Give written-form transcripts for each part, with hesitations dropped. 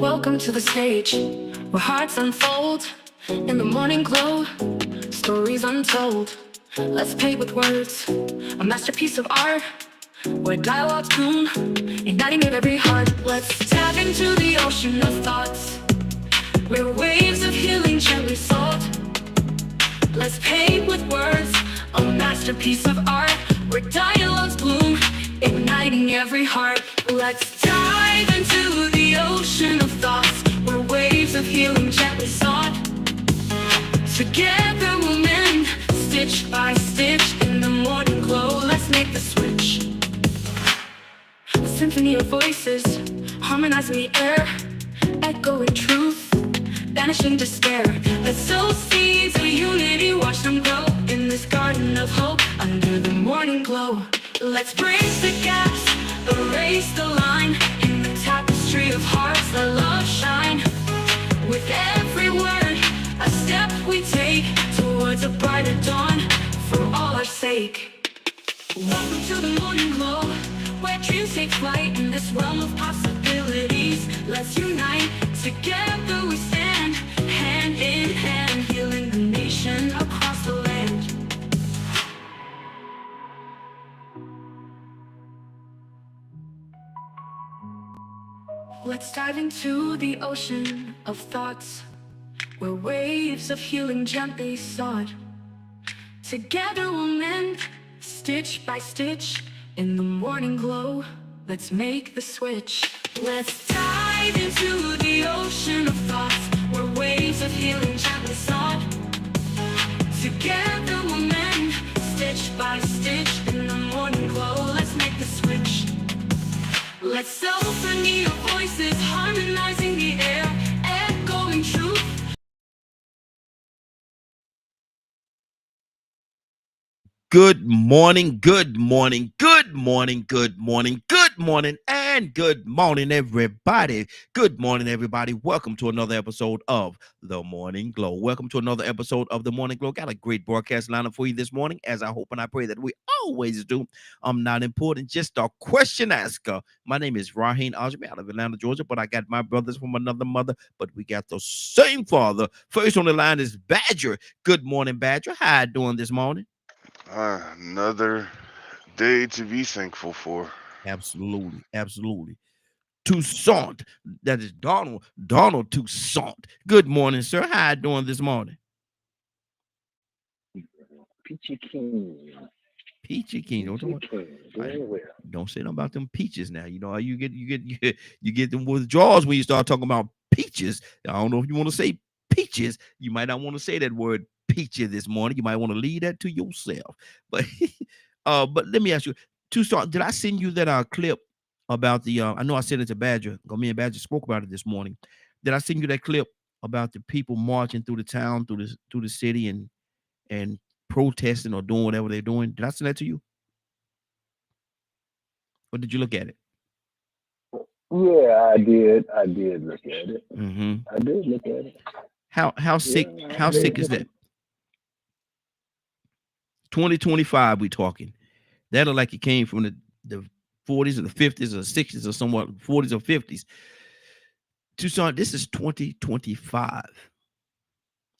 Welcome to the stage, where hearts unfold. In the morning glow, stories untold. Let's paint with words, a masterpiece of art, where dialogues bloom, igniting in every heart. Let's tap into the ocean of thoughts, where waves of healing gently salt. Let's paint with words, a masterpiece of art, where dialogues bloom, igniting every heart. Let's dive into the ocean of thoughts, where waves of healing gently sought. Together we'll mend, stitch by stitch, in the morning glow. Let's make the switch. A symphony of voices, harmonizing the air, echoing truth, banishing despair. Let's sow seeds of unity, watch them grow in this garden of hope under the morning glow. Let's bridge the gaps, erase the line, in the tapestry of hearts let love shine. With every word, a step we take towards a brighter dawn for all our sake. Welcome to the morning glow, where dreams take flight in this realm of possibilities. Let's unite, together we stand, hand in hand, healing the nation across the land. Let's dive into the ocean of thoughts, where waves of healing gently sought. Together we'll mend, stitch by stitch, in the morning glow. Let's make the switch. Let's dive into the ocean of thoughts, where waves of healing gently sought. Together we'll mend, stitch by stitch, in the morning glow. Let's make the switch. Let's symphony of voices, harmonizing the air, echoing truth. Good morning, good morning, good morning, good morning, good morning, and good morning, everybody. Good morning, everybody. Welcome to another episode of The Morning Glow. Welcome to another episode of The Morning Glow. Got a great broadcast lineup for you this morning, as I hope and I pray that we always do. I'm not important, just a question asker. My name is Raheem Ajmi out of Atlanta, Georgia, but I got my brothers from another mother, but we got the same father. First on the line is Badger. Good morning, Badger. How you doing this morning? Another day to be thankful for. Absolutely, absolutely. Toussaint, that is Donald Toussaint. Good morning, sir. How you doing this morning? Peachy King. Peachy King. Don't talk Peachy about, King. I, Doing well. don't say nothing about them peaches now. You know, you get them withdrawals when you start talking about peaches. I don't know if you want to say peaches. You might not want to say that word peachy this morning. You might want to leave that to yourself. But but let me ask you, Toussaint, did I send you that clip about the I know I sent it to Badger. Me and Badger spoke about it this morning. Did I send you that clip about the people marching through the town, through the city and protesting or doing whatever they're doing? Did I send that to you? Or did you look at it? Yeah, I did. I did look at it. Mm-hmm. I did look at it. How sick Yeah, how sick is that? 2025 we talking. That look like it came from the 40s or the 50s or 60s or somewhat 40s or 50s. Toussaint, this is 2025.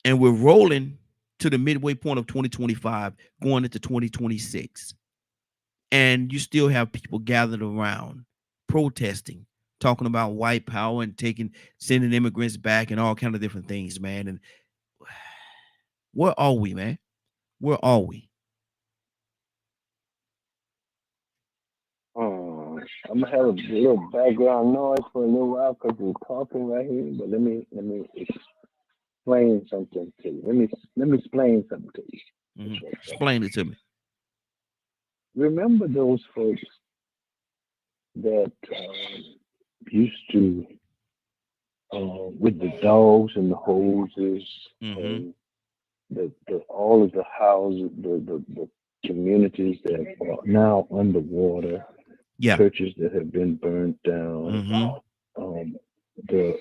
And we're rolling to the midway point of 2025, going into 2026. And you still have people gathered around protesting, talking about white power and sending immigrants back and all kind of different things, man. And where are we, man? Where are we? I'm gonna have a little background noise for a little while because we're talking right here. But let me explain something to you. Let me explain something to you. Explain it to me. Remember those folks that used to with the dogs and the hoses Mm-hmm. and the all of the houses, the communities that are now underwater, Yeah. churches that have been burned down, Mm-hmm. the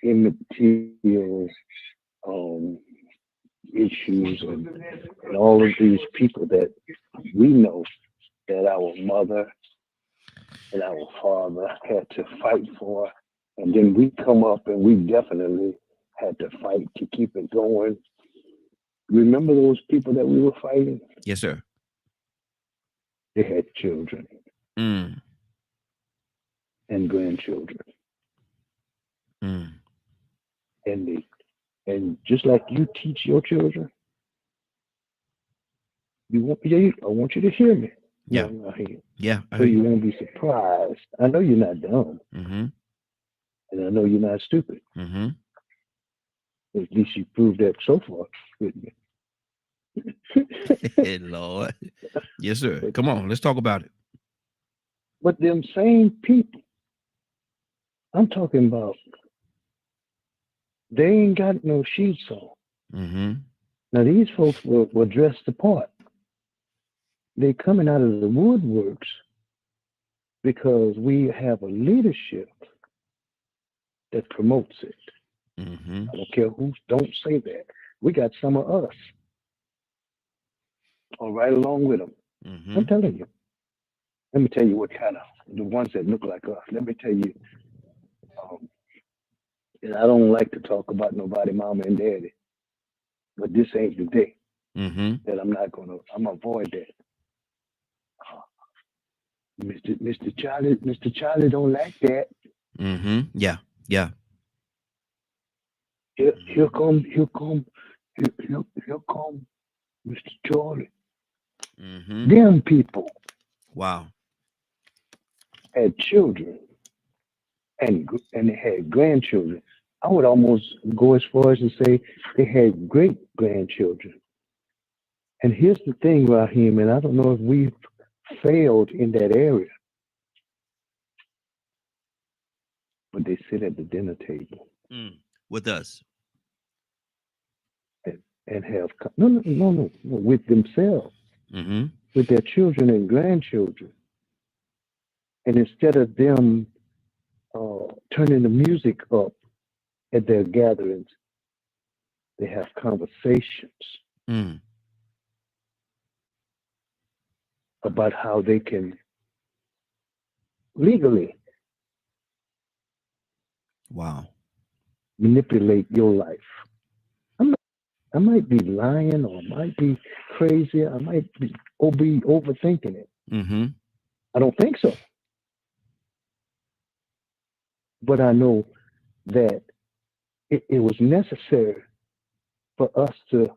immaterial um, issues and all of these people that we know that our mother and our father had to fight for, and then we come up and we definitely had to fight to keep it going. Remember those people that we were fighting? Yes, sir. They had children Mm. and grandchildren, Mm. and just like you teach your children, I want you to hear me. Yeah. No, I hear you. Yeah. I So hear you you. won't be surprised. I know you're not dumb, Mm-hmm. and I know you're not stupid. Mm-hmm. At least you proved that so far with me. Lord. Yes, sir. Come on, let's talk about it. But them same people, I'm talking about, they ain't got no sheets on. Mm-hmm. Now these folks were dressed apart. They coming out of the woodworks because we have a leadership that promotes it. Mm-hmm. I don't care who, don't say that. We got some of us, all right, along with them. Mm-hmm. I'm telling you. Let me tell you what kind of the ones that look like us. Let me tell you. Um, and I don't like to talk about nobody, mama and daddy, but this ain't the day Mm-hmm. that I'm gonna avoid that. Uh, Mr. Charlie don't like that. Mm-hmm. Yeah. Yeah. Here come, here come Mr. Charlie. Mm-hmm. Them people Wow. had children and they had grandchildren. I would almost go as far as to say they had great grandchildren. And here's the thing, Raheem, and I don't know if we've failed in that area, but they sit at the dinner table Mm. With us. and have no, with themselves, Mm-hmm. with their children and grandchildren. And instead of them turning the music up at their gatherings, they have conversations Mm. about how they can legally Wow. manipulate your life. I might be lying or I might be crazy. I might be overthinking it. Mm-hmm. I don't think so. But I know that it was necessary for us to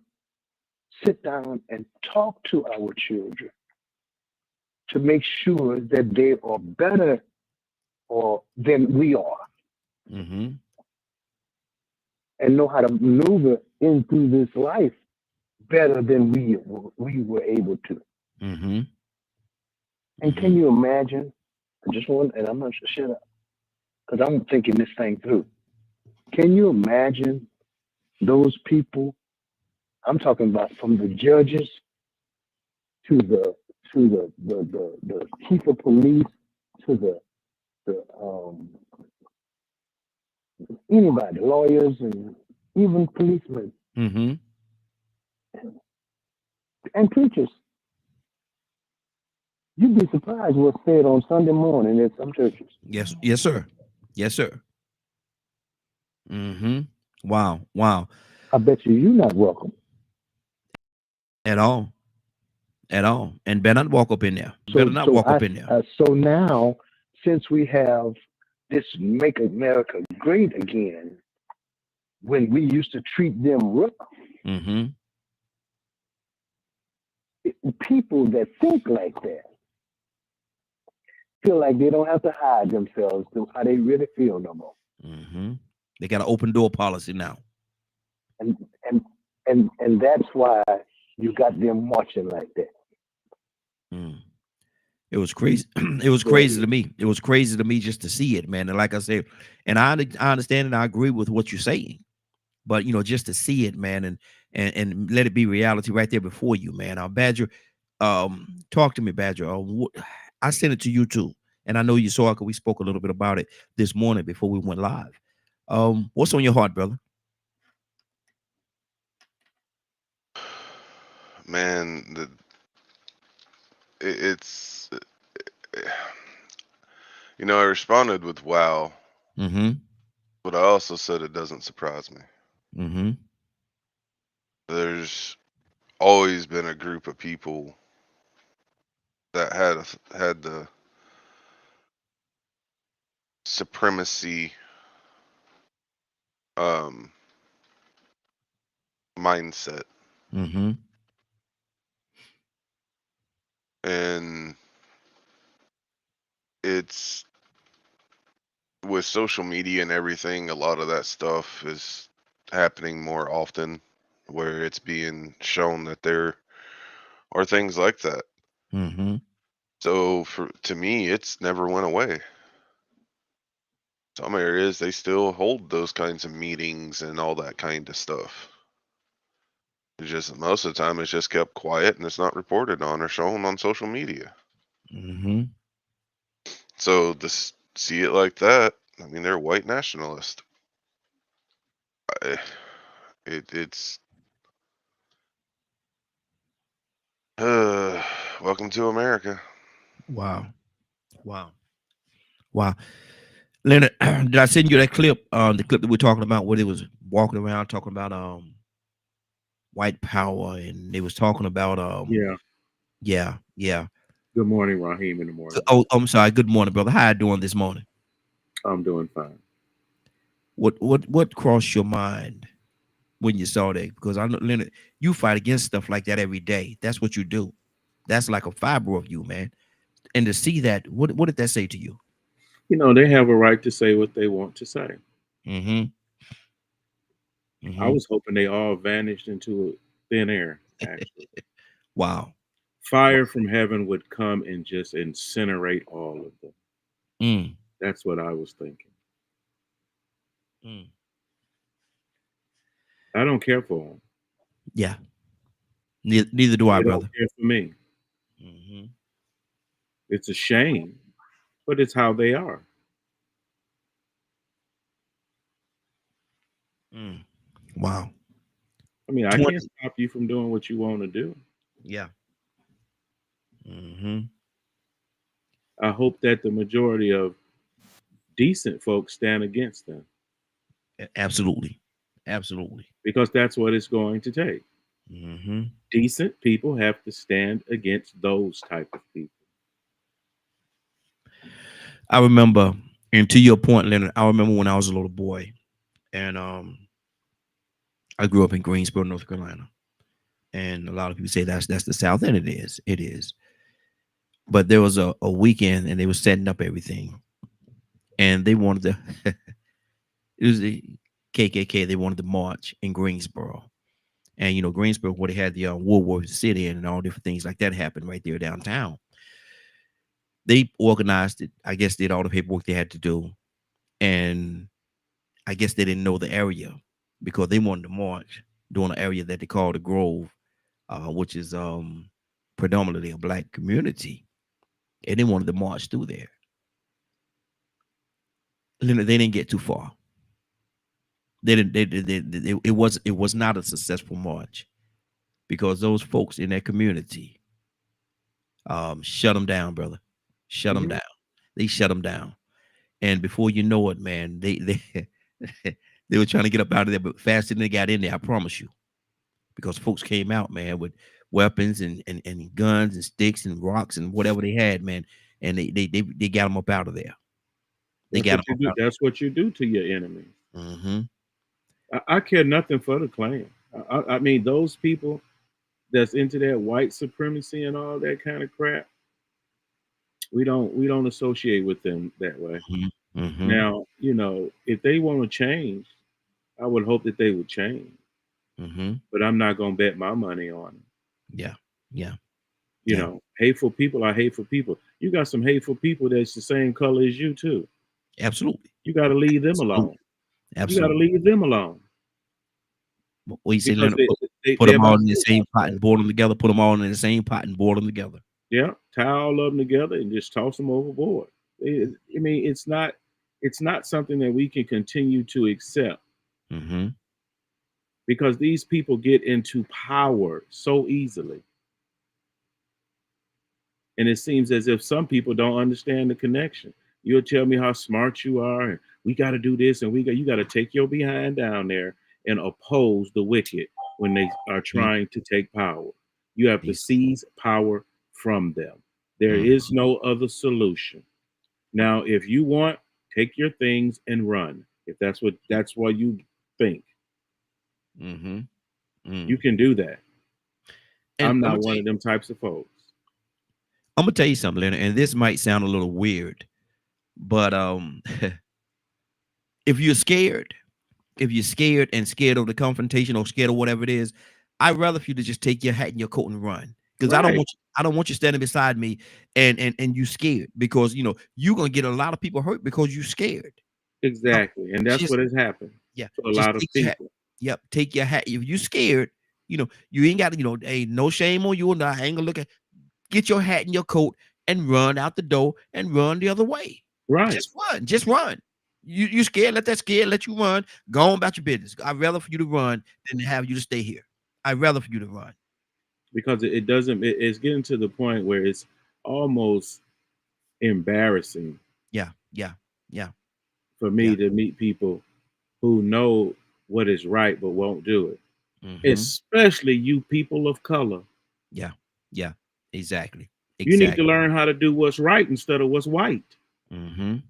sit down and talk to our children to make sure that they are better or than we are Mm-hmm. and know how to maneuver in through this life better than we were able to. Mm-hmm. And can you imagine? I just want, and I'm not sure because I'm thinking this thing through. Can you imagine those people? I'm talking about from the judges to the chief of police to the anybody, lawyers and even policemen Mm-hmm. and preachers. You'd be surprised what's said on Sunday morning at some churches. Yes. Yes, sir. Yes, sir. Mm-hmm. Wow. Wow. I bet you're not welcome. At all. At all. And better not walk up in there. Better So not so walk up in there. so now since we have this Make America Great Again, when we used to treat them rough, Mm-hmm. people that think like that feel like they don't have to hide themselves to how they really feel no more. Mm-hmm. They got an open door policy now. And and and that's why you got them marching like that. Mm. It was crazy. It was crazy to me. It was crazy to me just to see it, man. And like I said, and I understand and I agree with what you're saying. But just to see it, man, and let it be reality right there before you, man. Badger, talk to me, Badger. I sent it to you too, and I know you saw it because we spoke a little bit about it this morning before we went live. What's on your heart, brother? Man, it's I responded with wow, Mm-hmm. but I also said it doesn't surprise me. Mm-hmm. There's always been a group of people that had the supremacy um mindset, Mm-hmm. and it's with social media and everything, a lot of that stuff is happening more often, where it's being shown that there are things like that. Mm-hmm. So to me, it's never went away. Some areas they still hold those kinds of meetings and all that kind of stuff. It's just most of the time it's just kept quiet and it's not reported on or shown on social media. Mm-hmm. So see it like that, I mean, they're white nationalists. I, it's welcome to America. Wow. Wow. Wow. Leonard, did I send you that clip? The clip that we're talking about where they was walking around talking about white power, and they was talking about Yeah. yeah, yeah. Good morning, Raheem. In the morning. Oh, I'm sorry. Good morning, brother. How you doing this morning? I'm doing fine. What crossed your mind when you saw that? Because I know, Leonard, you fight against stuff like that every day. That's what you do. That's like a fiber of you, man. And to see that, what did that say to you? They have a right to say what they want to say. Mm-hmm. I Mm-hmm. was hoping they all vanished into thin air, actually. Wow. Fire from heaven would come and just incinerate all of them. Mm. That's what I was thinking. Mm. I don't care for them. Yeah. Neither do I, They brother. don't care for me. Mm-hmm. It's a shame, but it's how they are. Mm. Wow. I mean, I 20. can't stop you from doing what you want to do. Yeah. Mm-hmm. I hope that the majority of decent folks stand against them, Absolutely. Absolutely. because that's what it's going to take. Mm-hmm. Decent people have to stand against those type of people. I remember, and to your point, Leonard, I remember when I was a little boy, and I grew up in Greensboro, North Carolina, and a lot of people say that's the South, and it is. It is. But there was a weekend, and they were setting up everything, and they wanted to. It was the KKK. They wanted to march in Greensboro, and Greensboro, where they had the World War City and all different things like that happened right there downtown. They organized it. I guess did all the paperwork they had to do, and I guess they didn't know the area because they wanted to march during an area that they call the Grove, which is predominantly a black community, and they wanted to march through there. They didn't get too far. They didn't. It was not a successful march because those folks in that community shut them down, brother. Shut them Mhm. down. They shut them down, and before you know it, man, they they were trying to get up out of there, but faster than they got in there. I promise you. Because folks came out, man, with weapons and guns and sticks and rocks and whatever they had, man, and they got them up out of there. They That's got what them you up do. out. That's what you do to your enemies. Mm-hmm. I care nothing for the Klan. I mean, those people that's into that white supremacy and all that kind of crap, we don't associate with them that way. Mm-hmm. Mm-hmm. Now, if they want to change, I would hope that they would change. Mm-hmm. But I'm not gonna bet my money on it. Yeah. Yeah. Yeah. Hateful people are hateful people. You got some hateful people that's the same color as you too. Absolutely. You got to leave them Absolutely. alone. You got to Absolutely. leave them alone What you say, because Leonard? Put they're them all about in the same pot to, and boil them together. Put them all in the same pot and boil them together. yeah, tie all of them together and just toss them overboard. I mean, it's not something that we can continue to accept, Mm-hmm. because these people get into power so easily. And it seems as if some people don't understand the connection. You'll tell me how smart you are, and we got to do this, and you got to take your behind down there and oppose the wicked when they are trying to take power. You have to seize power from them. There is no other solution. Now, if you want, take your things and run. If that's what you think, you can do that. And I'm not one of them types of folks. I'm gonna tell you something, Leonard, and this might sound a little weird, but if you're scared and scared of the confrontation or scared of whatever it is, I'd rather for you to just take your hat and your coat and run. Because I don't want you standing beside me and you scared, because you're gonna get a lot of people hurt because you're scared. Exactly, and that's what has happened. Yeah, to a lot of people. Yep, take your hat. If you scared, you ain't got to, ain't no shame on you, and I ain't gonna look at. Get your hat and your coat and run out the door and run the other way. Right. Just run. You scared, let you run. Go on about your business. I'd rather for you to run than to have you to stay here. I'd rather for you to run. Because it's getting to the point where it's almost embarrassing. Yeah. For me to meet people who know what is right but won't do it. Especially you people of color. Yeah. Exactly. You need to learn how to do what's right instead of what's white. You're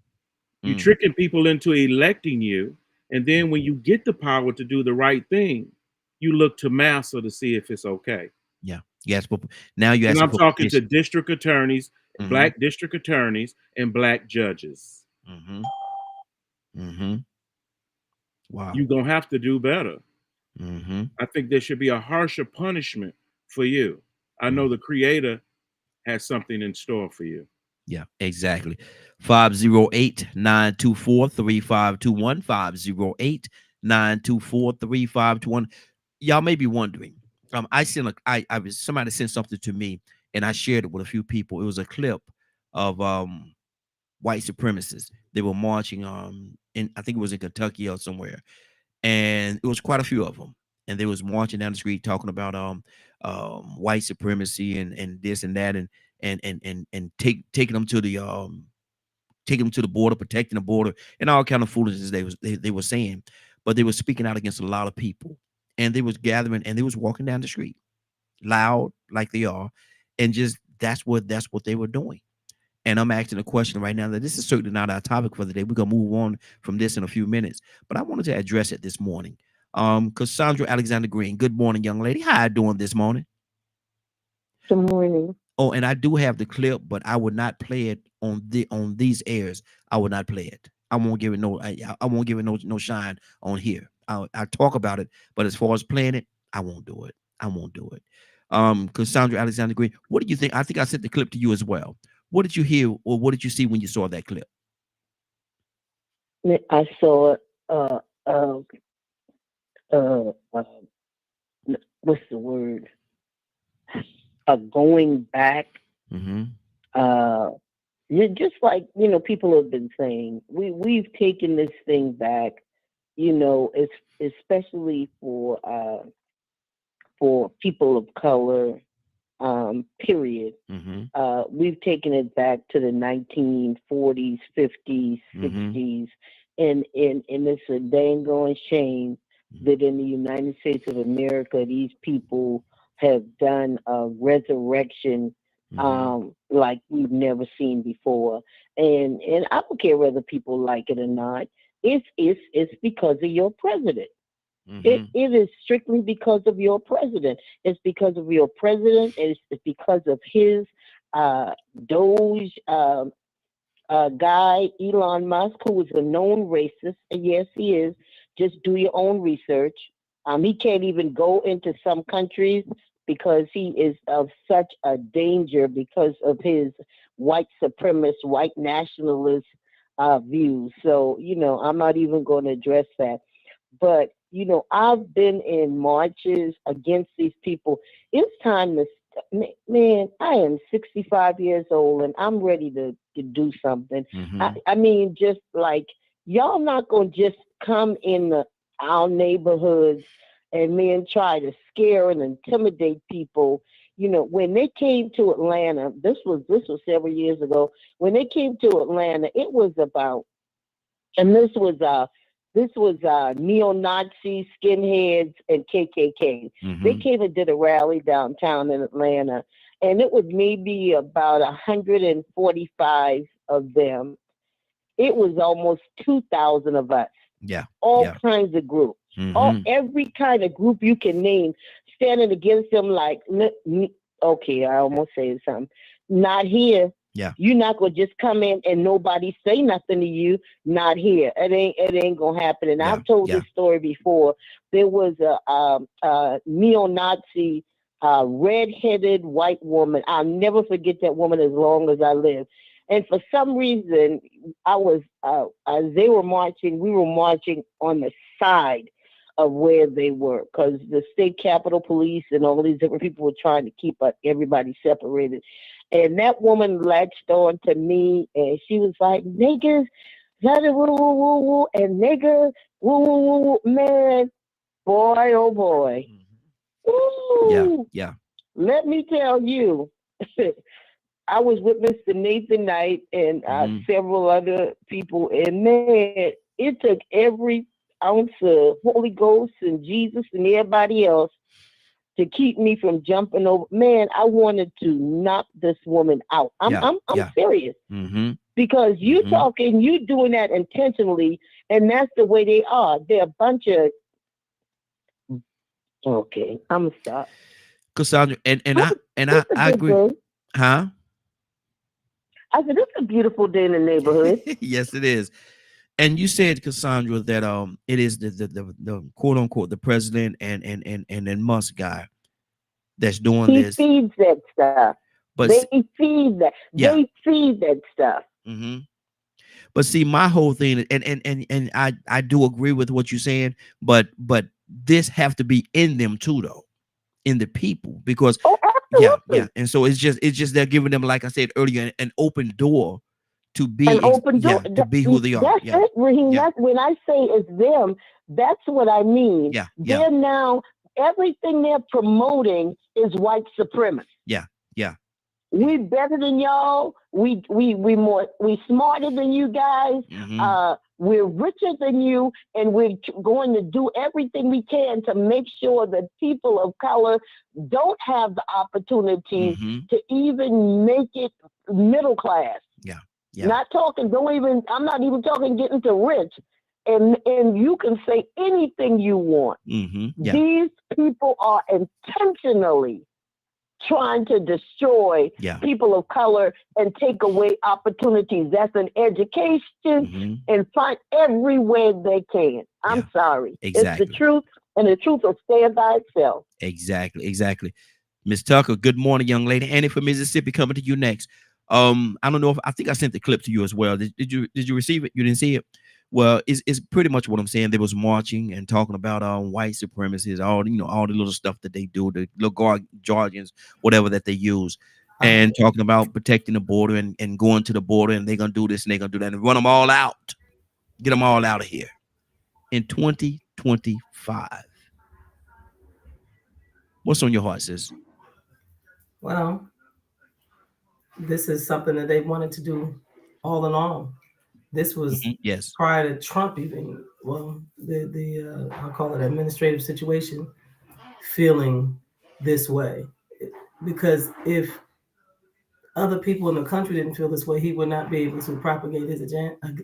tricking people into electing you, and then when you get the power to do the right thing, you look to massa to see if it's okay. Yeah. Yes, but now you. And I'm talking to district attorneys, black district attorneys, and black judges. Wow. You're gonna have to do better. I think there should be a harsher punishment for you. I know the Creator has something in store for you. Yeah, exactly. 508-924-3521. 508-924-3521. Y'all may be wondering. Somebody sent something to me, and I shared it with a few people. It was a clip of white supremacists. They were marching in, I think it was in Kentucky or somewhere, and it was quite a few of them. And they was marching down the street talking about white supremacy and this and that, and taking them to the border, protecting the border, and all kind of foolishness they were saying. But they were speaking out against a lot of people, and they was gathering and they was walking down the street loud like they are, and just that's what they were doing. And I'm asking a question right now that this is certainly not our topic for the day. We're gonna move on from this in a few minutes, but I wanted to address it this morning. Cassandra Alexander Green, good morning, young lady. How you doing this morning? Good morning. Oh, and I do have the clip, but I would not play it on these airs. I would not play it. I won't give it no shine on here. I'll talk about it, but as far as playing it, I won't do it. Cassandra Alexander Green, what do you think? I think I sent the clip to you as well. What did you hear or what did you see when you saw that clip? I saw what's the word? Going back. Just like people have been saying, we've taken this thing back. It's especially for people of color. Period. We've taken it back to the 1940s, 50s, 60s, and it's a dang going shame that in the United States of America, these people have done a resurrection like we've never seen before. And I don't care whether people like it or not. It's because of your president. It is strictly because of your president. It's because of your president. It's because of his Doge guy, Elon Musk, who is a known racist. And yes, he is. Just do your own research. He can't even go into some countries because he is of such a danger because of his white supremacist, white nationalist views. So, I'm not even going to address that. But, I've been in marches against these people. It's time to, man, I am 65 years old and I'm ready to do something. I mean, just like, y'all not going to just come in our neighborhoods and try to scare and intimidate people you know, when they came to Atlanta, this was several years ago. When they came to Atlanta, it was about, and this was neo-Nazi skinheads and KKK. They Mm-hmm. came and did a rally downtown in Atlanta, and it was maybe about 145 of them. It was almost 2,000 of us, Yeah. all Yeah. kinds of groups, Mm-hmm. every kind of group you can name, standing against them like, okay, I almost said something. Not here. Yeah. You're not gonna just come in and nobody say nothing to you. Not here. It ain't gonna happen. And Yeah. I've told Yeah. this story before. There was a neo-Nazi red-headed white woman. I'll never forget that woman as long as I live. And for some reason, I was as they were marching, we were marching on the side of where they were because the state capitol police and all these different people were trying to keep everybody separated. And that woman latched on to me and she was like, niggas, woo, woo, woo, woo, and niggas, woo, woo, woo, woo. Man, boy, oh boy. Yeah. Ooh, Yeah. let me tell you, I was with Mr. Nathan Knight and Mhm. several other people, and man, it took every ounce of Holy Ghost and Jesus and everybody else to keep me from jumping over. Man, I wanted to knock this woman out. I'm Yeah. I'm I'm Yeah. serious Mm-hmm. because you Mhm. talking, you doing that intentionally, and that's the way they are. They're a bunch of okay. I'm gonna stop. Cassandra, and It's a I good agree. day. Huh? I said it's a beautiful day in the neighborhood. Yes, it is. And you said, Cassandra, that it is the quote unquote the president and then Musk guy that's doing He this. feeds that stuff. But They feed that. yeah. They feed that stuff. Mm-hmm. But see, my whole thing, and I do agree with what you're saying, but this have to be in them too, though, in the people, because Oh, yeah, absolutely. and so it's just they're giving them, like I said earlier, an open door to An be open door. to be who they are. That's Yeah, it, Raheem. yeah, That's when I say it's them. That's what I mean. yeah, yeah, They're now everything they're promoting is white supremacy. yeah, yeah. We better than y'all. We smarter than you guys. Mm-hmm. We're richer than you, and we're going to do everything we can to make sure that people of color don't have the opportunities Mm-hmm. to even make it middle class. Yeah, yeah, Not talking. Don't even. I'm not even talking getting to rich. And you can say anything you want. mm-hmm. Yeah, These people are intentionally trying to destroy yeah. people of color and take away opportunities. That's an education Mm-hmm. and find every way they can. I'm Yeah, sorry. It's exactly, the truth, and the truth will stand by itself. exactly. Miss Tucker, good morning, young lady. Annie from Mississippi coming to you next. I don't know if I think I sent the clip to you as well. Did you receive it? You didn't see it? Well, it's pretty much what I'm saying. They was marching and talking about white supremacists, all the little stuff that they do, the little jargons, whatever that they use, and talking about protecting the border and going to the border, and they're gonna do this and they're gonna do that and run them all out, get them all out of here in 2025. What's on your heart, sis? Well, this is something that they wanted to do all along. This was Mhm. Yes. prior to Trump even. Well, the I'll call it administrative situation, feeling this way, because if other people in the country didn't feel this way, he would not be able to propagate his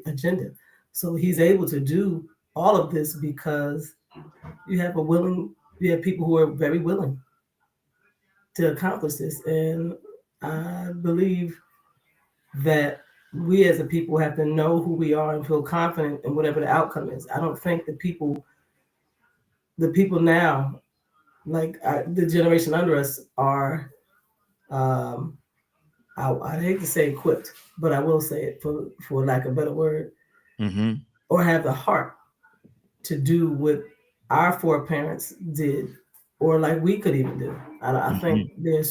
agenda. So he's able to do all of this because you have people who are very willing to accomplish this, and I believe that we as a people have to know who we are and feel confident in whatever the outcome is. I don't think the people now, like the generation under us, are, I hate to say equipped, but I will say it for lack of a better word, Mm-hmm. or have the heart to do what our foreparents did, or like we could even do. I think the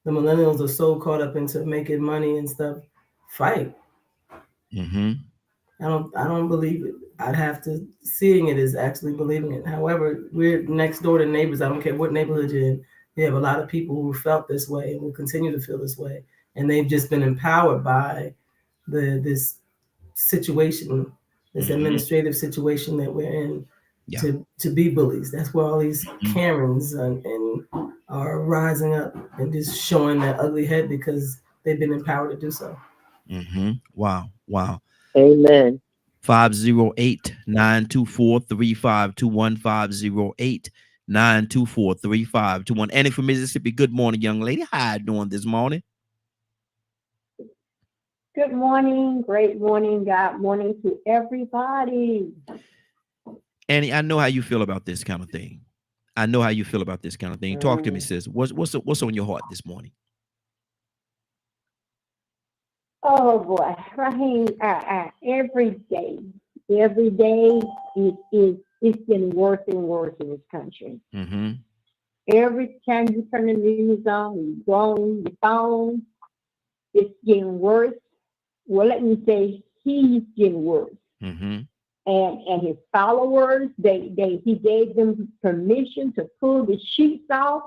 millennials are so caught up into making money and stuff. Fight. Mm-hmm. I don't believe it. I'd have to seeing it is actually believing it. However, we're next door to neighbors. I don't care what neighborhood you're in. We have a lot of people who felt this way and will continue to feel this way, and they've just been empowered by this situation, this administrative situation that we're in, to be bullies. That's where all these Karens and are rising up and just showing that ugly head because they've been empowered to do so. Wow. Amen. 508-924-3521, 508-924-3521. Annie from Mississippi. Good morning, young lady. How you doing this morning? Good morning, great morning, God morning to everybody. Annie, I know how you feel about this kind of thing. Talk to me, sis. What's on your heart this morning? Oh boy, Raheem, every day it's getting worse and worse in this country. Every time you turn the news on, you go on your phone, it's getting worse. Well, let me say he's getting worse. And his followers, he gave them permission to pull the sheets off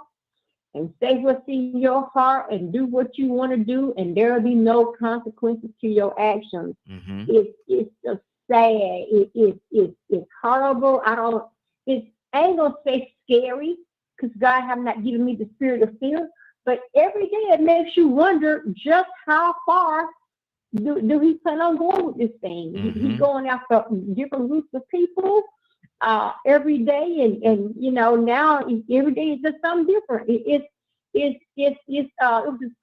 and say what's in your heart and do what you want to do, and there'll be no consequences to your actions. It's just sad. It's horrible. I ain't gonna say scary, because God have not given me the spirit of fear, but every day it makes you wonder just how far do he plan on going with this thing. He's going after different groups of people every day, and you know, now every day is just something different. It was his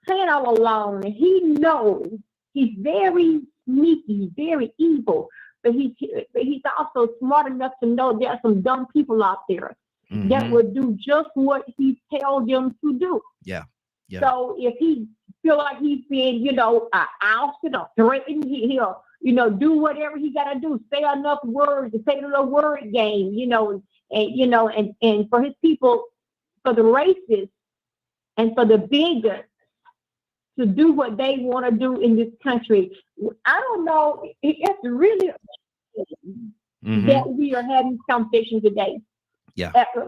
plan all along, and he knows he's very sneaky, very evil, but he's also smart enough to know there are some dumb people out there that will do just what he tells them to do. So if he feel like he's being, ousted or threatened, he'll, do whatever he got to do. Say enough words, to say a little word game, and for his people, for the racists and for the bigots to do what they want to do in this country. I don't know. It's really that we are having conversation today.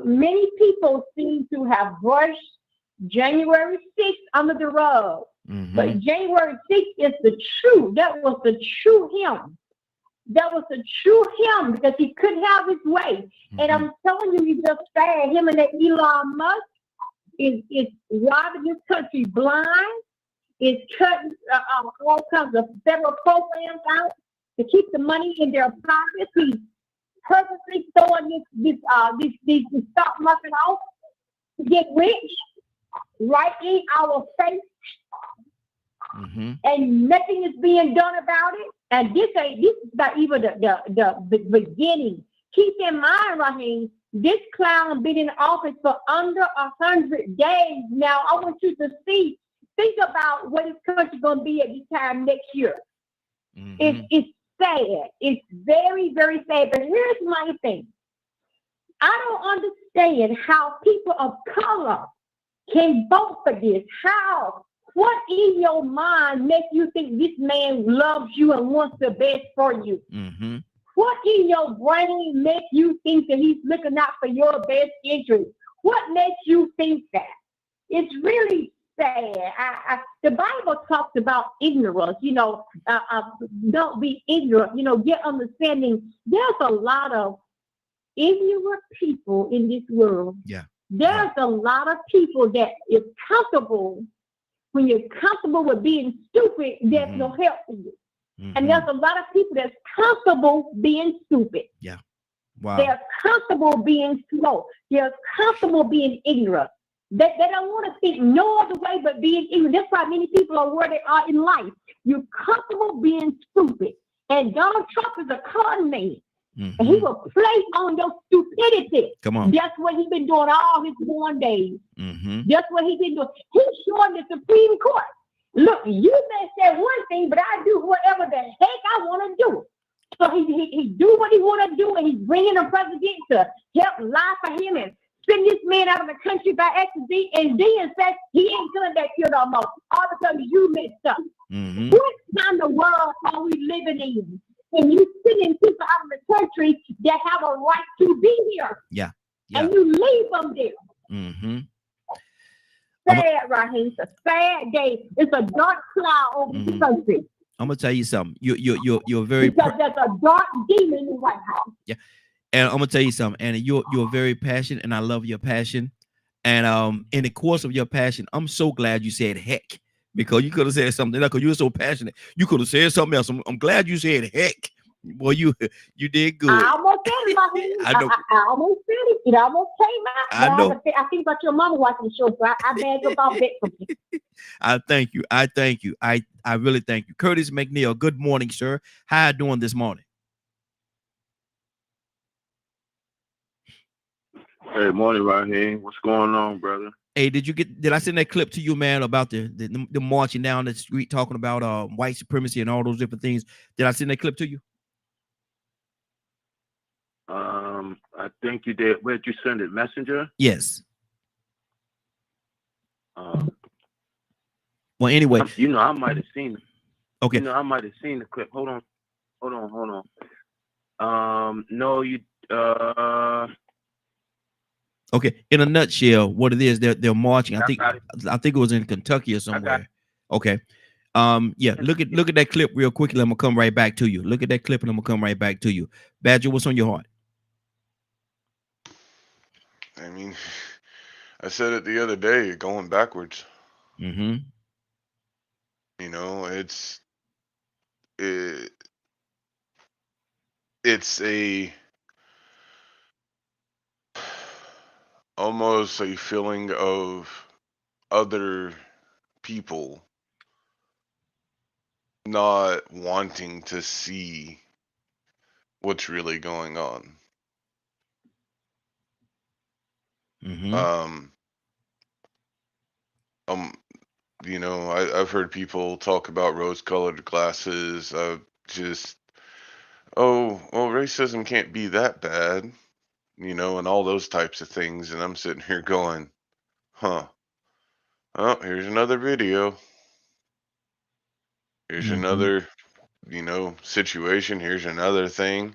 Many people seem to have brushed January 6th under the rug. But January 6th is that was the true him. That was the true him, because he couldn't have his way. And I'm telling you, he's just sad. Him and that Elon Musk is robbing this country blind. It's cutting all kinds of federal programs out to keep the money in their pockets. He's purposely throwing this stock market off to get rich right in our face. And nothing is being done about it. And this is not even the beginning. Keep in mind, Raheem, this clown been in office for under 100 days. Now, I want you to think about what this country going to be at this time next year. It's sad. It's very, very sad. But here's my thing. I don't understand how people of color can vote for this. How? What in your mind makes you think this man loves you and wants the best for you? What in your brain makes you think that he's looking out for your best interest? What makes you think that? It's really sad. The Bible talks about ignorance, don't be ignorant, get understanding. There's a lot of ignorant people in this world. There's a lot of people that is comfortable. When you're comfortable with being stupid, there's no help for you. And there's a lot of people that's comfortable being stupid. They're comfortable being slow. They're comfortable being ignorant. They don't want to think no other way but being ignorant. That's why many people are where they are in life. You're comfortable being stupid. And Donald Trump is a con man. And he will play on your stupidity. Come on. That's what he's been doing all his born days. That's what he's been doing. He's showing the Supreme Court. Look, you may say one thing, but I do whatever the heck I want to do. So he do what he want to do, and he's bringing a president to help lie for him and send this man out of the country by accident, and then say he ain't coming back here no more. All because you messed up. What kind of world are we living in? And you sending people out of the country that have a right to be here. And you leave them there. sad, Raheem. It's a sad day. It's a dark cloud over the country. I'm gonna tell you something. You're very because there's a dark demon in the White House. yeah, and I'm gonna tell you something. And you're very passionate, and I love your passion. And in the course of your passion, I'm so glad you said heck, because you could have said something else. Because you're so passionate, you could have said something else. I'm glad you said heck. Boy, you did good. I almost said it, Raheem. I know. I almost said it. It almost came out. I know. I think about your mama watching the show, so I bagged about that from you. I thank you. I thank you. I really thank you. Curtis McNeil, good morning, sir. How you doing this morning? Hey, morning, Raheem. What's going on, brother? Hey, did I send that clip to you, man, about the marching down the street talking about white supremacy and all those different things? Did I send that clip to you? I think you did. Where'd you send it? Messenger? Yes. Well, anyway. You know, I might have seen it. Okay. You know, I might have seen the clip. Hold on. No, you Okay. In a nutshell, what it is, they're marching. I think it was in Kentucky or somewhere. Okay. Yeah, look at that clip real quickly. I'm gonna come right back to you. Look at that clip and I'm gonna come right back to you. Badger, what's on your heart? I mean, I said it the other day, going backwards. Mm-hmm. You know, it's a almost a feeling of other people not wanting to see what's really going on. Mm-hmm. You know, I've heard people talk about rose-colored glasses. Racism can't be that bad, you know, and all those types of things. And I'm sitting here going, huh? Oh, here's another video. Here's another, you know, situation. Here's another thing.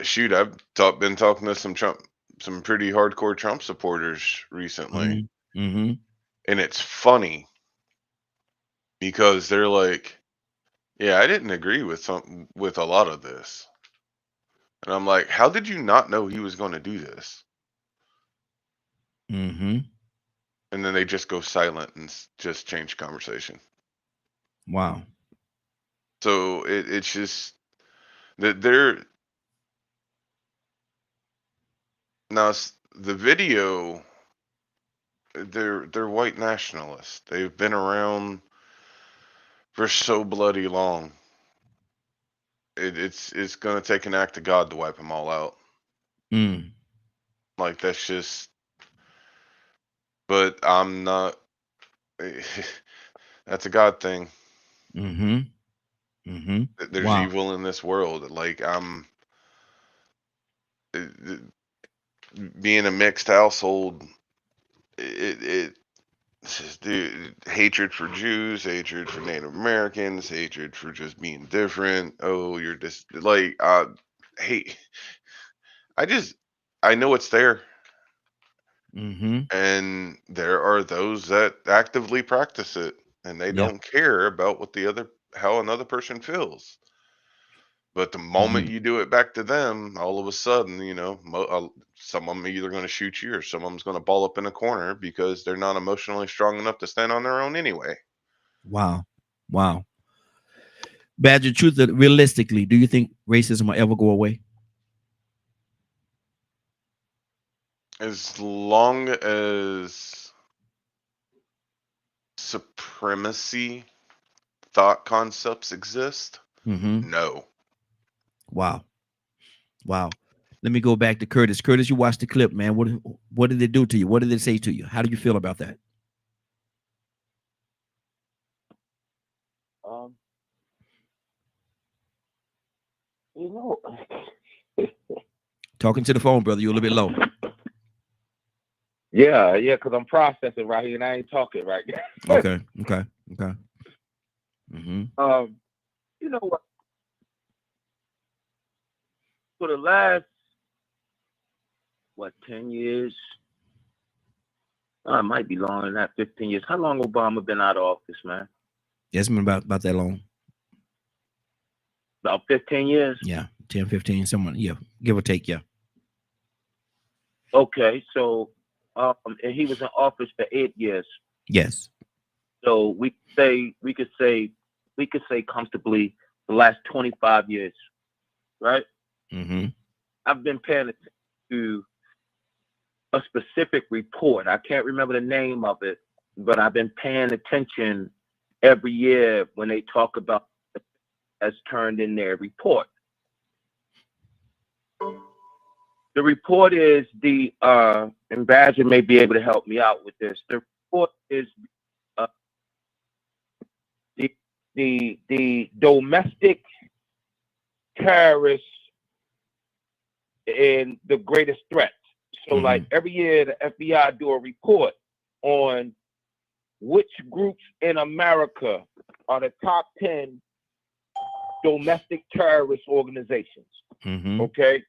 Shoot, I've been talking to some pretty hardcore Trump supporters recently. Mm-hmm. And it's funny because they're like, yeah, I didn't agree with a lot of this. And I'm like, how did you not know he was going to do this? Mm-hmm. And then they just go silent and just change conversation. Wow. So it's just that the video, they're white nationalists. They've been around for so bloody long. It's gonna take an act of God to wipe them all out. Like that's just. But I'm not. That's a God thing. Mm-hmm. Mm-hmm. There's evil in this world. Like being a mixed household. Dude, hatred for Jews, hatred for Native Americans, hatred for just being different. Oh, you're just like hate. I know it's there. Mm-hmm. And there are those that actively practice it, and they don't care about how another person feels. But the moment you do it back to them, all of a sudden, you know, some of them are either going to shoot you or some of them's going to ball up in a corner because they're not emotionally strong enough to stand on their own anyway. Wow. Badger, truth, realistically, do you think racism will ever go away? As long as supremacy thought concepts exist, no. Wow. Let me go back to Curtis. Curtis, you watched the clip, man. What did it do to you? What did it say to you? How do you feel about that? You know, Talking to the phone, brother. You're a little bit low. Yeah, because I'm processing right here and I ain't talking right now. Okay. Mm-hmm. You know what? For the last 10 years, It might be longer than that, 15 years. How long Obama been out of office, man? It's been about that long. About 15 years? Yeah, 10, 15, someone, yeah, give or take, yeah. Okay, so and he was in office for 8 years. Yes. So we could say comfortably the last 25 years, right? Mm-hmm. I've been paying attention to a specific report. I can't remember the name of it, but I've been paying attention every year when they talk about as turned in their report. The report is and Badger may be able to help me out with this. The report is the domestic terrorists and the greatest threats. So like every year the FBI do a report on which groups in America are the top 10 domestic terrorist organizations. Okay.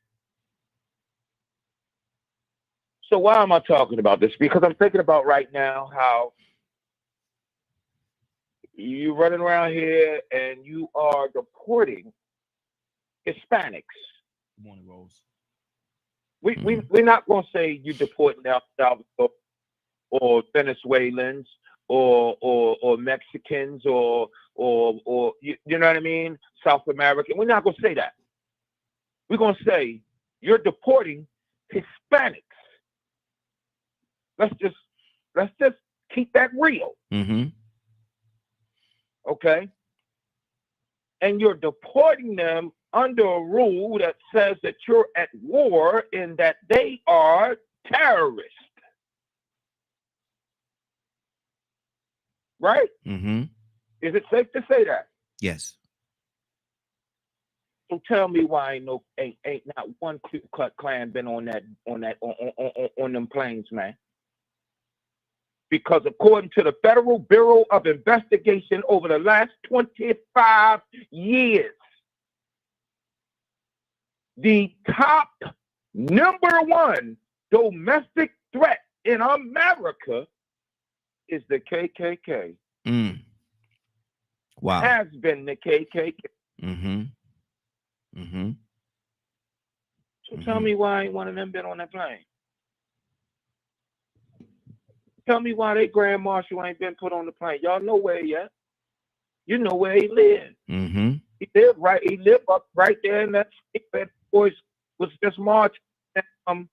So why am I talking about this? Because I'm thinking about right now how you running around here and you are deporting Hispanics. Good morning, Rose. We're not going to say you deporting El Salvador or Venezuelans or Mexicans or you know what I mean? South American. We're not going to say that. We're going to say you're deporting Hispanics. Let's just keep that real. Okay? And you're deporting them under a rule that says that you're at war and that they are terrorists. Right? Is it safe to say that? Yes. So tell me why ain't not one Ku Klux Klan been on them planes, man. Because according to the Federal Bureau of Investigation, over the last 25 years, the top #1 domestic threat in America is the KKK. Wow. Has been the KKK. So tell me why ain't one of them been on that plane? Tell me why they Grand Marshal ain't been put on the plane. Y'all know where he at. You know where he lived. He lived up right there in that state that boys was just marching on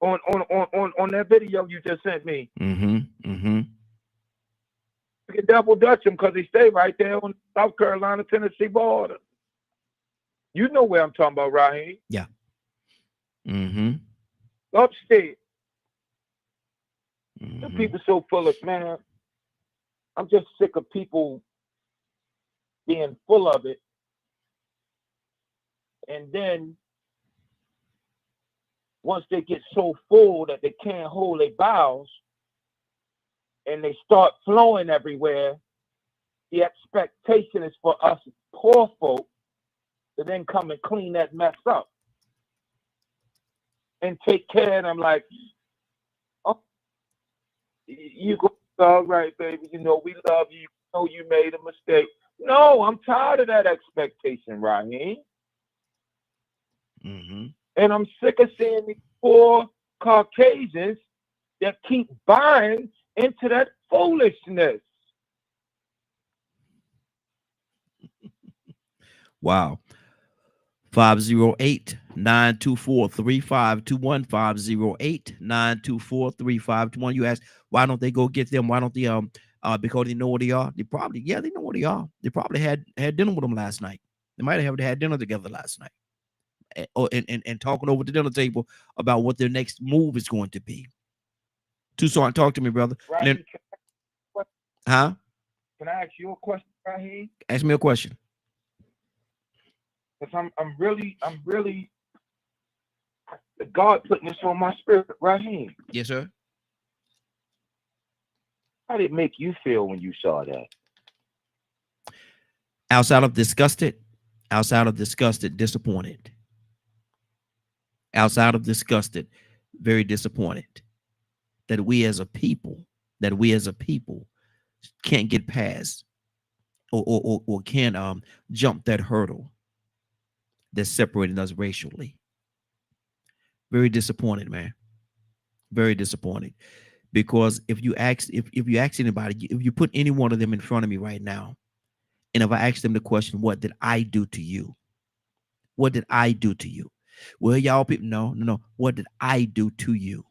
that video you just sent me. You can double dutch him because he stayed right there on the South Carolina, Tennessee border. You know where I'm talking about, Raheem. Yeah. Upstate. The people so full of, man, I'm just sick of people being full of it. And then once they get so full that they can't hold their bowels and they start flowing everywhere, the expectation is for us poor folk to then come and clean that mess up and take care of them like, oh, you go, all right, baby, you know, we love you. You know you made a mistake. No, I'm tired of that expectation, Raheem. And I'm sick of seeing these poor Caucasians that keep buying into that foolishness. Wow. 508-924-3521. 508-924-3521. You ask, why don't they go get them? Why don't they because they know where they are? They know where they are. They probably had dinner with them last night. They might have had dinner together last night. And talking over the dinner table about what their next move is going to be. Tucson, talk to me, brother. Raheem, huh? Can I ask you a question, Raheem? Ask me a question. Because I'm really, God putting this on my spirit, Raheem. Yes, sir. How did it make you feel when you saw that? Outside of disgusted, disappointed. Outside of disgusted, very disappointed that we as a people that we as a people can't get past or can't jump that hurdle that's separating us racially. Very disappointed, man. Very disappointed. Because if you ask anybody, if you put any one of them in front of me right now, and if I ask them the question, what did I do to you? What did I do to you? Well, y'all people, no. What did I do to you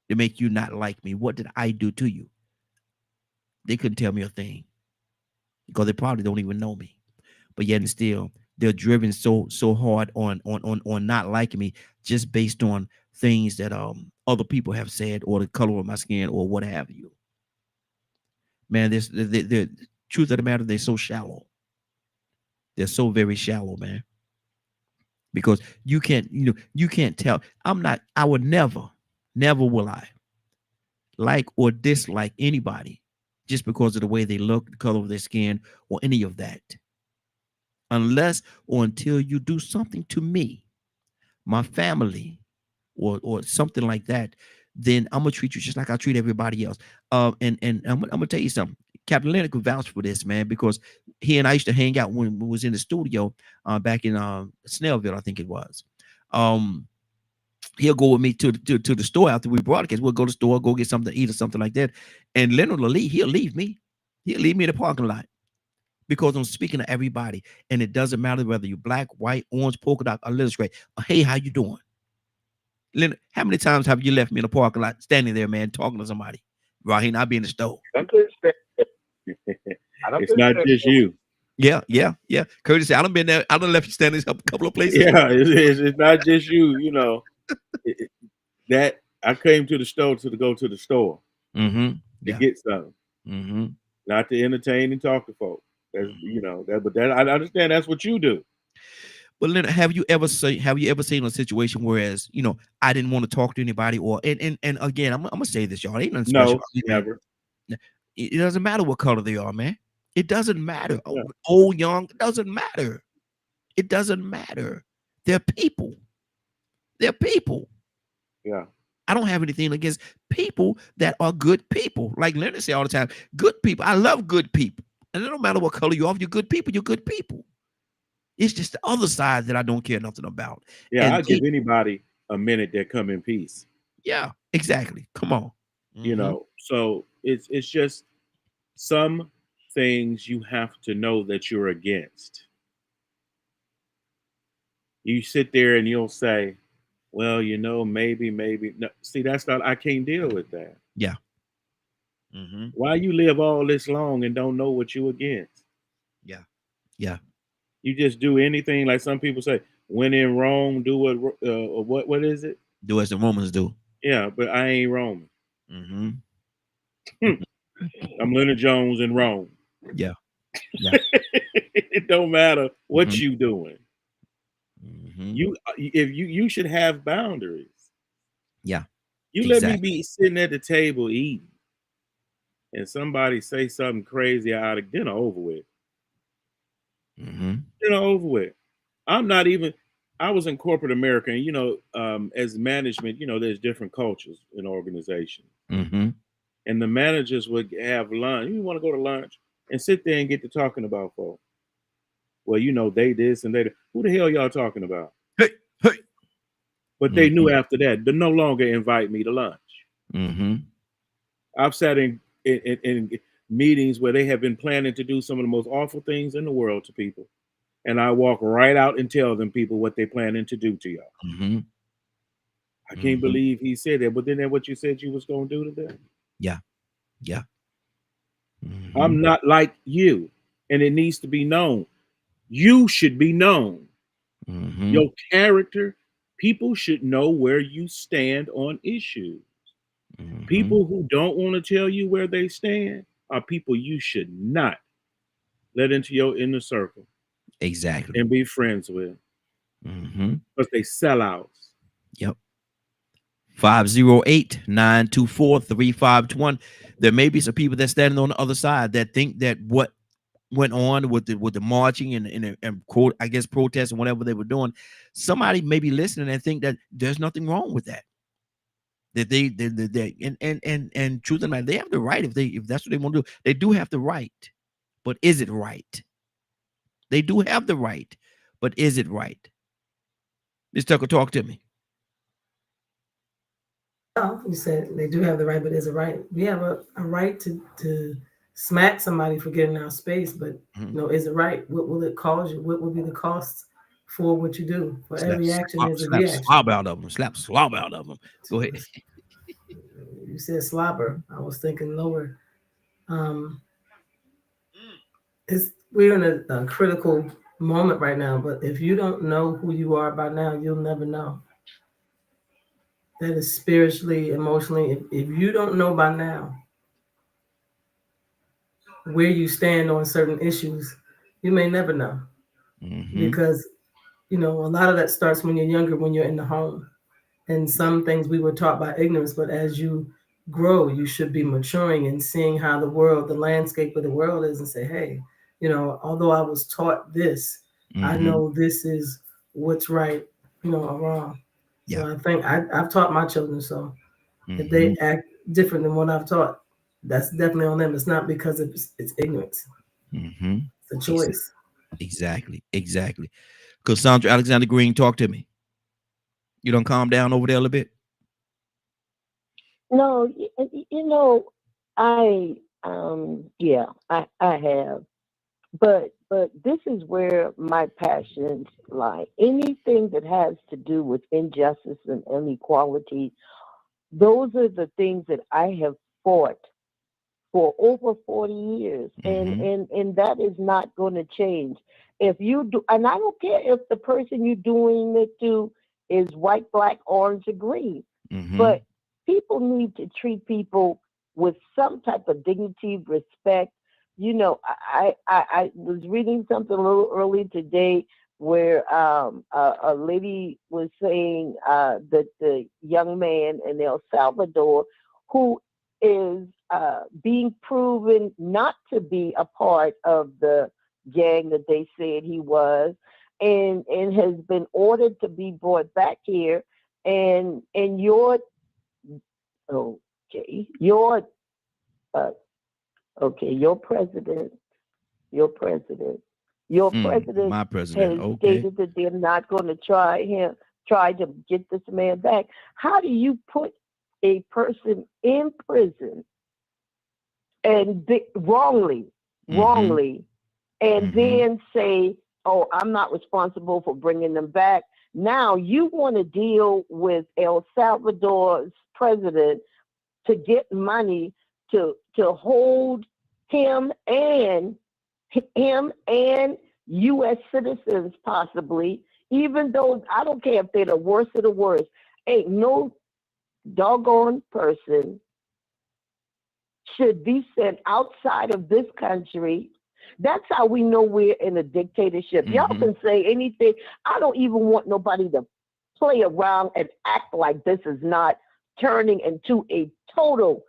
to make you not like me? What did I do to you? They couldn't tell me a thing because they probably don't even know me. But yet and still, they're driven so hard on not liking me just based on things that other people have said or the color of my skin or what have you. Man, the truth of the matter, they're so shallow. They're so very shallow, man. Because you can't tell. I would never will I like or dislike anybody just because of the way they look, the color of their skin, or any of that. Unless or until you do something to me, my family, or something like that, then I'm gonna treat you just like I treat everybody else. And I'm gonna tell you something. Captain Leonard could vouch for this, man, because he and I used to hang out when we was in the studio back in Snellville, I think it was. He'll go with me to the store after we broadcast. We'll go to the store, go get something to eat or something like that. And Leonard will leave. He'll leave me. He'll leave me in the parking lot because I'm speaking to everybody, and it doesn't matter whether you're black, white, orange, polka dot, or little straight. Hey, how you doing? Leonard, how many times have you left me in the parking lot standing there, man, talking to somebody? Raheem, I'll be in the store. It's not just you. Yeah. Curtis said, I done been there. I done left you standing a couple of places. Yeah, it's not just you. You know, that I came to the store to go to the store to get something, not to entertain and talk to folks. That's but that I understand that's what you do. But Leonard, have you ever seen a situation whereas I didn't want to talk to anybody, or and again I'm gonna say this, y'all, ain't nothing special. No, never. It doesn't matter what color they are, man. It doesn't matter. Yeah. Old, young, it doesn't matter. It doesn't matter. They're people. They're people. Yeah. I don't have anything against people that are good people. Like Leonard say all the time, good people. I love good people. And it don't matter what color you are, if you're good people, you're good people. It's just the other side that I don't care nothing about. Yeah, I'll give anybody a minute that come in peace. Yeah, exactly. Come on. So it's just some things you have to know that you're against. You sit there and you'll say, well, maybe. No, see, that's not, I can't deal with that. Yeah. Why you live all this long and don't know what you against? Yeah. You just do anything, like some people say, when in Rome, do what is it? Do as the Romans do. Yeah, but I ain't Roman. I'm Leonard Jones in Rome. Yeah. It don't matter what you doing. You should have boundaries. Yeah. You let me be sitting at the table eating, and somebody say something crazy out of dinner over with. Dinner over with. I'm not even. I was in corporate America, and as management, there's different cultures in organizations. And the managers would have lunch. You want to go to lunch and sit there and get to talking about folks. Well, they this and they. Who the hell y'all talking about? Hey. But they knew after that to no longer invite me to lunch. I've sat in meetings where they have been planning to do some of the most awful things in the world to people. And I walk right out and tell them people what they're planning to do to y'all. I can't believe he said that. But then that what you said you was going to do to them? Yeah. I'm not like you. And it needs to be known. You should be known. Your character, people should know where you stand on issues. People who don't want to tell you where they stand are people you should not let into your inner circle. Exactly. And be friends with. Because they sell out. Yep. 508-924-3521. There may be some people that standing on the other side that think that what went on with the marching and quote, I guess, protests and whatever they were doing, somebody may be listening and think that there's nothing wrong with that. That they and truth of the matter, they have the right if that's what they want to do. They do have the right, but is it right? They do have the right, but is it right? Ms. Tucker, talk to me. Oh, you said they do have the right, but is it right? We have a right to smack somebody for getting our space, but is it right? What will it cause you? What will be the cost for what you do? For every action is a reaction. Slap slob out of them. Slap slob out of them. Go ahead. You said slobber. I was thinking lower. We're in a critical moment right now, but if you don't know who you are by now, you'll never know. That is spiritually, emotionally. If you don't know by now where you stand on certain issues, you may never know. Because, a lot of that starts when you're younger, when you're in the home. And some things we were taught by ignorance, but as you grow, you should be maturing and seeing how the landscape of the world is and say, hey, although I was taught this, I know this is what's right, or wrong. So I think I've taught my children. So if they act different than what I've taught, that's definitely on them. It's not because it's ignorance. It's a choice. Exactly. Cassandra Alexander Green, talk to me. You don't calm down over there a little bit? No, I have. But this is where my passions lie. Anything that has to do with injustice and inequality, those are the things that I have fought for over 40 years. And that is not going to change. If you do, and I don't care if the person you're doing it to is white, black, orange, or green. But people need to treat people with some type of dignity, respect. I was reading something a little early today where a lady was saying that the young man in El Salvador who is being proven not to be a part of the gang that they said he was, and has been ordered to be brought back here, and your president my president has stated that they're not going to try to get this man back. How do you put a person in prison and wrongly, and then say, oh, I'm not responsible for bringing them back? Now you want to deal with El Salvador's president to get money to hold him and U.S. citizens possibly, even though I don't care if they're the worst of the worst. Ain't no doggone person should be sent outside of this country. That's how we know we're in a dictatorship. Y'all can say anything. I don't even want nobody to play around and act like this is not turning into a total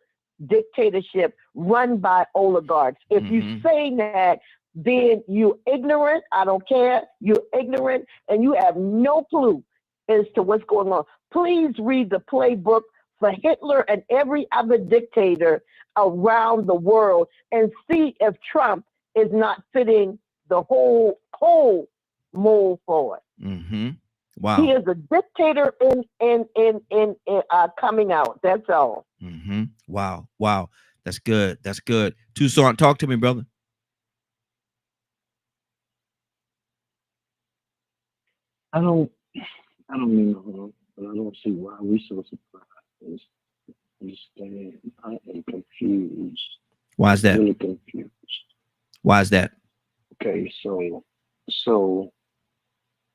dictatorship run by oligarchs. If you say that, then you're ignorant. I don't care. You're ignorant and you have no clue as to what's going on. Please read the playbook for Hitler and every other dictator around the world and see if Trump is not fitting the whole mold for it. Wow. He is a dictator in coming out. That's all. Wow. That's good. Tucson, talk to me, brother. I don't mean no harm, but I don't see why we so surprised. Understand? I am confused. Why is that? Really confused. Why is that? Okay, so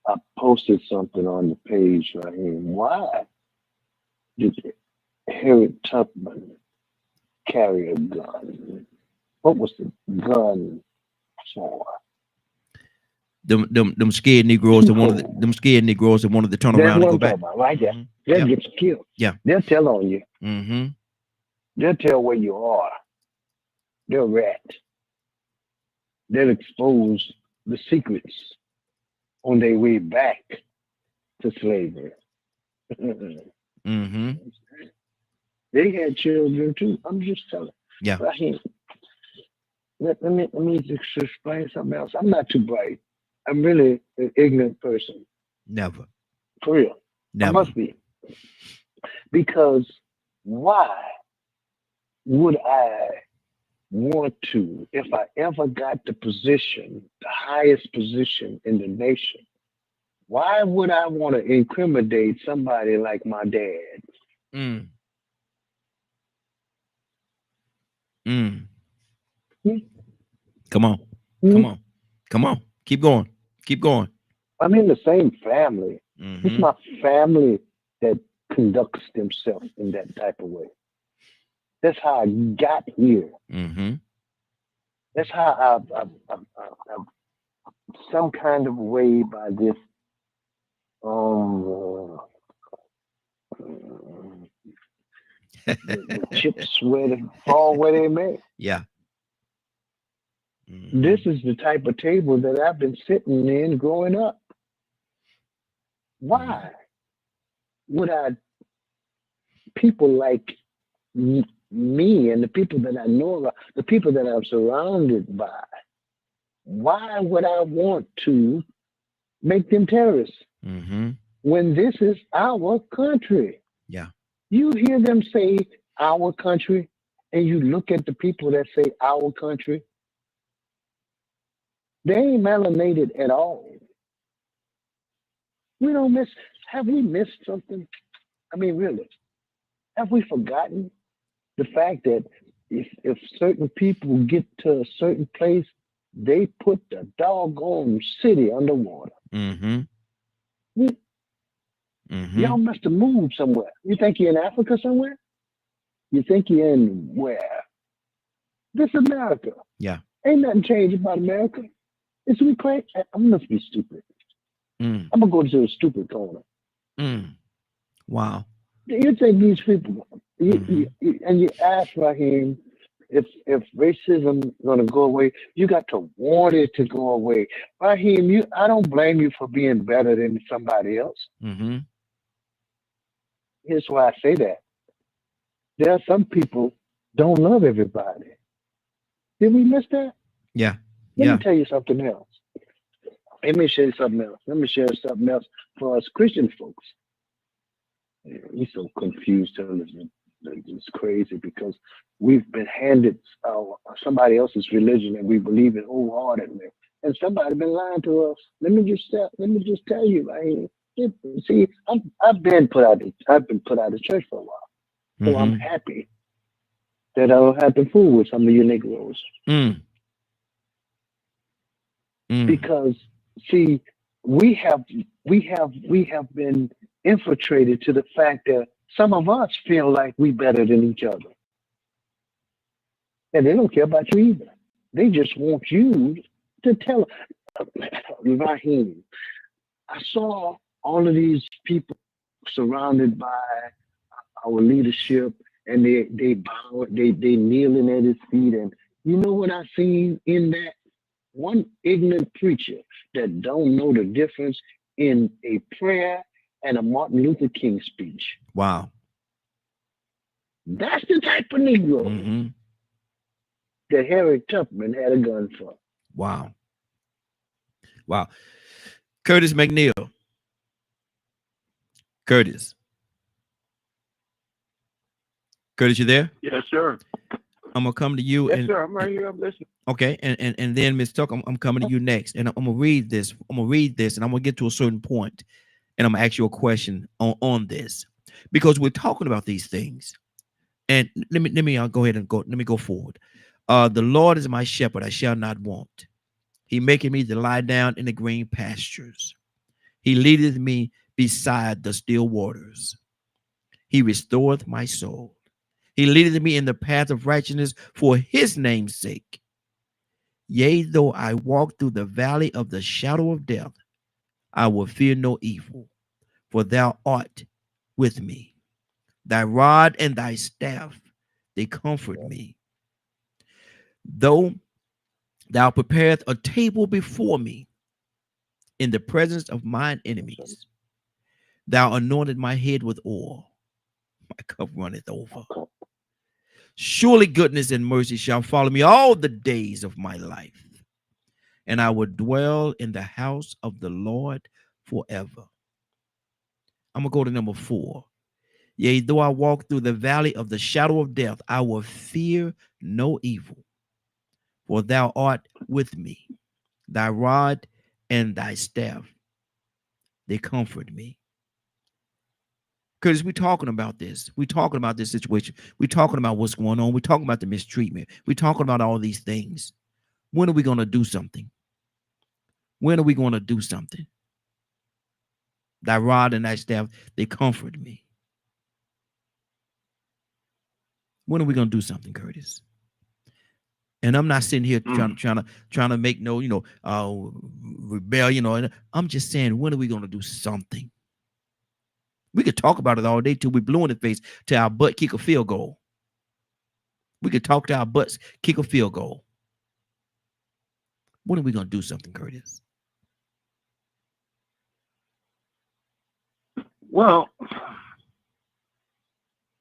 I posted something on the page right here. Why did Harriet Tubman carry a gun? What was the gun for? Them scared Negroes that wanted to turn around and go back. Right there. They'll get you killed. Yeah. They'll tell on you. They'll tell where you are. They'll rat. They'll expose the secrets on their way back to slavery. They had children too. I'm just telling. Yeah. Raheem, let me just explain something else. I'm not too bright. I'm really an ignorant person. Never. For real. I Never. must be. Because why would I want to, if I ever got the position, the highest position in the nation, why would I want to incriminate somebody like my dad? Mm. Mm. Hmm? Come on. Hmm? Come on. Come on. Keep going. Keep going. I'm in the same family. Mhm. It's my family that conducts themselves in that type of way. That's how I got here. Mhm. That's how I've some kind of way by this the chips where they fall where they may. Yeah. Mhm. This is the type of table that I've been sitting in growing up. Why would people like me and the people that I know, the people that I'm surrounded by, why would I want to make them terrorists Mhm. when this is our country? Yeah. You hear them say our country, and you look at the people that say our country, they ain't melanated at all. We don't miss, have we missed something? I mean, really, have we forgotten the fact that if certain people get to a certain place, they put the doggone city underwater? Mhm. You- Mhm. Y'all must have moved somewhere. You think you're in Africa somewhere? You think you're in where? This America. Yeah. Ain't nothing changed about America. It's we crazy. I must be stupid. Mm. I'm gonna go to the stupid corner. Mm. Wow. You think these people, and you ask Raheem, if racism is gonna go away, you got to want it to go away. Raheem, I don't blame you for being better than somebody else. Mhm. Here's why I say that. There are some people don't love everybody. Did we miss that? Yeah. Let Yeah. me tell you something else. Let me share something else. Let me share something else for us Christian folks. He's so confused, telling us it's crazy because we've been handed somebody else's religion and we believe it wholeheartedly, and somebody been lying to us. Let me just tell you, see, I've been put out of church for a while, so I'm Mhm. happy that I don't have to fool with some of you Negroes Mm. Mm. because see, we have been infiltrated to the fact that some of us feel like we better than each other. And they don't care about you either. They just want you to tell Raheem. I saw all of these people surrounded by our leadership and they bow, they kneeling at his feet. And you know what I seen in that? One ignorant preacher that don't know the difference in a prayer and a Martin Luther King speech. Wow. That's the type of Negro Mhm. that Harriet Tubman had a gun for. Wow. Wow. Curtis McNeil. Curtis. Curtis, you there? Yes, sir. I'm gonna come to you Yes, and sir. I'm right here. I'm listening. okay, and then Ms. Tuck, I'm coming to you next, and I'm gonna read this. I'm gonna read this, and I'm gonna get to a certain point, and I'm gonna ask you a question on this because we're talking about these things. And let me I'll go ahead and go. Let me go forward. The Lord is my shepherd; I shall not want. He maketh me to lie down in the green pastures. He leadeth me beside the still waters. He restoreth my soul. He leadeth me in the path of righteousness for his name's sake. Yea, though I walk through the valley of the shadow of death, I will fear no evil, for thou art with me. Thy rod and thy staff, they comfort me. Though thou preparest a table before me in the presence of mine enemies, thou anointed my head with oil. cup runneth over. Surely goodness and mercy shall follow me all the days of my life, and I will dwell in the house of the Lord forever. I'm going to go to number 4. Yea, though I walk through the valley of the shadow of death, I will fear no evil, for thou art with me. Thy rod and thy staff, they comfort me. Because we're talking about this. We're talking about this situation. We're talking about what's going on. We're talking about the mistreatment. We're talking about all these things. When are we going to do something? When are we going to do something? Thy rod and thy staff, they comfort me. When are we going to do something, Curtis? And I'm not sitting here trying to make no, rebellion. I'm just saying, when are we going to do something? We could talk about it all day till we blue in the face, till our butt kick a field goal. We could talk to our butts, kick a field goal. When are we going to do something, Curtis? Well,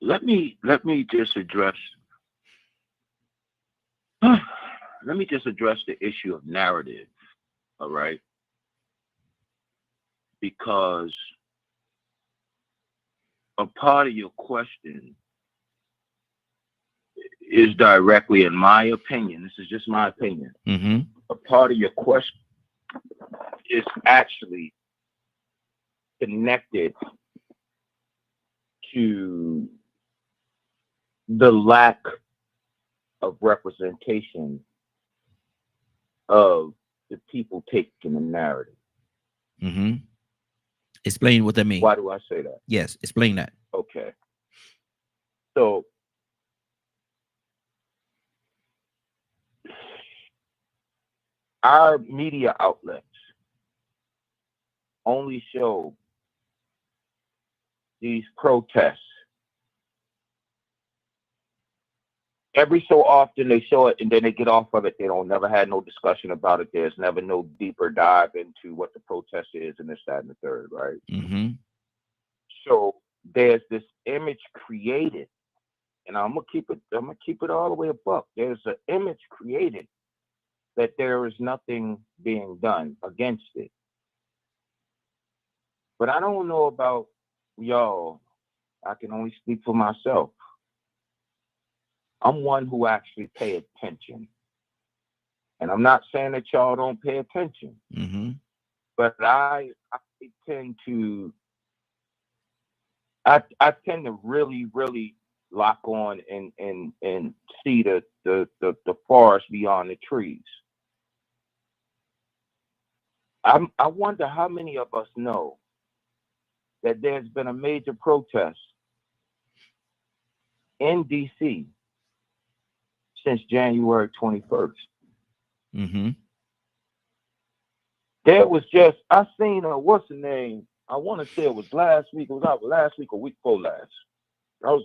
let me just address the issue of narrative, all right? Because a part of your question is directly, in my opinion, this is just my opinion, a part of your question is actually connected to the lack of representation of the people taking the narrative. Explain what that means. Why do I say that? Yes, explain that. Okay. So our media outlets only show these protests. Every so often they show it and then they get off of it. They don't never had no discussion about it. There's never no deeper dive into what the protest is and this, that, and the third, right? So there's this image created, and I'm gonna keep it all the way above. There's an image created that there is nothing being done against it. But I don't know about y'all. I can only speak for myself. I'm one who actually pay attention. And I'm not saying that y'all don't pay attention. But I tend to really, really lock on and see the forest beyond the trees. I wonder how many of us know that there's been a major protest in DC since January 21st. There was just, I seen what's the name? I want to say it was last week. It was out last week or week before last. I was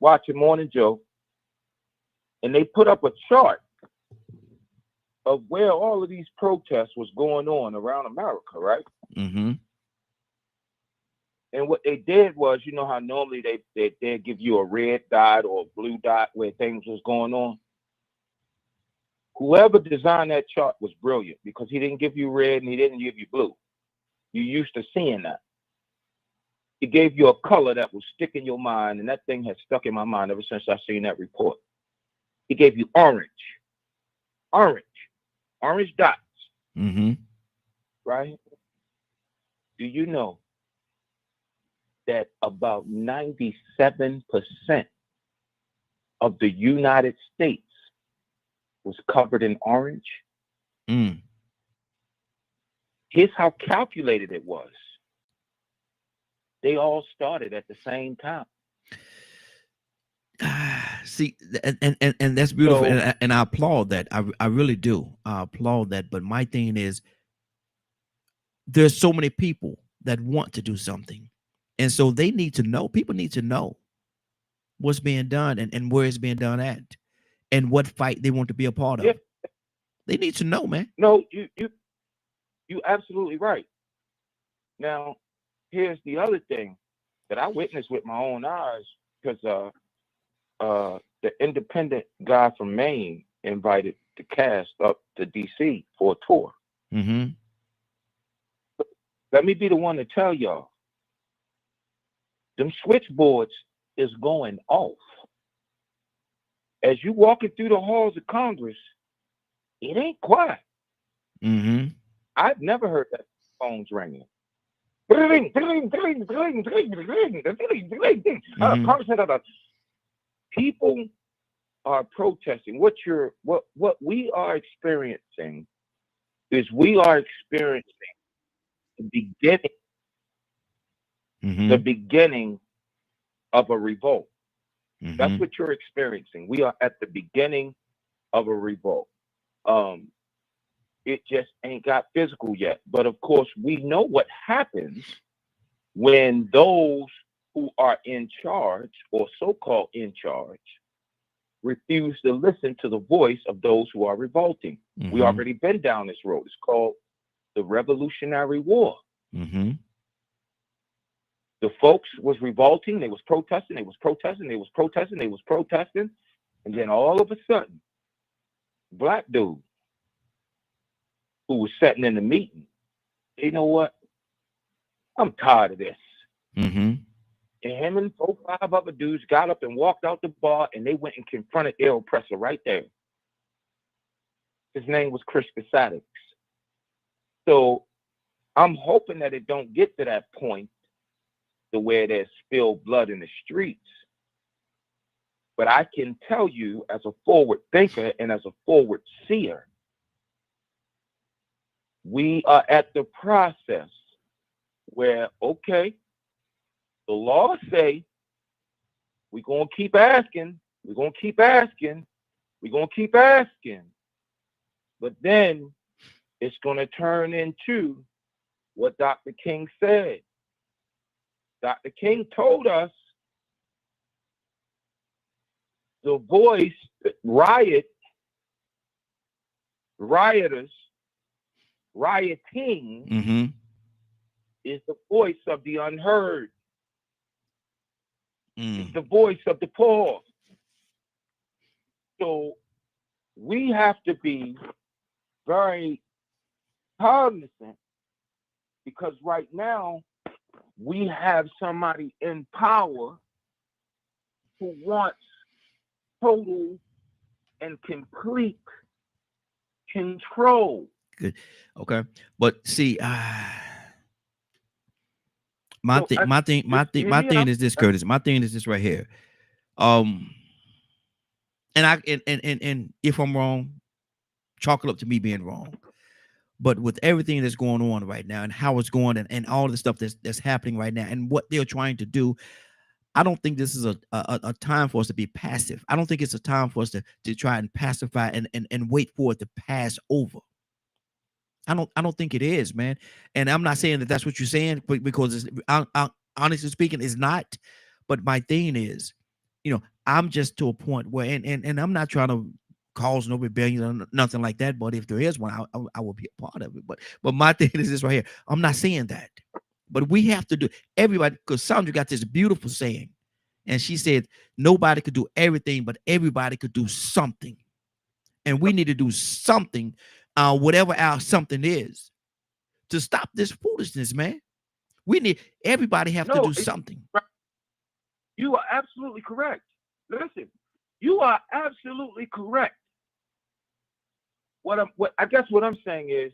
watching Morning Joe, and they put up a chart of where all of these protests was going on around America, right? And what they did was, you know how normally they give you a red dot or a blue dot where things was going on? Whoever designed that chart was brilliant because he didn't give you red and he didn't give you blue. You used to seeing that. He gave you a color that will stick in your mind, and that thing has stuck in my mind ever since I seen that report. He gave you orange dots, right? Do you know that about 97% of the United States was covered in orange? Here's how calculated it was. They all started at the same time. See, and that's beautiful, and I applaud that. I really do. I applaud that. But my thing is, there's so many people that want to do something, and so they need to know. People need to know what's being done and where it's being done at, and what fight they want to be a part of. Yeah. They need to know, man. No, you absolutely right. Now, here's the other thing that I witnessed with my own eyes because the independent guy from Maine invited the cast up to DC for a tour. Mm-hmm. Let me be the one to tell y'all, them switchboards is going off. As you walking through the halls of Congress, it ain't quiet. Mm-hmm. I've never heard that phones ringing. People are protesting. What we are experiencing is we are experiencing the beginning of a revolt. Mm-hmm. That's what you're experiencing. We are at the beginning of a revolt. It just ain't got physical yet. But of course, we know what happens when those who are in charge or so-called in charge refuse to listen to the voice of those who are revolting. Mm-hmm. We already been down this road. It's called the Revolutionary War. Mm-hmm. The folks was revolting, they was protesting, they was protesting, they was protesting, they was protesting, and then all of a sudden, black dude who was sitting in the meeting, you know what? I'm tired of this. Mm-hmm. And him and 4 or 5 other dudes got up and walked out the bar, and they went and confronted their oppressor right there. His name was Chris Casadics. So I'm hoping that it don't get to that point to where there's spilled blood in the streets. But I can tell you, as a forward thinker and as a forward seer, we are at the process where, okay, the laws say we're going to keep asking, we're going to keep asking, we're going to keep asking. But then it's going to turn into what Dr. King said. Dr. King told us the voice, rioters, rioting Mm-hmm. is the voice of the unheard. Mm. It's the voice of the poor. So we have to be very cognizant, because right now we have somebody in power who wants total and complete control. Good. Okay. But see, my So, thing is this, Curtis. My thing is this right here. And if I'm wrong, chalk it up to me being wrong. But with everything that's going on right now and how it's going and all the stuff that's happening right now and what they're trying to do, I don't think this is a time for us to be passive. I don't think it's a time for us to try and pacify and wait for it to pass over. I don't think it is, man. And I'm not saying that that's what you're saying, because honestly speaking, it's not. But my thing is, I'm just to a point where, and I'm not trying to cause no rebellion or nothing like that. But if there is one, I will be a part of it. But my thing is this right here. I'm not saying that. But we have to do everybody, because Sandra got this beautiful saying, and she said nobody could do everything, but everybody could do something, and we need to do something, whatever our something is, to stop this foolishness, man. Everybody have to do something. You are absolutely correct. Listen, you are absolutely correct. What I'm saying is,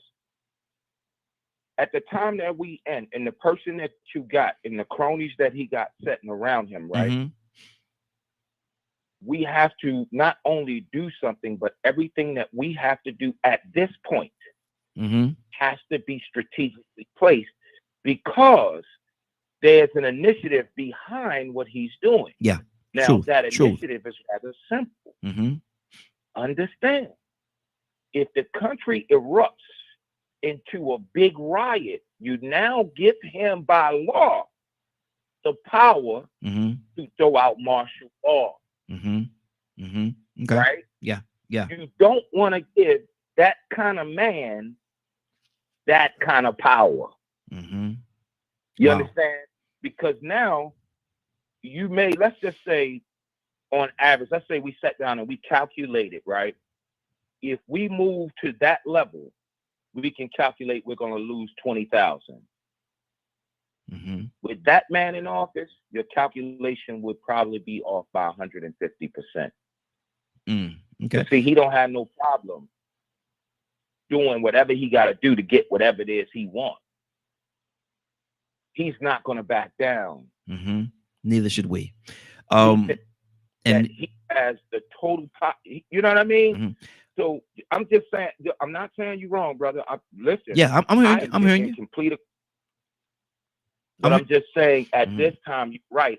at the time that we end, and the person that you got and the cronies that he got sitting around him, right? Mm-hmm. We have to not only do something, but everything that we have to do at this point mm-hmm. has to be strategically placed, because there's an initiative behind what he's doing. Yeah. Now, that initiative is rather simple. Mm-hmm. Understand, if the country erupts into a big riot, you now give him by law the power mm-hmm. to throw out martial law. Mm-hmm. Mm-hmm. Okay. Right? Yeah. Yeah. You don't want to give that kind of man that kind of power. Mm-hmm. You Wow. understand? Because now you may, let's just say, on average, let's say we sat down and we calculated, right? If we move to that level, we can calculate we're going to lose 20,000. Mm-hmm. With that man in office, your calculation would probably be off by 150%. Okay. See, he don't have no problem doing whatever he got to do to get whatever it is he wants. He's not going to back down. Mm-hmm. Neither should we. And he has the total, you know what I mean? Mm-hmm. So I'm just saying, I'm not saying you wrong, brother. Listen. Yeah, I'm hearing you. I'm hearing you. But I'm just saying, at this time, you're right.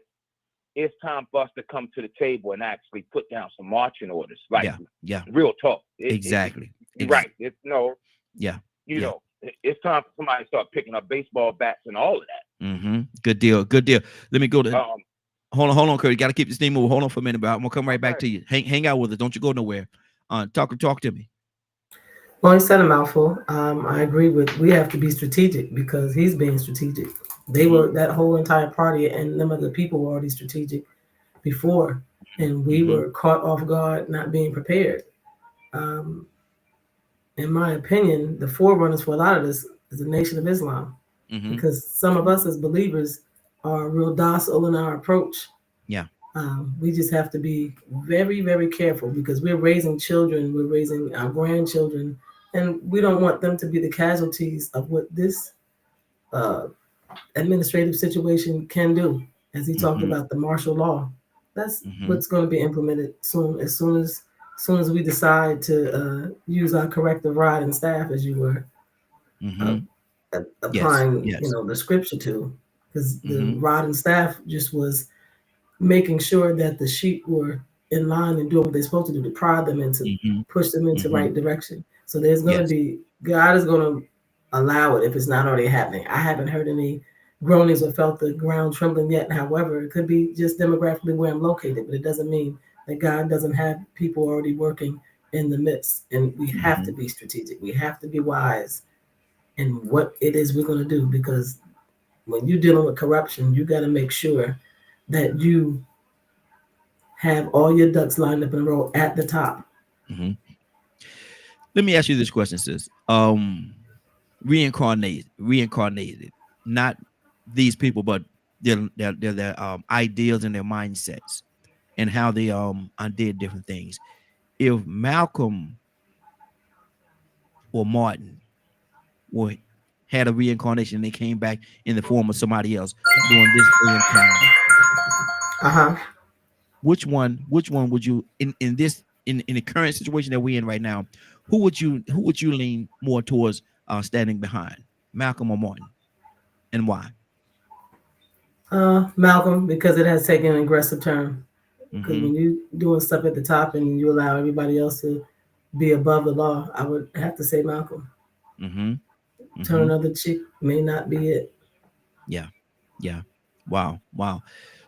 It's time for us to come to the table and actually put down some marching orders. Like, real talk. Exactly. Right. It's you Yeah. know, it's time for somebody to start picking up baseball bats and all of that. Mm-hmm. Good deal. Good deal. Let me go to. Hold on, Kurt. You got to keep this thing moving. Hold on for a minute, bro. I'm gonna come right back to you. Hang out with us. Don't you go nowhere. Talk to me. Well, he said a mouthful. I agree with. We have to be strategic because he's being strategic. They were, that whole entire party and them other people were already strategic before, and we were caught off guard, not being prepared. In my opinion, the forerunners for a lot of this is the Nation of Islam, because some of us as believers are real docile in our approach. Yeah. We just have to be very, very careful because we're raising children, we're raising our grandchildren, and we don't want them to be the casualties of what this administrative situation can do. As he talked about the martial law, that's what's going to be implemented soon. As soon as we decide to use our corrective rod and staff, as you were applying, the scripture to, because the rod and staff just was making sure that the sheep were in line and doing what they're supposed to do to prod them and to push them into right direction. So there's going to be, God is going to allow it if it's not already happening. I haven't heard any groanings or felt the ground trembling yet. However, it could be just demographically where I'm located, but it doesn't mean that God doesn't have people already working in the midst. And we have to be strategic. We have to be wise in what it is we're going to do, because when you're dealing with corruption, you got to make sure that you have all your ducks lined up in a row at the top. Let me ask you this question, sis. Reincarnated, not these people, but their ideals and their mindsets and how they did different things. If Malcolm or Martin had a reincarnation and they came back in the form of somebody else during this day and time, which one would you in the current situation that we're in right now, who would you lean more towards standing behind, Malcolm or Martin, and why? Malcolm, because it has taken an aggressive turn. Because when you're doing stuff at the top and you allow everybody else to be above the law, I would have to say Malcolm. Turn another cheek may not be it. Yeah. Wow.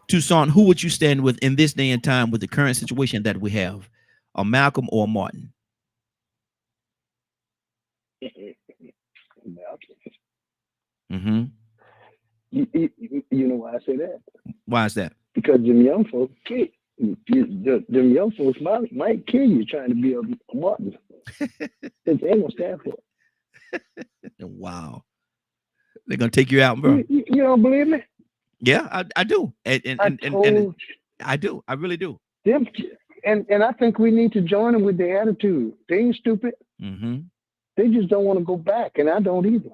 Toussaint, who would you stand with in this day and time with the current situation that we have, a Malcolm or Martin? You know why I say that? Why is that? Because them young folks, them young folks might kill you trying to be a Martin. They ain't gonna stand for it. Wow, they're gonna take you out, bro. You don't believe me? Yeah, I do, and I do. I really do. Them, and I think we need to join them with their attitude. They ain't stupid. They just don't want to go back, and I don't either.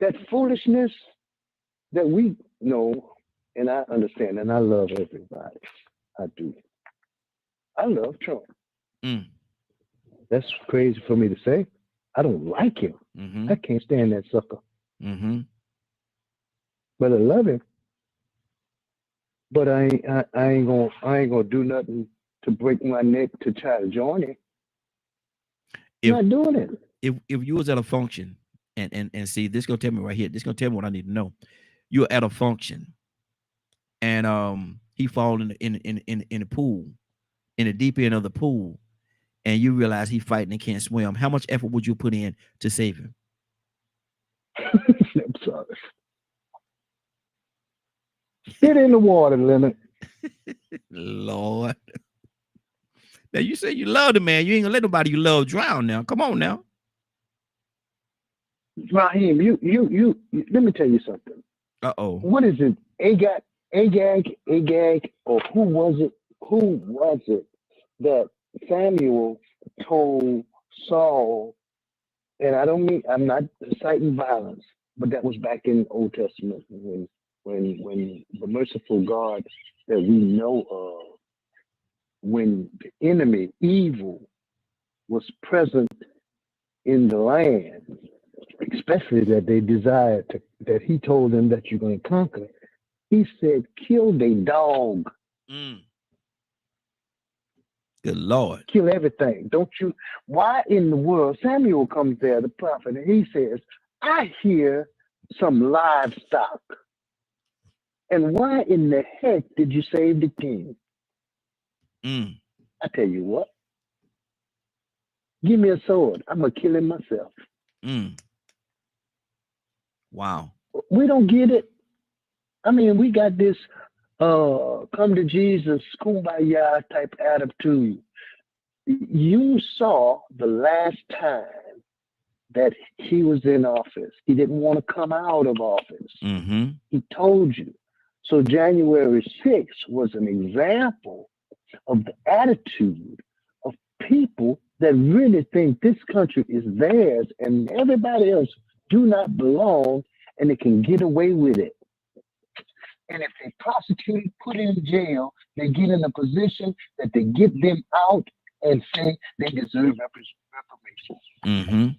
That foolishness that we know, and I understand, and I love everybody. I do. I love Trump. That's crazy for me to say. I don't like him. I can't stand that sucker. But I love him. But I ain't gonna do nothing to break my neck to try to join him. I'm not doing it. If you was at a function and see, this gonna tell me right here. This gonna tell me what I need to know. You're at a function, and he fall in the pool, in the deep end of the pool, and you realize he's fighting and can't swim. How much effort would you put in to save him? I'm sorry. Get in the water, Leonard. Lord. Now you say you love the man. You ain't gonna let nobody you love drown now. Come on now. Raheem, you let me tell you something. Uh-oh. What is it? Agag, or who was it? Who was it that Samuel told Saul? And I'm not citing violence, but that was back in the Old Testament when the merciful God that we know of, when the enemy, evil, was present in the land, especially that they desired to, that he told them that you're going to conquer. He said, kill the dog. Good Lord. Kill everything. Don't you? Why in the world? Samuel comes there, the prophet, and he says, I hear some livestock. And why in the heck did you save the king? I tell you what. Give me a sword. I'm going to kill him myself. Wow. We don't get it. I mean, we got this come to Jesus, kumbaya type attitude. You saw the last time that he was in office. He didn't want to come out of office. He told you. So January 6th was an example of the attitude of people that really think this country is theirs and everybody else do not belong, and they can get away with it. And if they prosecute, put in jail, they get in a position that they get them out and say they deserve reparations.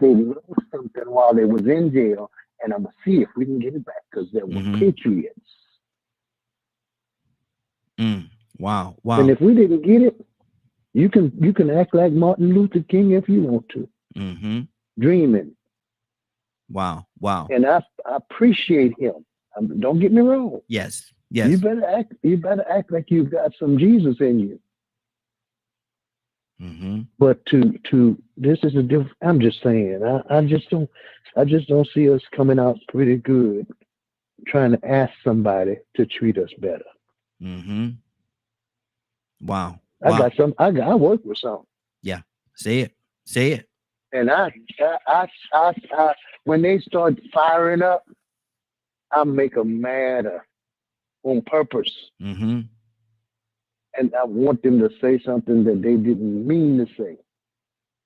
They lost something while they was in jail, and I'm going to see if we can get it back because they were patriots. Wow. And if we didn't get it, you can act like Martin Luther King if you want to. Dreaming. Wow. And I appreciate him. Don't get me wrong. Yes. You better act like you've got some Jesus in you. But to this is a different. I'm just saying. I just don't see us coming out pretty good trying to ask somebody to treat us better. Wow. I work with some. Yeah. Say it. And I when they start firing up, I make them madder on purpose. And I want them to say something that they didn't mean to say,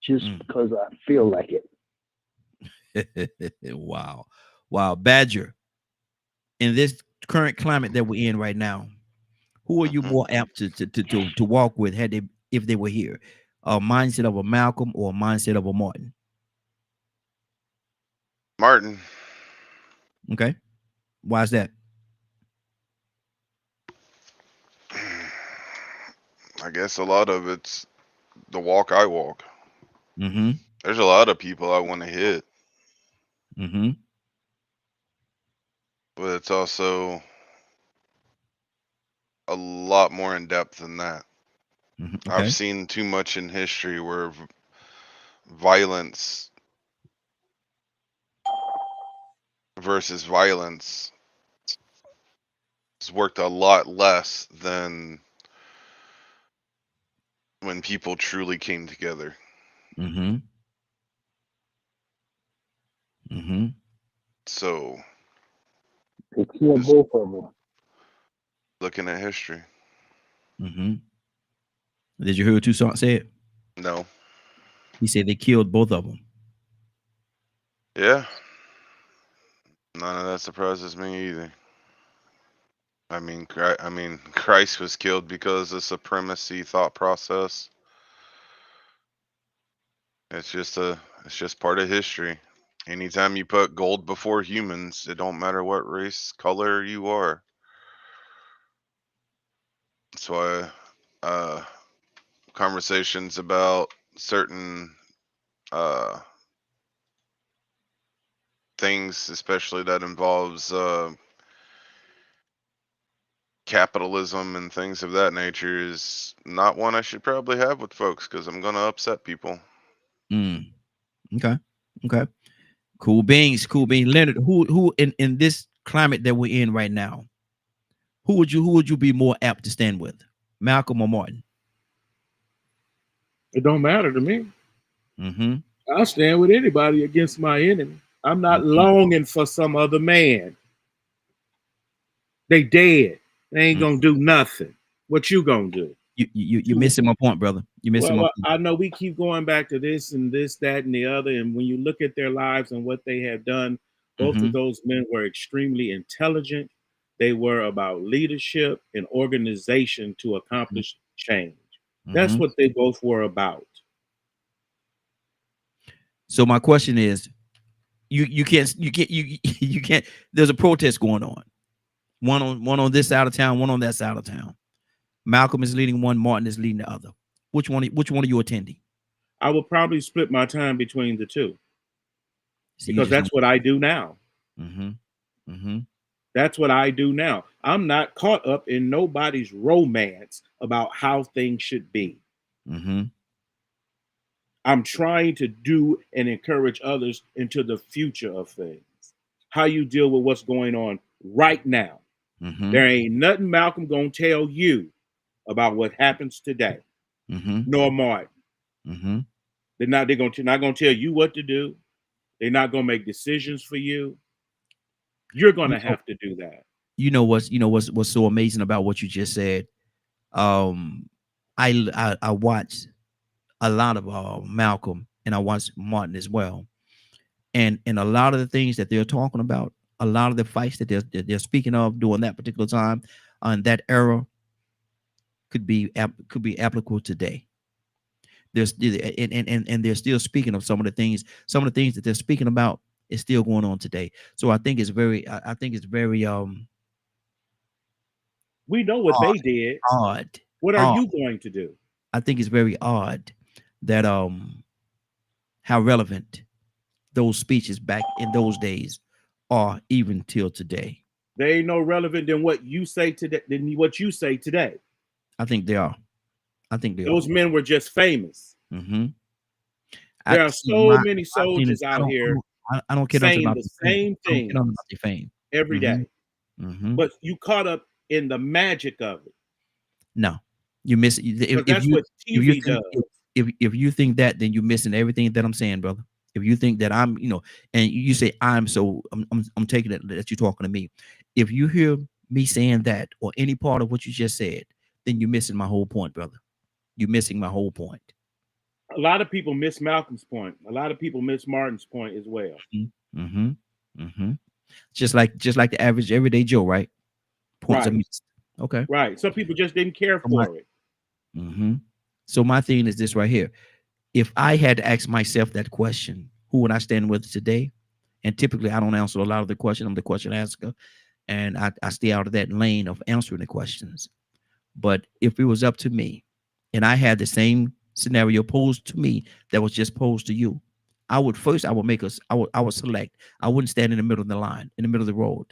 just because I feel like it. Wow. Badger, in this current climate that we're in right now, who are you more apt to walk with if they were here? A mindset of a Malcolm or a mindset of a Martin? Martin. Okay. Why is that? I guess a lot of it's the walk I walk. There's a lot of people I want to hit. But it's also a lot more in depth than that. Okay. I've seen too much in history where violence versus violence has worked a lot less than when people truly came together. So they kill both of them. Looking at history. Did you hear what Toussaint said? No. He said they killed both of them. Yeah. None of that surprises me either. I mean, Christ was killed because of supremacy thought process. It's just part of history. Anytime you put gold before humans, it don't matter what race, color you are. That's why conversations about certain things, especially that involves capitalism and things of that nature, is not one I should probably have with folks because I'm going to upset people. Okay. Cool beans. Leonard, who in this climate that we're in right now, who would you be more apt to stand with, Malcolm or Martin? It don't matter to me. Mm-hmm. I'll stand with anybody against my enemy. I'm not longing for some other man. They dead. They ain't gonna do nothing. What you gonna do? You're missing my point, brother. You're missing my point. I know we keep going back to this and this, that, and the other. And when you look at their lives and what they have done, both of those men were extremely intelligent. They were about leadership and organization to accomplish change. That's what they both were about. So my question is, you can't there's a protest going on. One on this side of town, one on that side of town. Malcolm is leading one, Martin is leading the other. Which one are you attending? I will probably split my time between the two. Because that's what I do now. That's what I do now. I'm not caught up in nobody's romance about how things should be. I'm trying to do and encourage others into the future of things. How you deal with what's going on right now. There ain't nothing Malcolm gonna tell you about what happens today, nor Martin. They're not gonna tell you what to do. They're not gonna make decisions for you. You're gonna have to do that. You know what's so amazing about what you just said? I watched a lot of Malcolm, and I watched Martin as well, and a lot of the things that they're talking about, a lot of the fights that they're speaking of during that particular time, on that era, could be applicable today. There's and they're still speaking of some of the things that they're speaking about is still going on today. So I think it's very we know what they did. Odd. What are you going to do? I think it's very odd that how relevant those speeches back in those days are even till today. They ain't no relevant than what you say today. I think they are. Those men were just famous. There are so many soldiers out here. I don't care saying about the same thing every day. But you caught up in the magic of it. No, you miss it. That's what TV does. If you think that, then you're missing everything that I'm saying, brother. If you think that I'm, and you say I'm taking it that you're talking to me. If you hear me saying that or any part of what you just said, then you're missing my whole point, brother. You're missing my whole point. A lot of people miss Malcolm's point. A lot of people miss Martin's point as well. Just like the average everyday Joe, right? Points are missed. Okay. Right. Some people just didn't care for it. So my thing is this right here. If I had to ask myself that question, who would I stand with today? And typically I don't answer a lot of the questions. I'm the question asker, and I stay out of that lane of answering the questions. But if it was up to me and I had the same scenario posed to me that was just posed to you, I would select. I wouldn't stand in the middle of the line, in the middle of the road.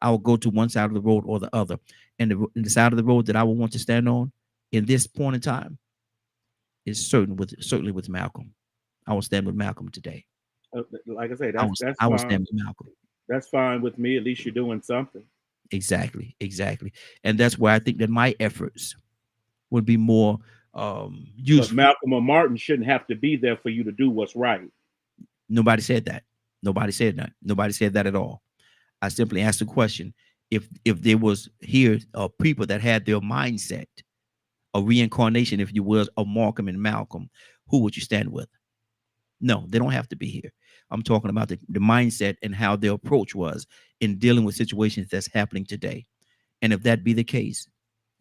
I would go to one side of the road or the other. And the side of the road that I would want to stand on in this point in time is certainly with Malcolm. I will stand with Malcolm today. Like I say, I will stand with Malcolm. That's fine with me. At least you're doing something. Exactly. And that's why I think that my efforts would be more useful. Malcolm or Martin shouldn't have to be there for you to do what's right. Nobody said that. Nobody said that at all. I simply asked the question: if there was here people that had their mindset, a reincarnation, if you will, of Markham and Malcolm, who would you stand with? No, they don't have to be here. I'm talking about the mindset and how their approach was in dealing with situations that's happening today. And if that be the case,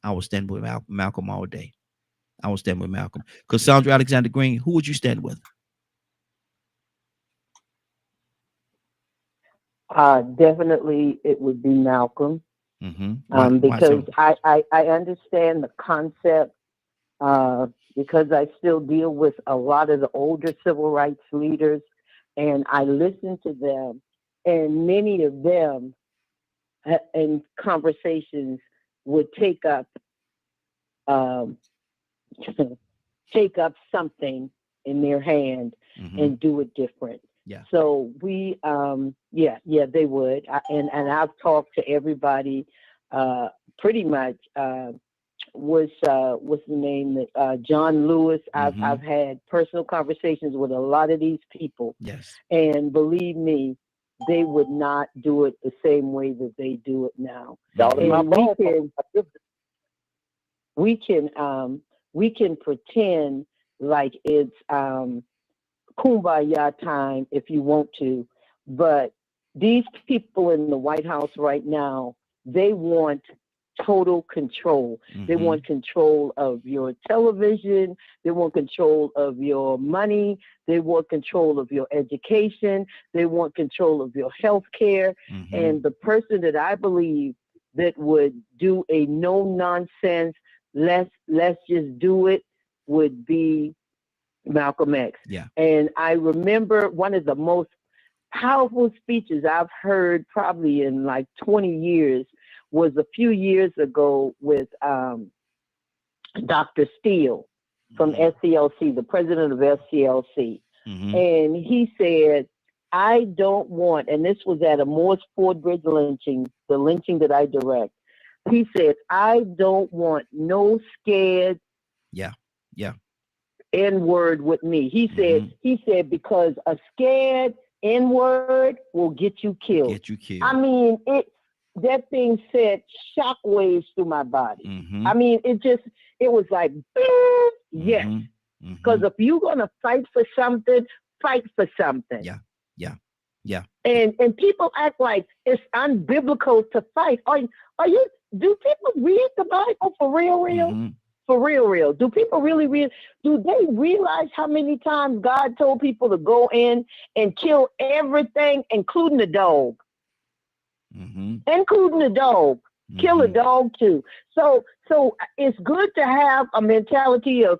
I will stand with Malcolm all day. I will stand with Malcolm. Cassandra Alexander Green, who would you stand with? Definitely it would be Malcolm. Because I understand the concept, because I still deal with a lot of the older civil rights leaders, and I listen to them, and many of them in conversations would take up something in their hand and do it different. Yeah. So we, they would. And I've talked to everybody pretty much what's the name that John Lewis. I've had personal conversations with a lot of these people. Yes. And believe me, they would not do it the same way that they do it now. Mm-hmm. And we can pretend like it's kumbaya time if you want to, but these people in the White House right now, they want total control. They want control of your television. They want control of your money. They want control of your education. They want control of your health care. And the person that I believe that would do a no nonsense, let's just do it, would be Malcolm X. Yeah. And I remember one of the most powerful speeches I've heard probably in like 20 years was a few years ago with Dr. Steele from SCLC, the president of SCLC. And he said, I don't want, and this was at a Morse Ford Bridge lynching, the lynching that I direct. He said, I don't want no scared N-word with me. He said, because a scared N-word will get you killed. I mean, that thing sent shockwaves through my body. I mean, it was like, yes. Because if you're gonna fight for something, fight for something. Yeah. And people act like it's unbiblical to fight. Do people read the Bible for real? For real? Do people really read? Do they realize how many times God told people to go in and kill everything, including the dog? Including the dog. Kill a dog too. So it's good to have a mentality of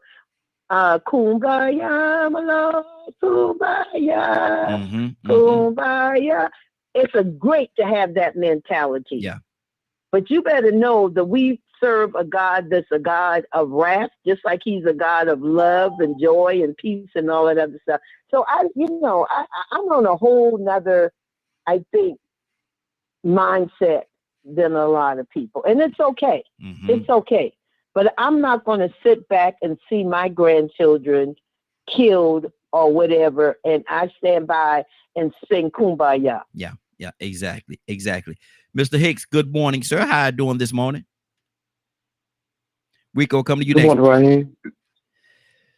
kumbaya, my love, kumbaya, kumbaya. It's great to have that mentality. Yeah. But you better know that we serve a God that's a God of wrath, just like he's a God of love and joy and peace and all that other stuff. So I'm on a whole nother, I think, mindset than a lot of people. And it's okay. It's okay. But I'm not going to sit back and see my grandchildren killed or whatever, and I stand by and sing kumbaya. Yeah, exactly. Mr. Hicks, good morning, sir. How are you doing this morning? Rico, come to you next. Good morning, Raheem.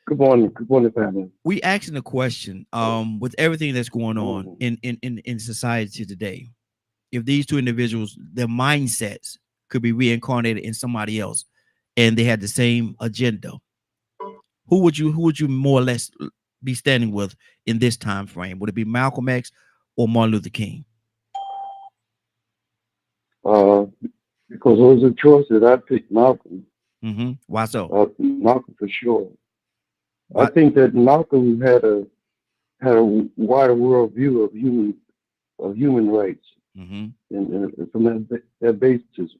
Good morning, family. We asking a question, with everything that's going on in society today, if these two individuals, their mindsets could be reincarnated in somebody else and they had the same agenda, who would you more or less be standing with in this time frame? Would it be Malcolm X or Martin Luther King? Because those are choices, I picked Malcolm. Why so? Malcolm for sure. I think that Malcolm had a wider world view of human rights, and from that basis,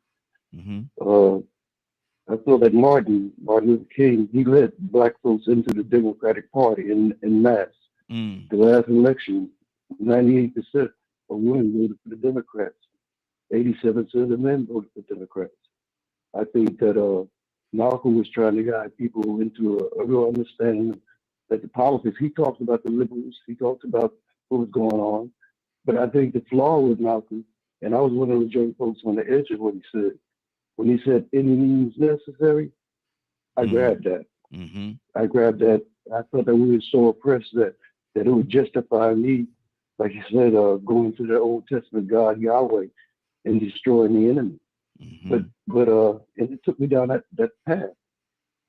I feel that Martin Luther King, he led black folks into the Democratic Party in mass. The last election, 98% of women voted for the Democrats. 87% of men voted for Democrats. I think that Malcolm was trying to guide people into a real understanding that the politics, he talked about the liberals, he talked about what was going on. But I think the flaw with Malcolm, and I was one of the young folks on the edge of what he said, when he said any means necessary, I grabbed that. I grabbed that. I thought that we were so oppressed that it would justify me, like you said, going to the Old Testament God, Yahweh, and destroying the enemy. But and it took me down that path.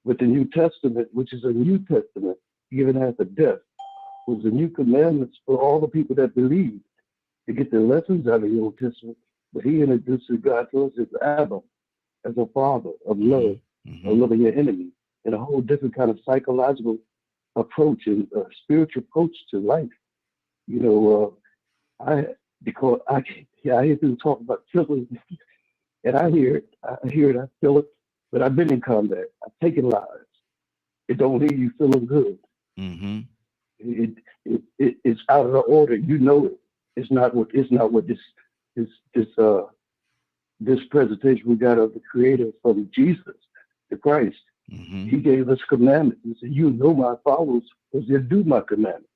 But the New Testament, which is a New Testament given after death, was the new commandments for all the people that believe to get their lessons out of the Old Testament. But he introduces God to us as Abba, as a father of love, of loving your enemy, and a whole different kind of psychological approach and spiritual approach to life. You know, I hear people talk about feelings, and I hear it, I feel it, but I've been in combat. I've taken lives. It don't leave you feeling good. It's out of the order. You know it. It's not what this this presentation we got of the Creator from Jesus, the Christ. He gave us commandments. He said, "You know my followers, because they do my commandments."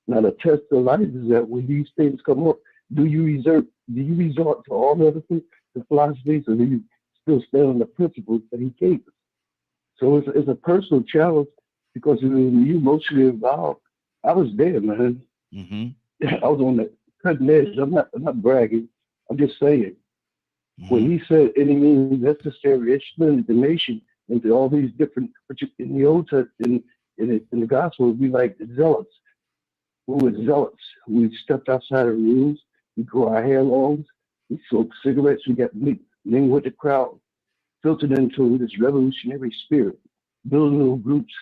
Now the test of life is that when these things come up, do you resort to all other things, the philosophies, or do you still stand on the principles that he gave us? So it's a personal challenge, because when you emotionally involved, I was there, man. I was on the cutting edge. I'm not bragging. I'm just saying. When he said any means necessary, it split the nation into all these different, in the Old Testament, in the Gospel, we like the zealots. We were zealots. We stepped outside of the rules. We grew our hair long. We smoked cigarettes. We got mingled with the crowd, filtered into this revolutionary spirit, building little groups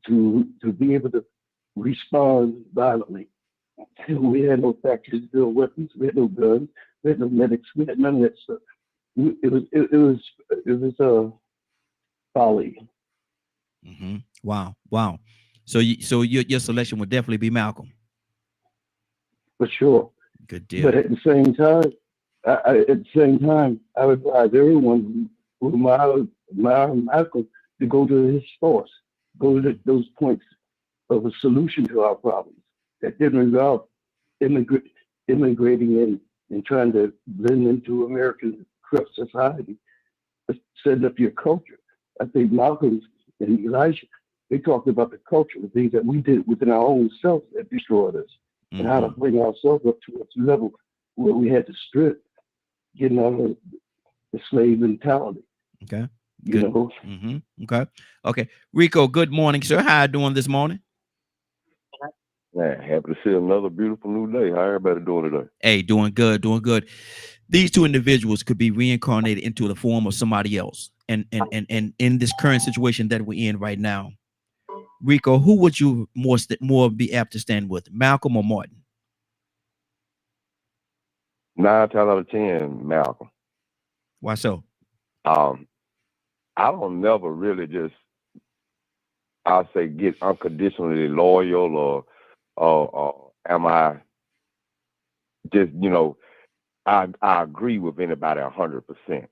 to be able to respond violently. We had no factories to build weapons. We had no guns. We had no medics. We had none of that stuff. It was folly. Wow. So your selection would definitely be Malcolm. For sure. Good deal. But at the same time, I would advise everyone who admires Malcolm to go to his source, go to those points of a solution to our problems that didn't involve immigrating in and trying to blend into American corrupt society, but setting up your culture. I think Malcolm and Elijah, they talked about the culture, the things that we did within our own self that destroyed us, and how to bring ourselves up to a level where we had to strip, getting out of the slave mentality. Okay. You know? Okay. Rico, good morning, sir. How you doing this morning? Man, happy to see another beautiful new day. How everybody doing today? Hey, doing good. These two individuals could be reincarnated into the form of somebody else. And in this current situation that we're in right now, Rico, who would you more be apt to stand with, Malcolm or Martin? 9 times out of 10, Malcolm. Why so? I don't never really just, I'll say, get unconditionally loyal or am I just, I agree with anybody 100%.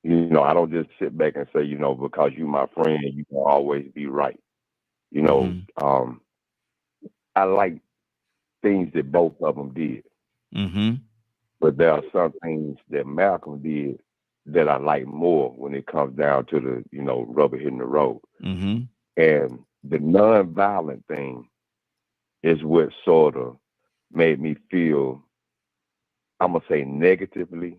I don't just sit back and say, because you my friend, you can always be right. I like things that both of them did. But there are some things that Malcolm did that I like more when it comes down to the, rubber hitting the road. And the nonviolent thing is what sort of made me feel, I'm going to say, negatively.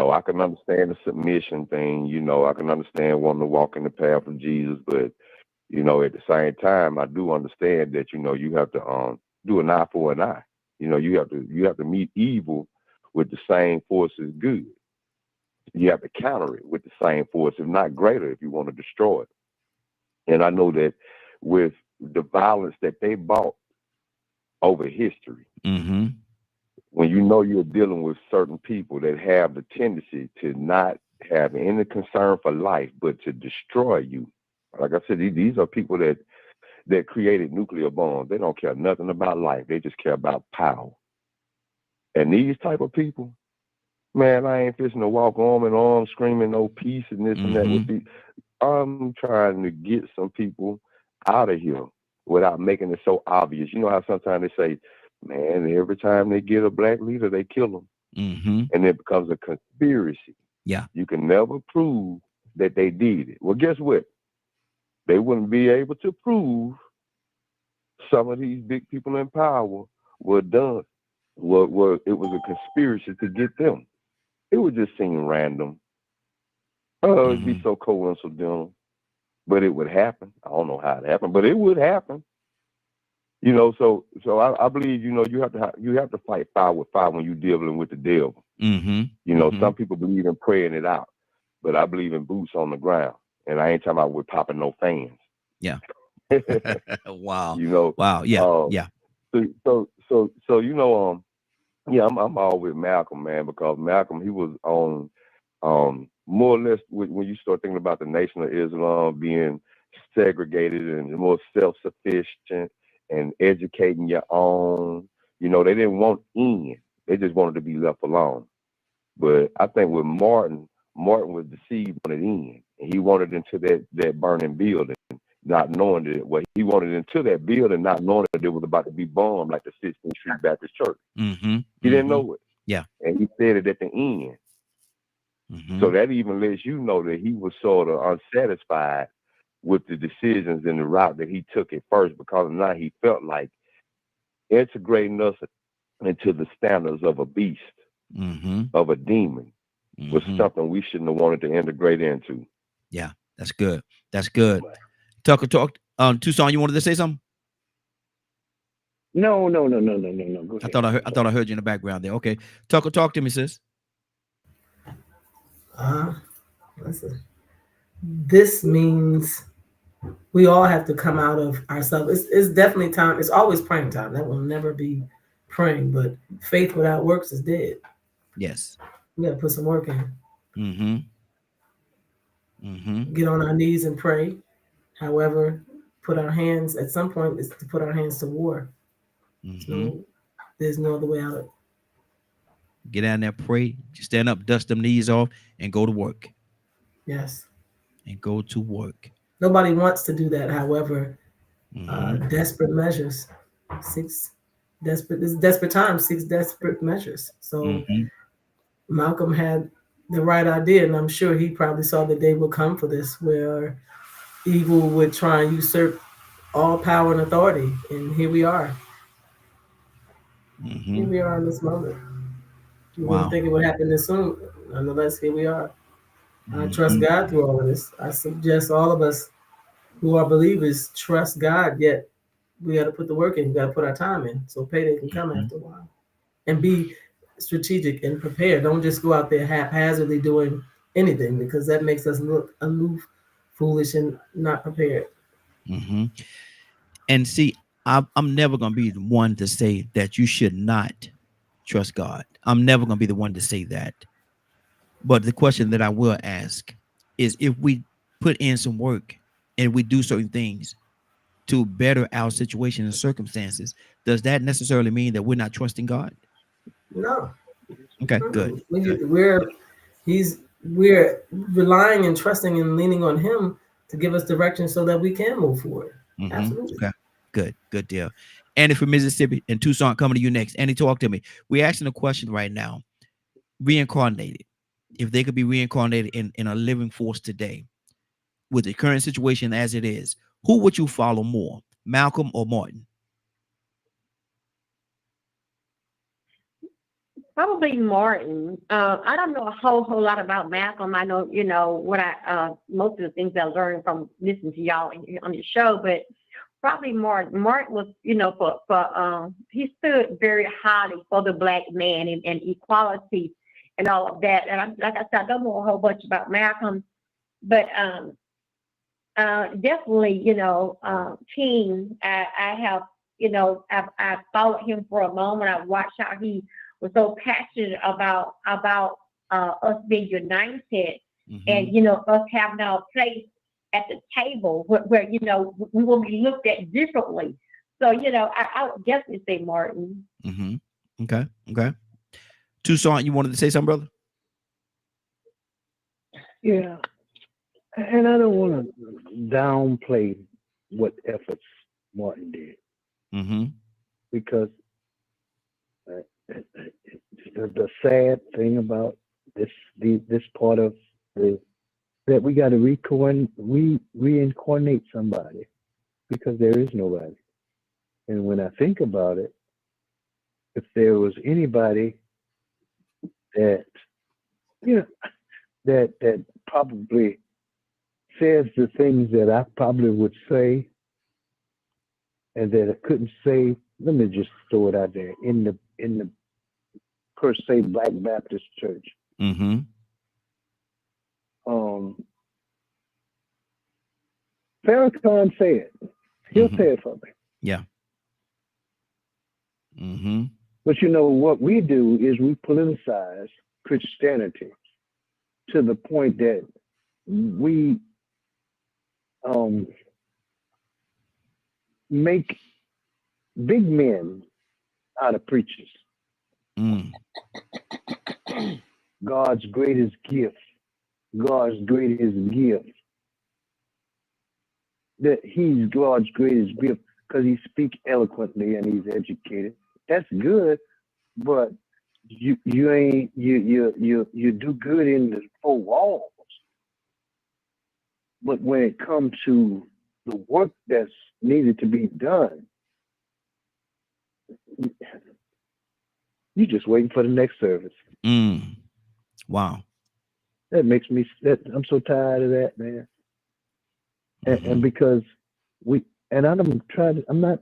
I can understand the submission thing. I can understand wanting to walk in the path of Jesus. But, at the same time, I do understand that, you have to do an eye for an eye. You have to meet evil with the same force as good. You have to counter it with the same force, if not greater, if you want to destroy it. And I know that with the violence that they brought over history, when you're dealing with certain people that have the tendency to not have any concern for life, but to destroy you. Like I said, these are people that created nuclear bombs. They don't care nothing about life. They just care about power. And these type of people, man, I ain't fishing to walk arm in arm screaming no peace and this and that with these. I'm trying to get some people out of here without making it so obvious. You know how sometimes they say, man, every time they get a black leader, they kill them. And it becomes a conspiracy. Yeah. You can never prove that they did it. Well, guess what? They wouldn't be able to prove some of these big people in power were done. It was a conspiracy to get them. It would just seem random. It'd be so coincidental. But it would happen. I don't know how it happened, but it would happen. So I believe, you have to fight fire with fire when you're dealing with the devil. Some people believe in praying it out, but I believe in boots on the ground. And I ain't talking about with popping no fans. Yeah. Wow. Wow. Yeah. Yeah. I'm all with Malcolm, man, because Malcolm, he was on more or less when you start thinking about the Nation of Islam being segregated and more self-sufficient and educating your own. They didn't want in. They just wanted to be left alone. But I think with Martin was deceived on it in. And he wanted into that burning building, not knowing that he wanted into that building, not knowing that it was about to be bombed like the 16th Street Baptist Church. Mm-hmm. He didn't know it. Yeah. And he said it at the end. Mm-hmm. So that even lets you know that he was sort of unsatisfied with the decisions and the route that he took at first, because now he felt like integrating us into the standards of a beast, of a demon, was something we shouldn't have wanted to integrate into. Yeah, that's good. That's good. Tucker, Tucson, you wanted to say something? No. Go ahead. I thought I heard you in the background there. Okay, Tucker, talk to me, sis. Listen, this means we all have to come out of ourselves. It's definitely time. It's always praying time. That will never be praying. But faith without works is dead. Yes. We got to put some work in. Mm-hmm. Get on our knees and pray. However, put our hands, at some point, is to put our hands to war. There's no other way out. Get down there, pray, stand up, dust them knees off, and go to work. Yes. And go to work. Nobody wants to do that. However, desperate measures, desperate times, 6 desperate measures. So Malcolm had the right idea, and I'm sure he probably saw the day will come for this, where evil would try and usurp all power and authority. And here we are. Here we are in this moment. You wouldn't think it would happen this soon. Nonetheless, here we are. I trust God through all of this. I suggest all of us who are believers trust God, yet we got to put the work in. We got to put our time in so payday can come after a while. And be strategic and prepared. Don't just go out there haphazardly doing anything, because that makes us look aloof, foolish, and not prepared. And see, I'm never going to be the one to say that you should not trust God. I'm never going to be the one to say that. But the question that I will ask is, if we put in some work and we do certain things to better our situation and circumstances, does that necessarily mean that we're not trusting God? No. Okay, good. We're relying and trusting and leaning on Him to give us direction so that we can move forward. Absolutely. Okay, good deal. Andy from Mississippi and Tucson coming to you next. Andy, talk to me. We're asking a question right now. Reincarnated. If they could be reincarnated in a living force today, with the current situation as it is, who would you follow more, Malcolm or Martin? Probably Martin. I don't know a whole lot about Malcolm. I know, what most of the things I learned from listening to y'all on your show, but probably Martin. Martin was, he stood very highly for the Black man and equality and all of that. And like I said, I don't know a whole bunch about Malcolm, but definitely, King. I have, I followed him for a moment. I watched how he was so passionate about us being united, and us having our place at the table where we will be looked at differently. So I would definitely say Martin. Okay. Tucson, you wanted to say something, brother? Yeah, and I don't want to downplay what efforts Martin did, because the sad thing about this part of that we got to reincarnate somebody, because there is nobody. And when I think about it, if there was anybody that that probably says the things that I probably would say and that I couldn't say, let me just throw it out there, in the per se Black Baptist Church. Farrakhan say it. He'll say it for me. Yeah. But what we do is we politicize Christianity to the point that we make big men out of preachers. God's greatest gift. God's greatest gift. That he's God's greatest gift because he speaks eloquently and he's educated. That's good, but you do good in the four walls. But when it comes to the work that's needed to be done, you're just waiting for the next service. Wow. That makes me. I'm so tired of that, man. And because I'm not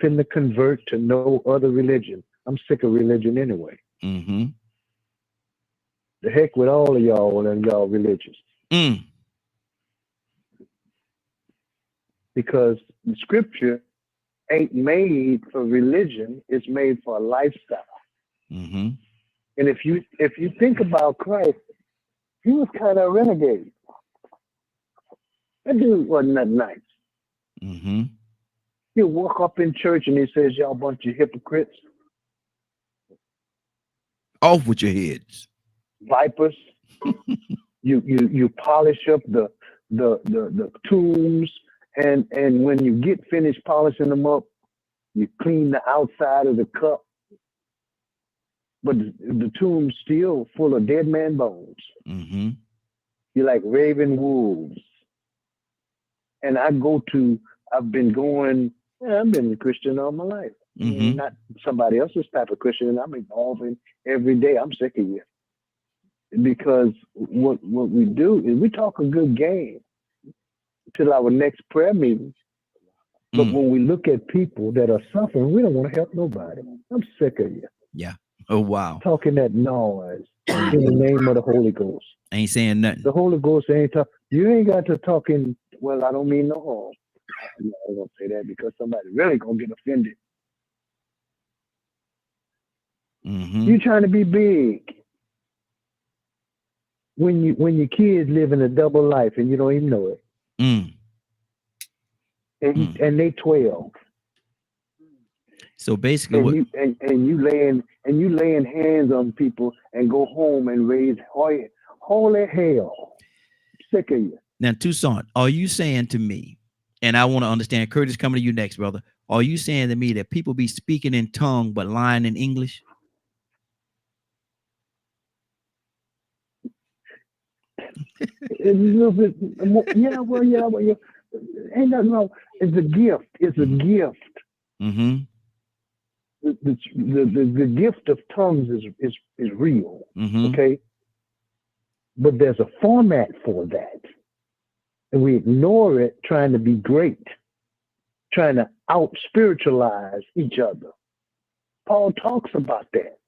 finna convert to no other religion. I'm sick of religion anyway. The heck with all of y'all and y'all religions. Because the scripture ain't made for religion, it's made for a lifestyle. And if you think about Christ, he was kind of a renegade. That dude wasn't that nice. He'll walk up in church and he says, y'all bunch of hypocrites. Off with your heads. Vipers. you polish up the tombs, and when you get finished polishing them up, you clean the outside of the cup. But the tomb's still full of dead man bones. You're like raven wolves. And I've been a Christian all my life. Not somebody else's type of Christian, and I'm evolving every day. I'm sick of you. Because what we do is we talk a good game till our next prayer meeting. But when we look at people that are suffering, we don't want to help nobody. I'm sick of you. Yeah. Oh, wow. Talking that noise in the name of the Holy Ghost. Ain't saying nothing. The Holy Ghost ain't talk. You ain't got to talk in, well, I don't mean no harm. I'm not going to say that because somebody really going to get offended. You trying to be big. When your kids live in a double life and you don't even know it. And they 12. So basically, you laying hands on people and go home and raise holy hell. Sick of you. Now, Toussaint, are you saying to me, and I want to understand, Curtis, coming to you next, brother. Are you saying to me that people be speaking in tongue but lying in English? A little bit, yeah. Ain't nothing wrong. It's a gift. It's a gift. The gift of tongues is real. Okay, but there's a format for that, and we ignore it, trying to be great, trying to out spiritualize each other. Paul talks about that.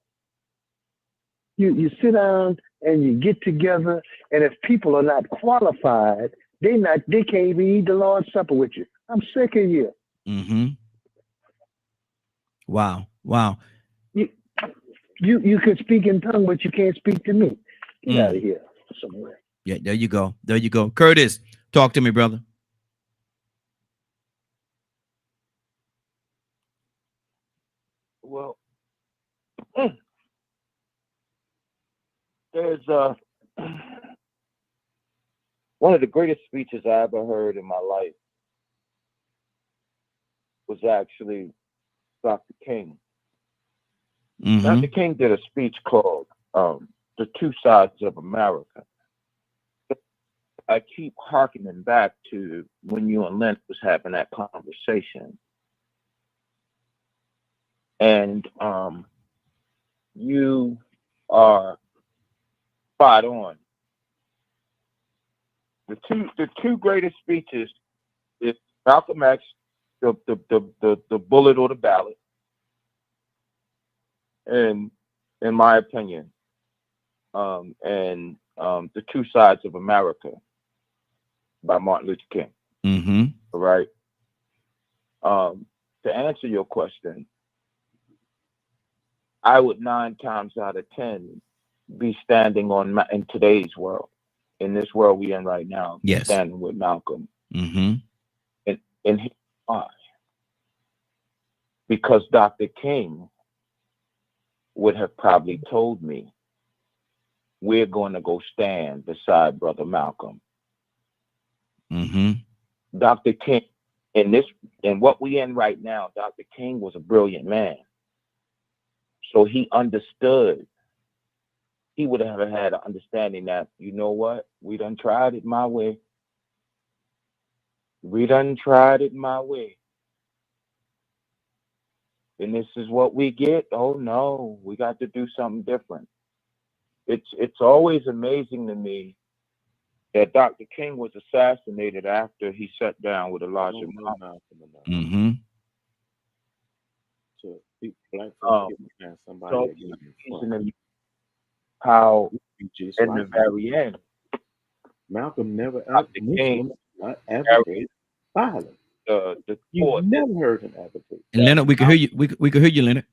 You sit down and you get together, and if people are not qualified, they can't even eat the Lord's Supper with you. I'm sick of you. Wow. You can speak in tongue, but you can't speak to me. Get out of here somewhere. Yeah, there you go. Curtis, talk to me, brother. Well, there's one of the greatest speeches I ever heard in my life was actually Dr. King. Dr. King did a speech called The Two Sides of America. I keep hearkening back to when you and Lent was having that conversation. And you are spot on. The two greatest speeches is Malcolm X, the bullet or the ballot, and in my opinion, and The Two Sides of America by Martin Luther King. All right. To answer your question, I would 9 times out of 10 be standing in today's world, in this world we're in right now, standing with Malcolm. And here's why. Because Dr. King would have probably told me, we're going to go stand beside Brother Malcolm. Dr. King, in what we in right now, Dr. King was a brilliant man. So he understood. He would have had an understanding that, you know what, we done tried it my way. We done tried it my way. And this is what we get. Oh no, we got to do something different. It's always amazing to me that Dr. King was assassinated after he sat down with Elijah Muhammad. So black folks get somebody So that get in front. amazing to me how Just in like the very end, Malcolm never Dr. King advocated violence. the You court. never heard him advocate. And Leonard, we can hear you. We can hear you, Leonard.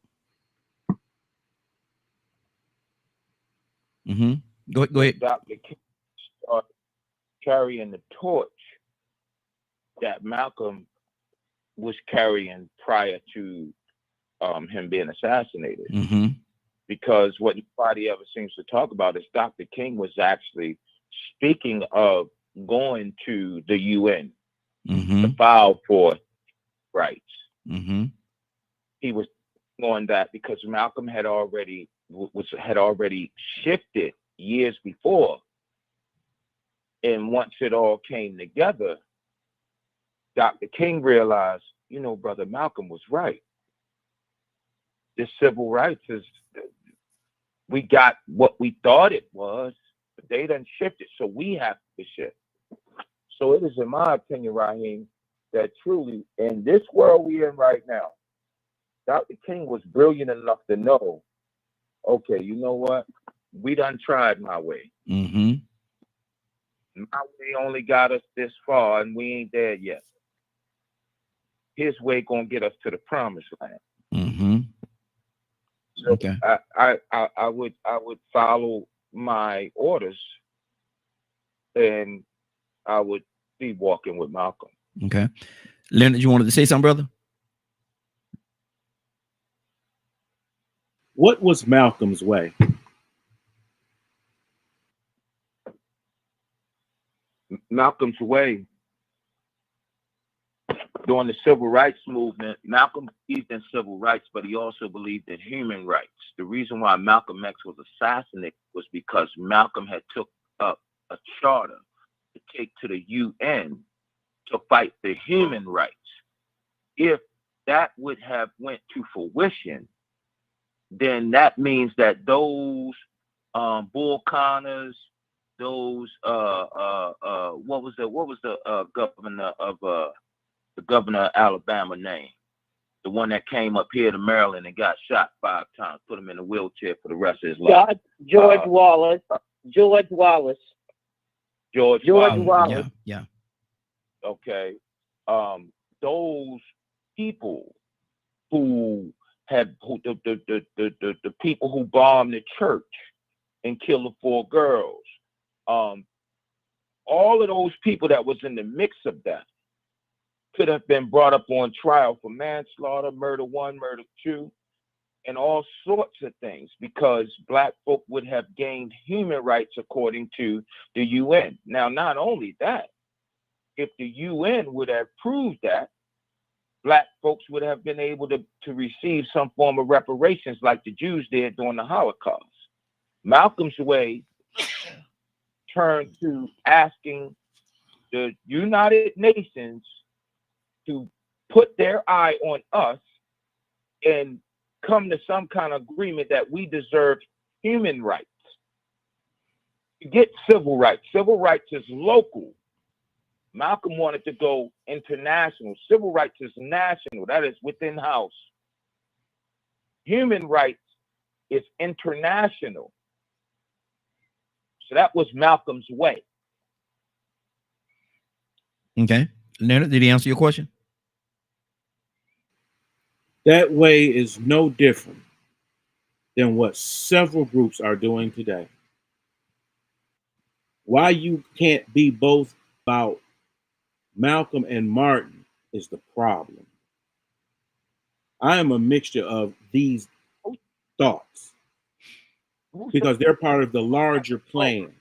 Go ahead. Dr. King started carrying the torch that Malcolm was carrying prior to him being assassinated. Because what nobody ever seems to talk about is Dr. King was actually speaking of going to the UN to file for rights. He was on that because Malcolm had already shifted years before. And once it all came together, Dr. King realized, you know, Brother Malcolm was right. This civil rights is, we got what we thought it was, but they done shifted, so we have to shift. So it is, in my opinion, Raheem, that truly in this world we're in right now, Dr. King was brilliant enough to know, okay, you know what? We done tried my way. My way only got us this far, and we ain't there yet. His way gonna get us to the promised land. So Okay. I would follow my orders, and I would be walking with Malcolm. Okay. Leonard, you wanted to say something, brother? What was Malcolm's way? Malcolm's way during the civil rights movement, Malcolm believed in civil rights, but he also believed in human rights. The reason why Malcolm X was assassinated was because Malcolm had took up a charter to take to the UN to fight the human rights. If that would have went to fruition, then that means that those Bull Connors, those what was the governor of the governor of Alabama name? The one that came up here to Maryland and got shot 5 times, put him in a wheelchair for the rest of his life. George Wallace. George Wallace. George Wallace. Yeah. Okay. Those people who the people who bombed the church and killed the 4 girls, all of those people that was in the mix of that could have been brought up on trial for manslaughter, murder 1, murder 2, and all sorts of things, because Black folk would have gained human rights according to the UN. Now, not only that, if the UN would have proved that, Black folks would have been able to receive some form of reparations like the Jews did during the Holocaust. Malcolm's way turned to asking the United Nations to put their eye on us and come to some kind of agreement that we deserve human rights. You get civil rights. Civil rights is local. Malcolm wanted to go international. Civil rights is national. That is within house. Human rights is international. So that was Malcolm's way. Okay. Leonard, did he answer your question? That way is no different than what several groups are doing today. Why you can't be both about Malcolm and Martin is the problem. I am a mixture of these thoughts because they're part of the larger plan.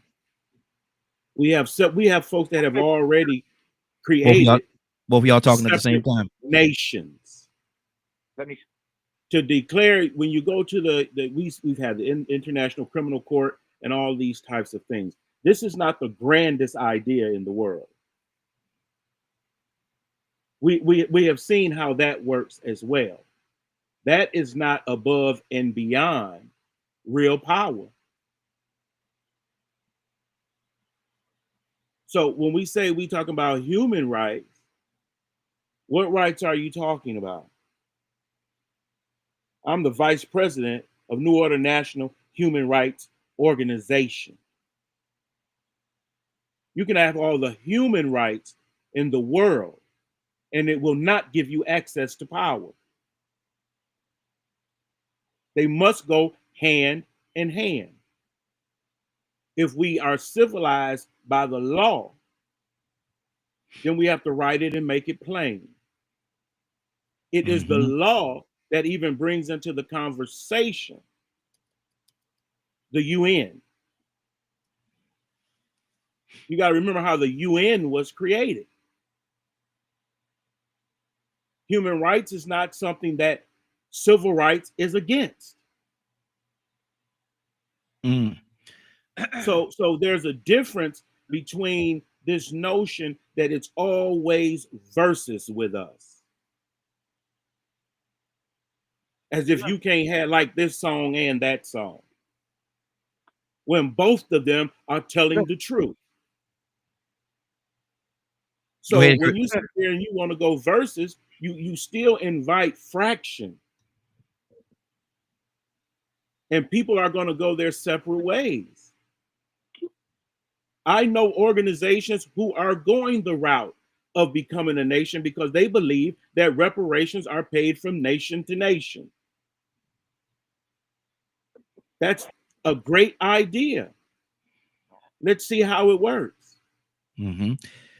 We have folks that have already created both of y'all talking at the same time. Nations. Let me To declare, when you go to we've had the International Criminal Court and all these types of things. This is not the grandest idea in the world. We have seen how that works as well. That is not above and beyond real power. So when we say we talk about human rights, what rights are you talking about? I'm the vice president of New Order National Human Rights Organization. You can have all the human rights in the world, and it will not give you access to power. They must go hand in hand. If we are civilized by the law, then we have to write it and make it plain. It is the law that even brings into the conversation the UN. You got to remember how the UN was created. Human rights is not something that civil rights is against. So there's a difference between this notion that it's always versus with us. As if you can't have like this song and that song, when both of them are telling the truth. So when you sit there and you want to go versus, you still invite fraction. And people are going to go their separate ways. I know organizations who are going the route of becoming a nation because they believe that reparations are paid from nation to nation. That's a great idea. Let's see how it works.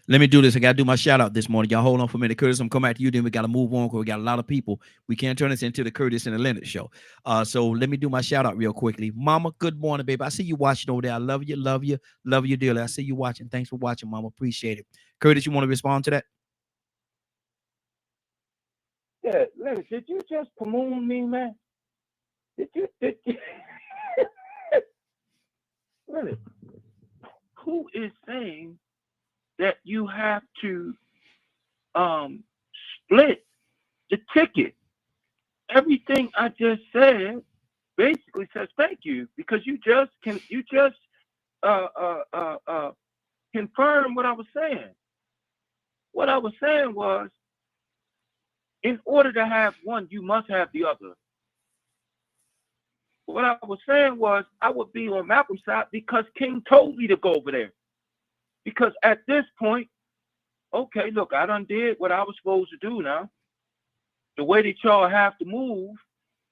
Let me do this. I got to do my shout out this morning. Y'all hold on for a minute. Curtis, I'm coming back to you. Then we got to move on because we got a lot of people. We can't turn this into the Curtis and the Leonard show. So let me do my shout out real quickly. Mama, good morning, baby. I see you watching over there. I love you, love you, love you dearly. I see you watching. Thanks for watching, Mama. Appreciate it. Curtis, you want to respond to that? Yeah, Leonard, did you just promote me, man? Did you? Leonard, who is saying that you have to split the ticket? Everything I just said basically says thank you because you just confirm what I was saying. What I was saying was, in order to have one, you must have the other. What I was saying was, I would be on Malcolm's side because King told me to go over there. Because at this point, okay, look, I done did what I was supposed to do now. The way that y'all have to move,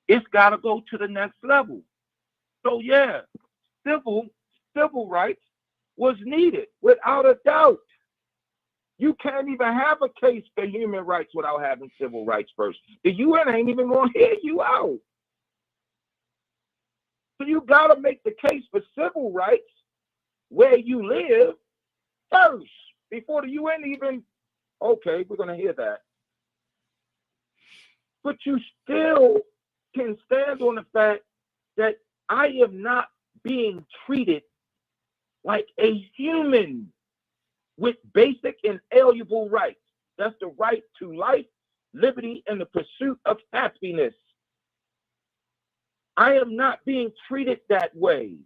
it's got to go to the next level. So yeah, civil rights was needed without a doubt. You can't even have a case for human rights without having civil rights first. The UN ain't even going to hear you out. So you got to make the case for civil rights where you live first before the UN even, okay, we're going to hear that. But you still can stand on the fact that I am not being treated like a human with basic inalienable rights. That's the right to life, liberty, and the pursuit of happiness. I am not being treated that way.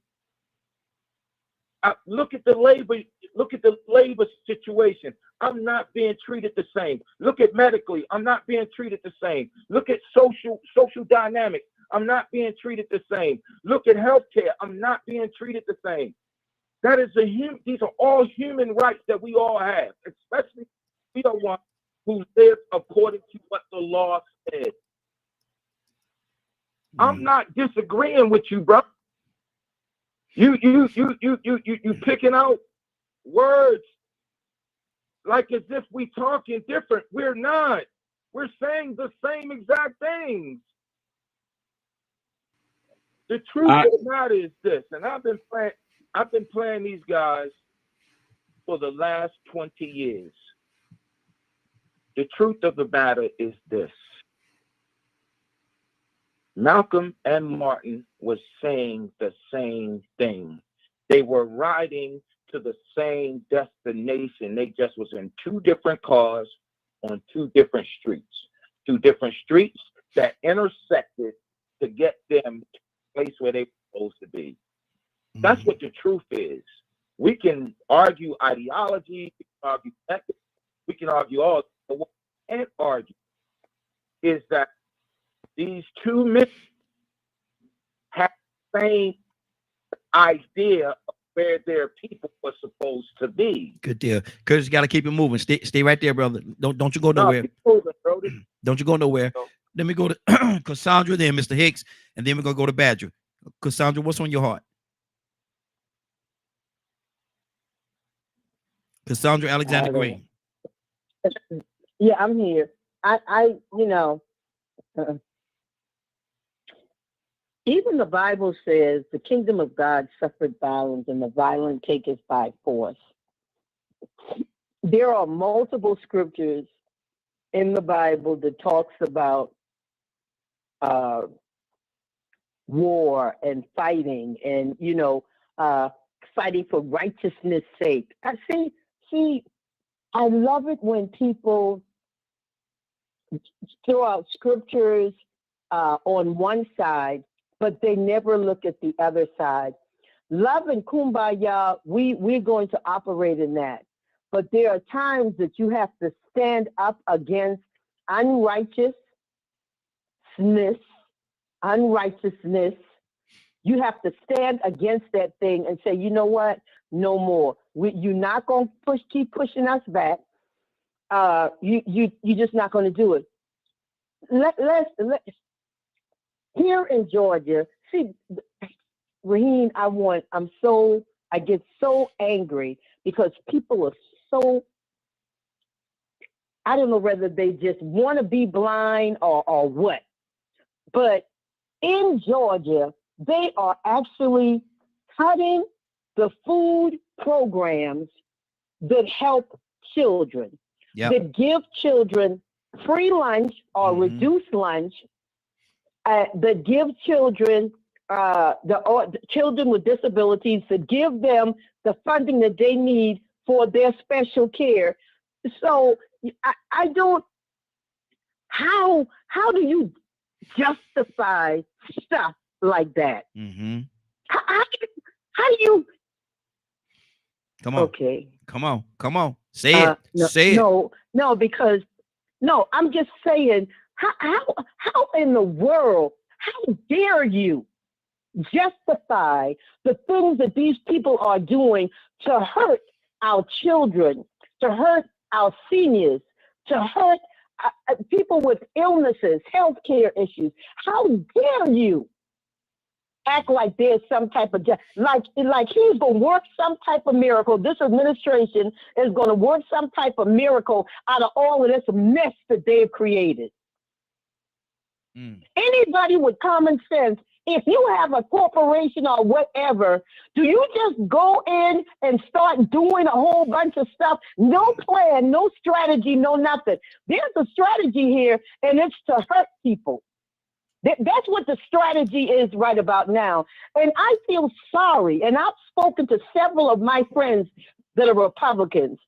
Look at the labor situation. I'm not being treated the same. Look at medically. I'm not being treated the same. Look at social dynamics. I'm not being treated the same. Look at healthcare. I'm not being treated the same. These are all human rights that we all have, especially we are one who live according to what the law said. I'm not disagreeing with you, bro. You picking out words like as if we talking different. We're not. We're saying the same exact things. The truth of the matter is this, and I've been playing these guys and I've been playing these guys for the last 20 years. The truth of the matter is this. Malcolm and Martin was saying the same thing. They were riding to the same destination. They just was in two different cars on two different streets that intersected to get them to the place where they were supposed to be. That's what the truth is. We can argue ideology, we can argue ethics, we can argue all, but what we can't argue is that these two men have the same idea of where their people were supposed to be. Good deal. Curtis, you got to keep it moving. Stay right there, brother. Don't you go nowhere. Don't you go nowhere. Let me go to Cassandra, then Mr. Hicks, and then we're going to go to Badger. Cassandra, what's on your heart? Cassandra Alexander Green. Yeah, I'm here. Even the Bible says the kingdom of God suffered violence and the violent take it by force. There are multiple scriptures in the Bible that talks about war and fighting and, fighting for righteousness' sake. I love it when people throw out scriptures on one side, but they never look at the other side. Love and kumbaya, we're going to operate in that. But there are times that you have to stand up against unrighteousness. You have to stand against that thing and say, you know what? No more. You're not going to keep pushing us back. You're just not going to do it. Here in Georgia, see, Raheem, I get so angry because people are so, I don't know whether they just want to be blind or what, but in Georgia, they are actually cutting the food programs that help children, that give children free lunch or reduced lunch, that give children, the children with disabilities, that give them the funding that they need for their special care. So I don't, how do you justify stuff like that? How do you? Come on. Okay. Come on. Say it. Say it. No, because I'm just saying, how in the world, how dare you justify the things that these people are doing to hurt our children, to hurt our seniors, to hurt people with illnesses, healthcare issues? How dare you act like there's some type of, like he's going to work some type of miracle. This administration is going to work some type of miracle out of all of this mess that they've created. Anybody with common sense, if you have a corporation or whatever, do you just go in and start doing a whole bunch of stuff? No plan, no strategy, no nothing. There's a strategy here, and it's to hurt people. That's what the strategy is right about now. And I feel sorry, and I've spoken to several of my friends that are Republicans.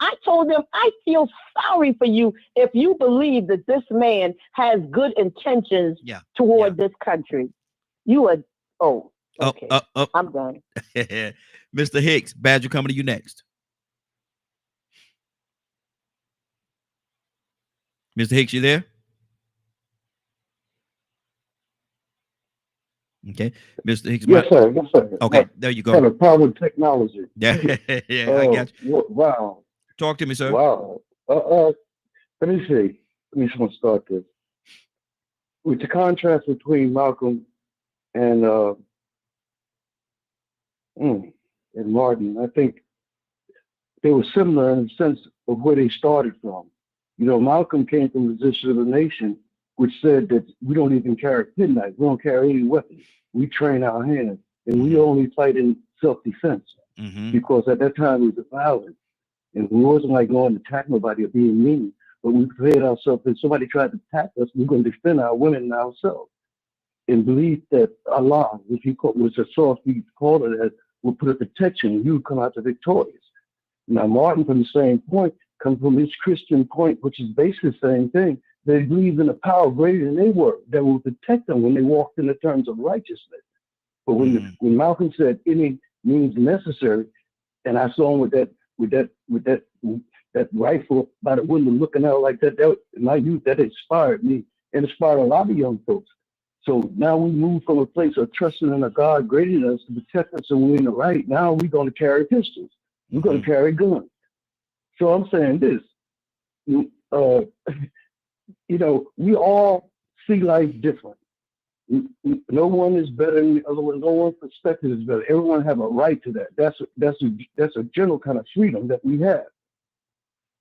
I told them, I feel sorry for you if you believe that this man has good intentions toward this country. You are, okay. I'm done. Mr. Hicks, Badger coming to you next. Mr. Hicks, you there? Okay, Mr. Hicks. Yes, sir. Yes, sir. Okay, there you go. Kind of power of technology. Yeah, I got you. Wow. Talk to me, sir. Wow. Let me see. Let me just start this. With the contrast between Malcolm and Martin, I think they were similar in the sense of where they started from. Malcolm came from the position of the nation which said that we don't even carry penknife. We don't carry any weapons. We train our hands, and we only fight in self-defense because at that time it was violent, and we wasn't like going to attack nobody or being mean. But we prepared ourselves. If somebody tried to attack us, we're going to defend our women and ourselves, and believe that Allah, which was a source we called it as, will put a protection, and you would come out the victorious. Now, Martin, from the same point, comes from his Christian point, which is basically the same thing. They believed in a power greater than they were that will protect them when they walked in the terms of righteousness. But when Malcolm said any means necessary, and I saw him with that rifle by the window looking out like that, in my youth, that inspired me and inspired a lot of young folks. So now we move from a place of trusting in a God greater than us to protect us and we're in the right. Now we're going to carry pistols. We're going to carry guns. So I'm saying this, we all see life different. No one is better than the other one. No one's perspective is better. Everyone have a right to that. That's a general kind of freedom that we have,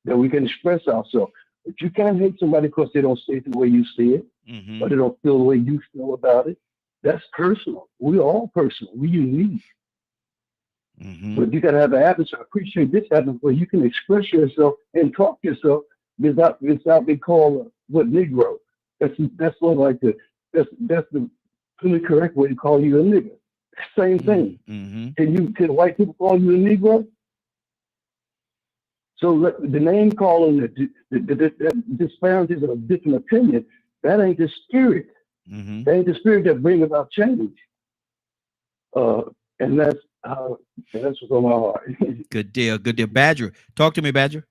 that we can express ourselves. But you can't hate somebody because they don't see it the way you see it, or they don't feel the way you feel about it. That's personal. We're all personal. We're unique. But you got to have an atmosphere. I appreciate this atmosphere where you can express yourself and talk to yourself without being called Negro. That's sort of like that's the really correct way to call you a nigger. Same thing. Can white people call you a Negro? So the name calling, the disparities of a different opinion, that ain't the spirit. That ain't the spirit that brings about change. And that's what's on my heart. Good deal. Badger, talk to me, Badger.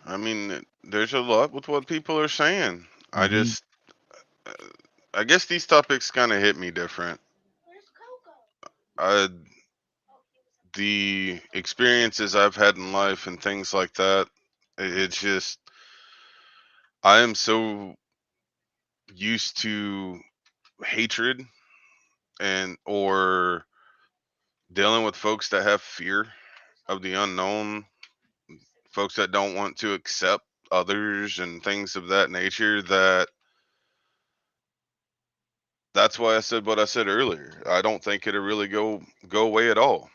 I mean, there's a lot with what people are saying. I guess these topics kind of hit me different. The experiences I've had in life and things like that, it's just, I am so used to hatred or dealing with folks that have fear of the unknown, folks that don't want to accept others and things of that nature, that's why I said what I said earlier. I don't think it'll really go away at all.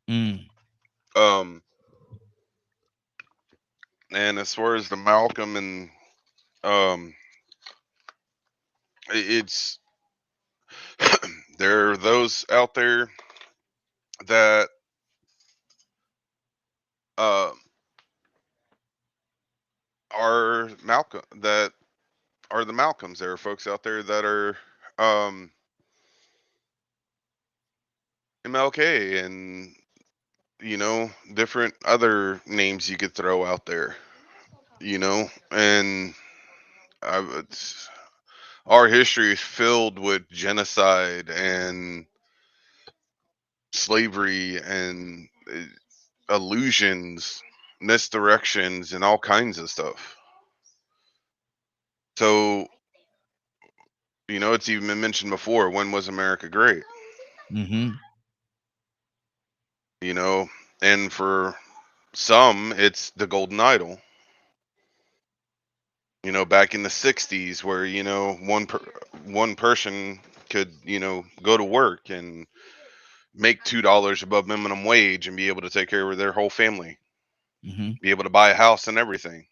And as far as the Malcolm and it's there are those out there that are the Malcolms. There are folks out there that are MLK and different other names you could throw out there, and our history is filled with genocide and slavery and illusions, misdirections, and all kinds of stuff. So, it's even been mentioned before, when was America great? And for some, it's the golden idol. Back in the 60s where, one person could, go to work and make $2 above minimum wage and be able to take care of their whole family, be able to buy a house and everything.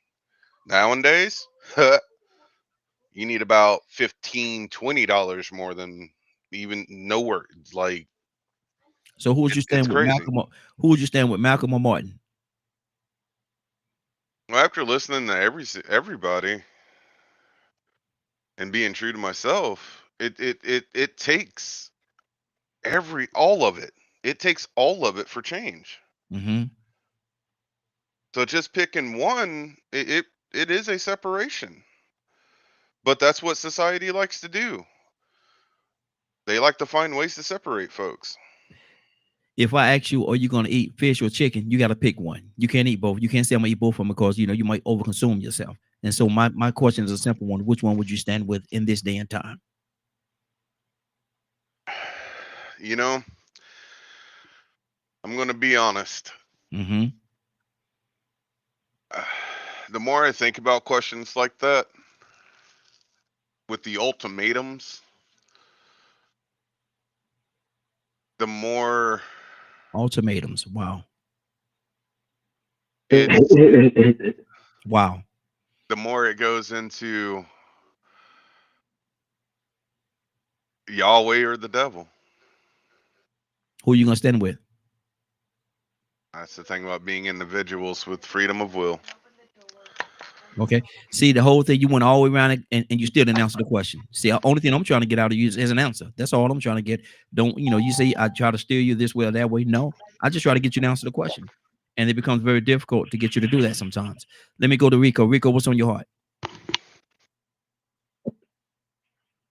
Nowadays, you need about $15-$20 more than even no work. Like, so who would you stand with, Malcolm? Who would you stand with, Malcolm or Martin? Well, after listening to everybody and being true to myself, it takes all of it. It takes all of it for change. So just picking one, it is a separation. But that's what society likes to do. They like to find ways to separate folks. If I ask you, are you going to eat fish or chicken? You got to pick one. You can't eat both. You can't say I'm going to eat both of them because, you might overconsume yourself. And so my question is a simple one. Which one would you stand with in this day and time? I'm going to be honest. the more I think about questions like that, with the ultimatums, the more ultimatums. Wow. Wow. The more it goes into Yahweh or the devil. Who are you gonna stand with? That's the thing about being individuals with freedom of will. Okay. See, the whole thing, you went all the way around it and you still didn't answer the question. See, the only thing I'm trying to get out of you is an answer. That's all I'm trying to get. Don't, you say I try to steer you this way or that way. No, I just try to get you to answer the question. And it becomes very difficult to get you to do that sometimes. Let me go to Rico. Rico, what's on your heart?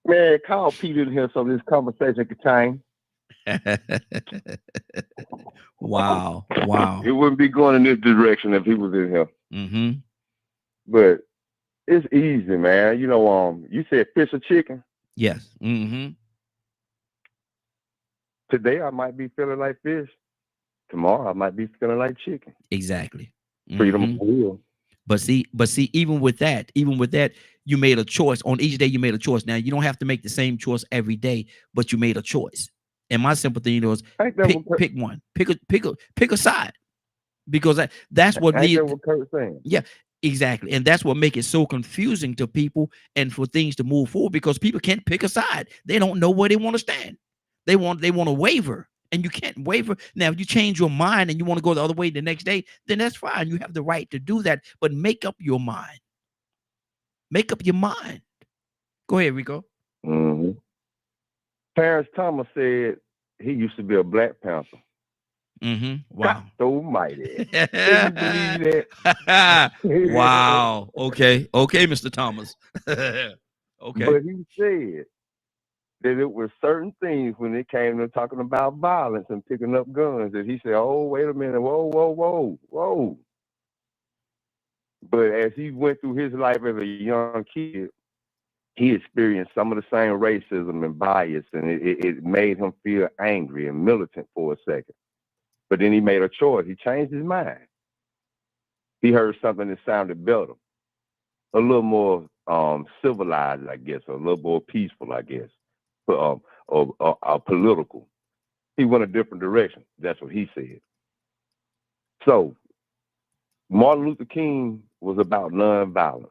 Man, call Peter in here so this conversation could change. Wow. It wouldn't be going in this direction if he was in here. Mm-hmm. But it's easy, man. You said fish or chicken? Yes. Mm-hmm. Today I might be feeling like fish. Tomorrow I might be feeling like chicken. Exactly. Mm-hmm. Freedom of will. But see, even with that, you made a choice. On each day, you made a choice. Now, you don't have to make the same choice every day, but you made a choice. And my simple thing was pick one. Pick a side. Because that's what needs. That's what Kurt's saying. Yeah, exactly. And that's what makes it so confusing to people and for things to move forward, because people can't pick a side. They don't know where they want to stand. They want to waver. And you can't waver. Now, if you change your mind and you want to go the other way the next day, then that's fine. You have the right to do that. But make up your mind. Make up your mind. Go ahead, Rico. Mm-hmm. Clarence Thomas said he used to be a Black Panther. Mm-hmm. Wow. God almighty. Can you believe that? Wow. Okay, Mr. Thomas. Okay. But he said that it was certain things when it came to talking about violence and picking up guns that he said, oh, wait a minute, whoa. But as he went through his life as a young kid, he experienced some of the same racism and bias, and it made him feel angry and militant for a second. But then he made a choice. He changed his mind. He heard something that sounded better, a little more civilized, I guess, a little more peaceful, I guess, or political. He went a different direction. That's what he said. So Martin Luther King was about nonviolence.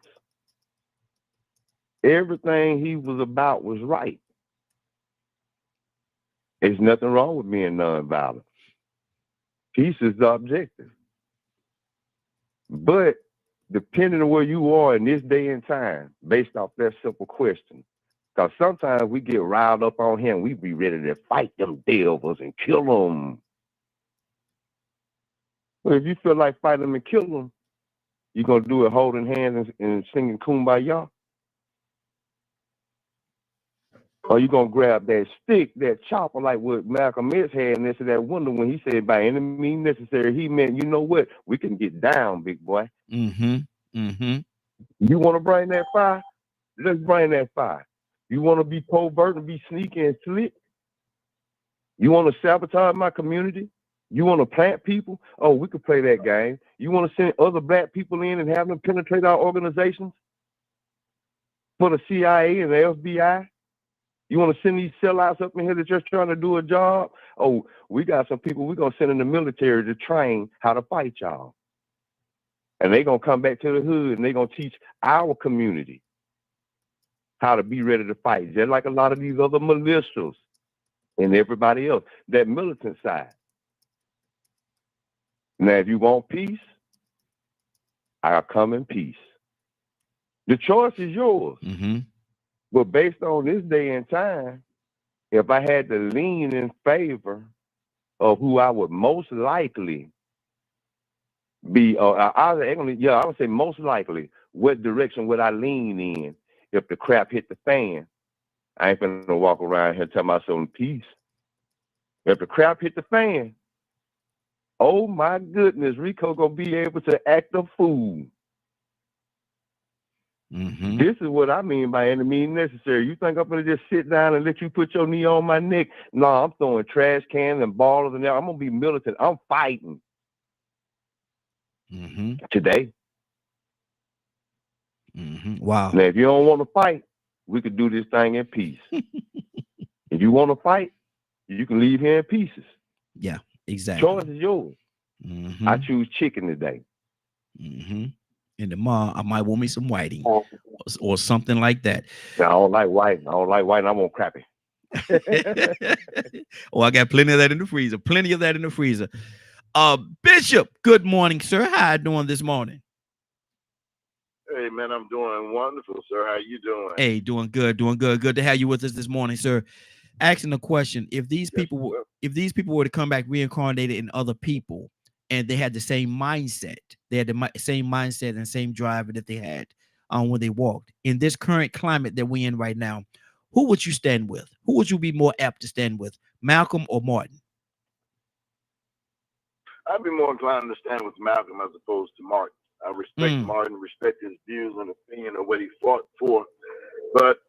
Everything he was about was right. There's nothing wrong with being nonviolent. Peace is the objective. But depending on where you are in this day and time, based off that simple question, because sometimes we get riled up on him, we be ready to fight them devils and kill them. Well, if you feel like fighting them and kill them, you're going to do it holding hands and singing Kumbaya? Or you going to grab that stick, that chopper, like what Malcolm X had in this or that window when he said, by any means necessary, he meant, you know what? We can get down, big boy. Mm-hmm. Mm-hmm. You want to bring that fire? Let's bring that fire. You want to be covert and be sneaky and slick? You want to sabotage my community? You want to plant people? Oh, we could play that game. You want to send other Black people in and have them penetrate our organizations for the CIA and the FBI? You want to send these sellouts up in here that just trying to do a job? Oh, we got some people we're going to send in the military to train how to fight y'all. And they're going to come back to the hood and they're going to teach our community how to be ready to fight, just like a lot of these other militias and everybody else, that militant side. Now, if you want peace, I'll come in peace. The choice is yours. Mm-hmm. But based on this day and time, if I had to lean in favor of who I would most likely be, I would say most likely, what direction would I lean in if the crap hit the fan? I ain't gonna walk around here telling myself peace. If the crap hit the fan, oh my goodness, Rico gonna be able to act a fool. Mm-hmm. This is what I mean by any means necessary. You think I'm gonna just sit down and let you put your knee on my neck? No, I'm throwing trash cans and ballers and that. I'm gonna be militant. I'm fighting. Mm-hmm. Today. Wow. Now, if you don't want to fight, we could do this thing in peace. If you want to fight, you can leave here in pieces. Yeah, exactly. Choice is yours. I choose chicken today. And tomorrow I might want me some whiting or something like that. Now, I don't like white. I want crappy. Oh, I got plenty of that in the freezer. Plenty of that in the freezer. Bishop, good morning, sir. How you doing this morning? Hey, man, I'm doing wonderful, sir. How you doing? Hey, doing good, doing good. Good to have you with us this morning, sir. Asking a question: if these people were to come back reincarnated in other people, and they had the same mindset, they had the same mindset and same drive that they had when they walked in this current climate that we're in right now, who would you stand with? Who would you be more apt to stand with, Malcolm or Martin? I'd be more inclined to stand with Malcolm as opposed to Martin. I respect Martin, respect his views and opinion of what he fought for. But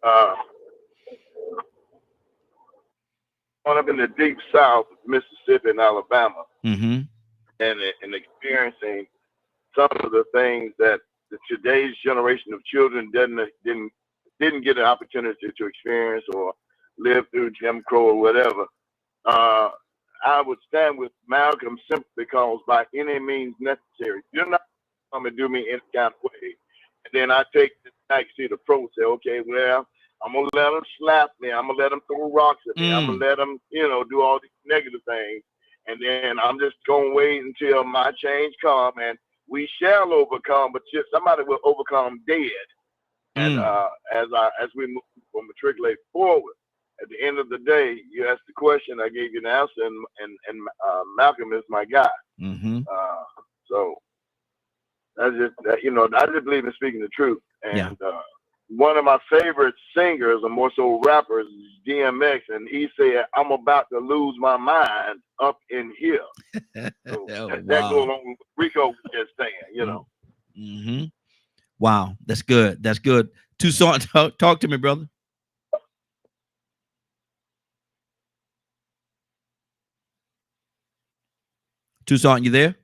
growing up in the deep South, Mississippi and Alabama, and experiencing some of the things that today's generation of children didn't get an opportunity to experience or live through Jim Crow or whatever, I would stand with Malcolm simply because by any means necessary, you're not come and do me any kind of way. And then I take the backseat approach, say, okay, well, I'm gonna let them slap me, I'm gonna let them throw rocks at me, I'm gonna let them, do all these negative things, and then I'm just gonna wait until my change come, and we shall overcome. But somebody will overcome dead. And as we move or matriculate forward, at the end of the day, you asked the question, I gave you an answer, and Malcolm is my guy. So that's just I just believe in speaking the truth. And one of my favorite singers, or more so rappers, is DMX, and he said, "I'm about to lose my mind up in here." So that goes along with Rico was just saying, Wow, that's good. That's good. Tucson, talk to me, brother. Tucson, you there?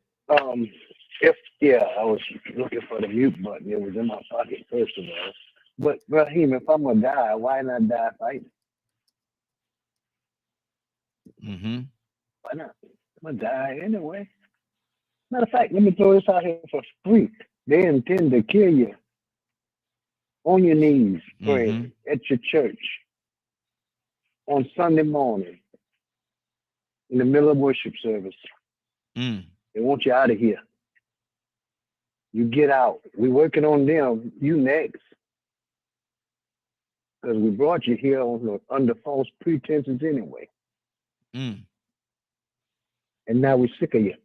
I was looking for the mute button. It was in my pocket, first of all. But Raheem, if I'm gonna die, why not die fighting? Why not? I'm gonna die anyway. Matter of fact, let me throw this out here for free. They intend to kill you on your knees, praying at your church on Sunday morning in the middle of worship service. They want you out of here. You get out. We're working on them. You next. Because we brought you here under false pretenses anyway. And now we're sick of you.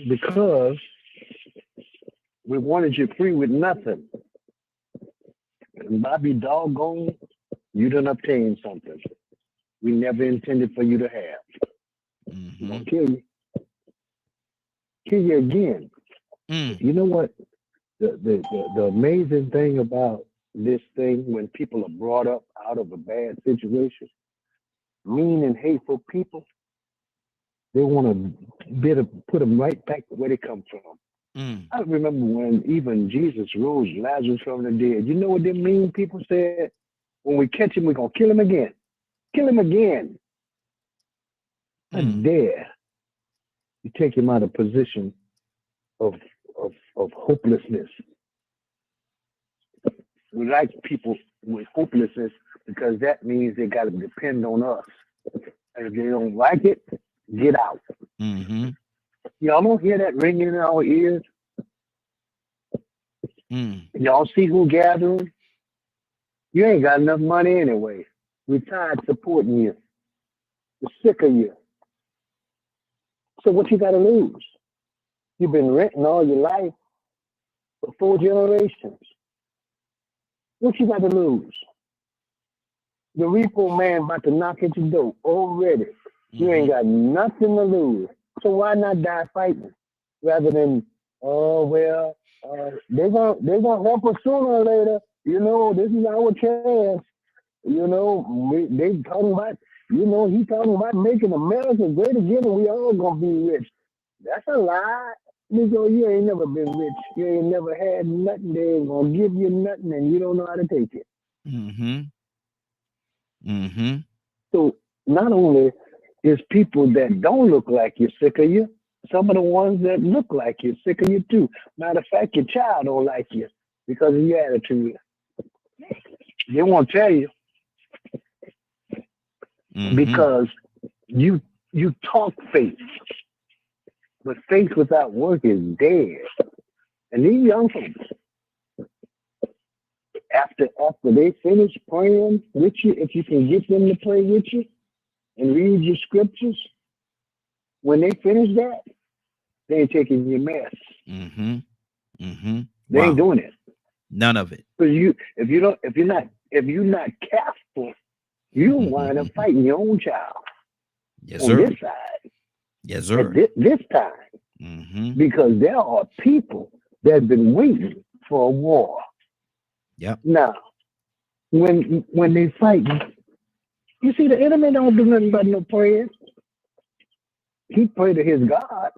Because we wanted you free with nothing. And Bobby doggone, you done obtained something we never intended for you to have. We're gonna kill you. Kill you again. You know what? The amazing thing about this thing, when people are brought up out of a bad situation, mean and hateful people, they want to put them right back where they come from. I remember when even Jesus rose Lazarus from the dead. You know what them mean people said? When we catch him, we're going to kill him again. Kill him again. How dare you take him out of position of hopelessness. We like people with hopelessness because that means they got to depend on us. And if they don't like it, get out. Y'all don't hear that ringing in our ears? Y'all see who gathering? You ain't got enough money anyway. We're tired supporting you. We're sick of you. So what you got to lose? You've been renting all your life for 4 generations. What you got to lose? The repo man about to knock at your door already. You ain't got nothing to lose. So why not die fighting rather than, they're gonna help us sooner or later. This is our chance. They talking about, he talking about making America great again and we all gonna be rich. That's a lie. Nigga, you ain't never been rich. You ain't never had nothing. They ain't gonna give you nothing, and you don't know how to take it. So not only is people that don't look like you sick of you, some of the ones that look like you sick of you too. Matter of fact, your child don't like you because of your attitude. They won't tell you because you talk faith, but faith without work is dead. And these young folks, after they finish praying with you, if you can get them to pray with you and read your scriptures, when they finish that, they ain't taking your mess. They ain't doing it. None of it. Because if you're not careful, you wind up fighting your own child. Yes, on sir. this side. Yes, sir. At this time. Because there are people that have been waiting for a war. Yep. Now, when they fight, you see, the enemy don't do nothing but no prayers. He pray to his God,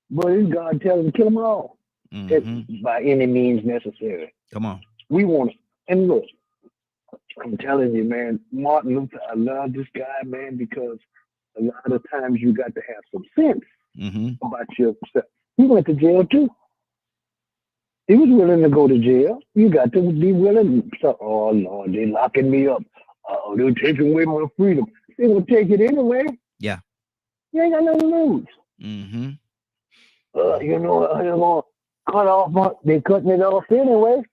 but his God tells him to kill them all by any means necessary. Come on. We want to, and look, I'm telling you, man, Martin Luther, I love this guy, man, because a lot of times you got to have some sense about yourself. He went to jail too. He was willing to go to jail. You got to be willing. So, oh, Lord, they're locking me up. Oh, they're taking away my freedom. They will take it anyway. Yeah. You ain't got nothing to lose. You know, they're going to cut off. They're cutting it off anyway.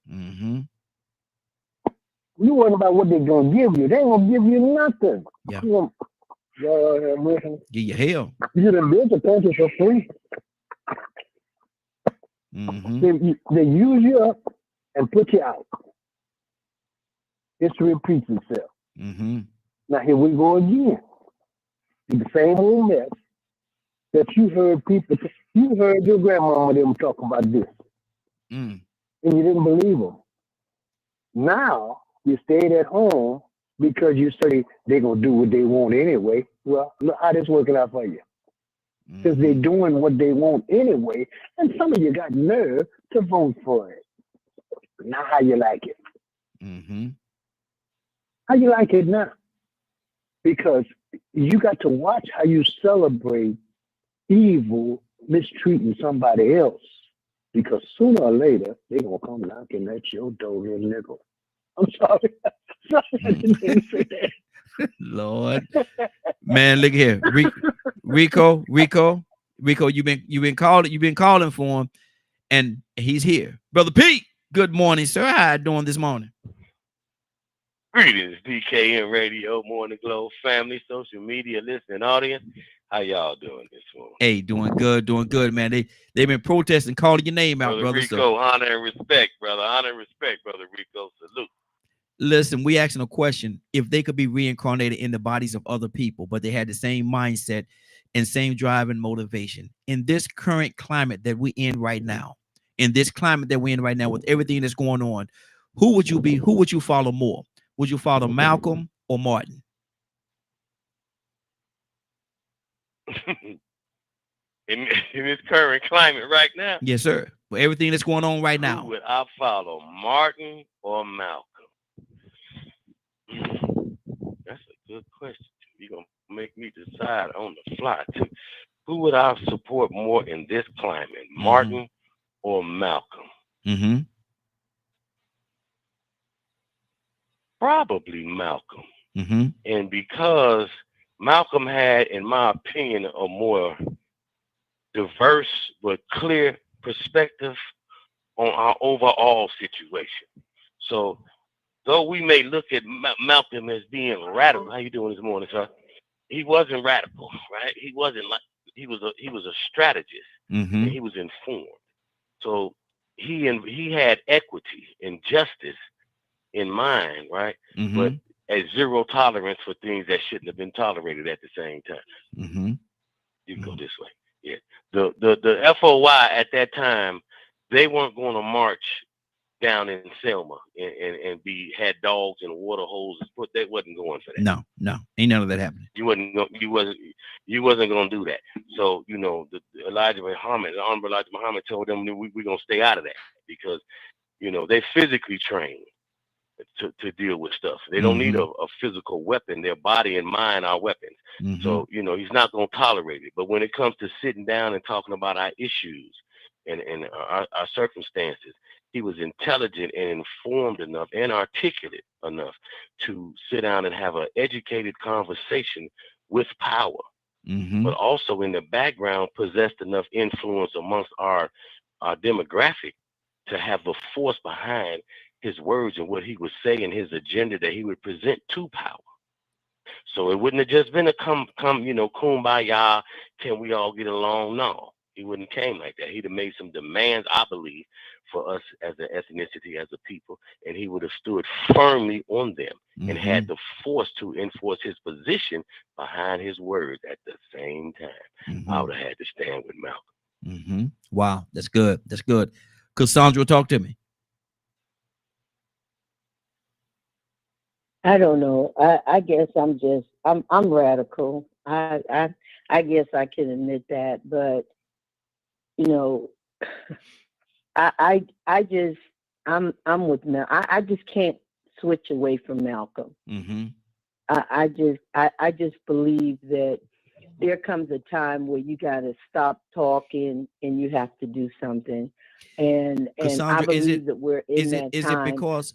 You worry about what they're going to give you. They ain't going to give you nothing. Yeah. God, give you hell. You done built the country for free. They use you up and put you out. History repeats itself. Now here we go again. The same old mess that you heard you heard your grandmama them talk about this. And you didn't believe them. Now you stayed at home because you say they're going to do what they want anyway. Well, look how this working out for you. Because they're doing what they want anyway, and some of you got nerve to vote for it. Now how you like it? How you like it now? Because you got to watch how you celebrate evil mistreating somebody else. Because sooner or later, they're going to come knocking at your door, little nickel. I'm sorry. I didn't mean to say that. Lord, man, look here, Rico, you've been calling for him, and he's here. Brother Pete, good morning, sir. How you doing this morning? Greetings, DKN Radio, Morning Glow family, social media listening audience. How y'all doing this morning? Hey, doing good, man. They've been protesting, calling your name out, brother. Rico, so. honor and respect, brother. Honor and respect, brother Rico. Salute. Listen, we asking a question: if they could be reincarnated in the bodies of other people, but they had the same mindset and same drive and motivation in this current climate that we're in right now, with everything that's going on, who would you be? Who would you follow more? Would you follow Malcolm or Martin? in this current climate right now? Yes, sir. For everything that's going on right now. Who would I follow, Martin or Malcolm? That's a good question. You're going to make me decide on the fly, too. Who would I support more in this climate, Martin or Malcolm? Probably Malcolm. And because Malcolm had, in my opinion, a more diverse but clear perspective on our overall situation. So, though we may look at Malcolm as being radical, how you doing this morning, sir? He wasn't radical, right? He wasn't like he was a strategist, and he was informed. So he had equity and justice in mind, right? But at zero tolerance for things that shouldn't have been tolerated at the same time. You go this way. Yeah. The FOI at that time, they weren't going to march down in Selma and had dogs and water hoses. But they wasn't going for that. No, ain't none of that happening. You You wasn't gonna do that. So the Elijah Muhammad, the Honorable Elijah Muhammad, told them that we're gonna stay out of that because they physically trained to deal with stuff. They don't need a physical weapon. Their body and mind are weapons. So he's not gonna tolerate it. But when it comes to sitting down and talking about our issues and our circumstances, he was intelligent and informed enough and articulate enough to sit down and have an educated conversation with power, but also in the background possessed enough influence amongst our demographic to have the force behind his words and what he would say and his agenda that he would present to power. So it wouldn't have just been a kumbaya, can we all get along? No, he wouldn't have came like that. He'd have made some demands, I believe, for us as an ethnicity, as a people, and he would have stood firmly on them and had the force to enforce his position behind his words at the same time. I would have had to stand with Malcolm. Wow, that's good. That's good. Cassandra, talk to me. I don't know. I guess I'm radical. I guess I can admit that, but I'm with Malcolm. I just can't switch away from Malcolm. I just believe that there comes a time where you got to stop talking and you have to do something. And Cassandra, I believe that we're in that time. Is it because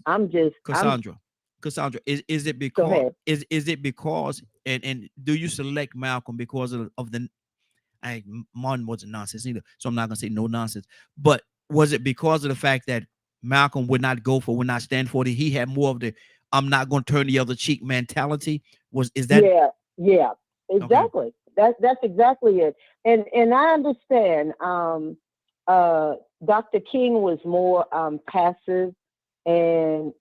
Cassandra, is it because is it because and do you select Malcolm because of the Martin wasn't nonsense either, so I'm not gonna say no nonsense, but was it because of the fact that Malcolm would not stand for it? He had more of the I'm not gonna turn the other cheek mentality. Is that yeah, exactly. Okay. That's exactly it. And I understand Dr. King was more passive and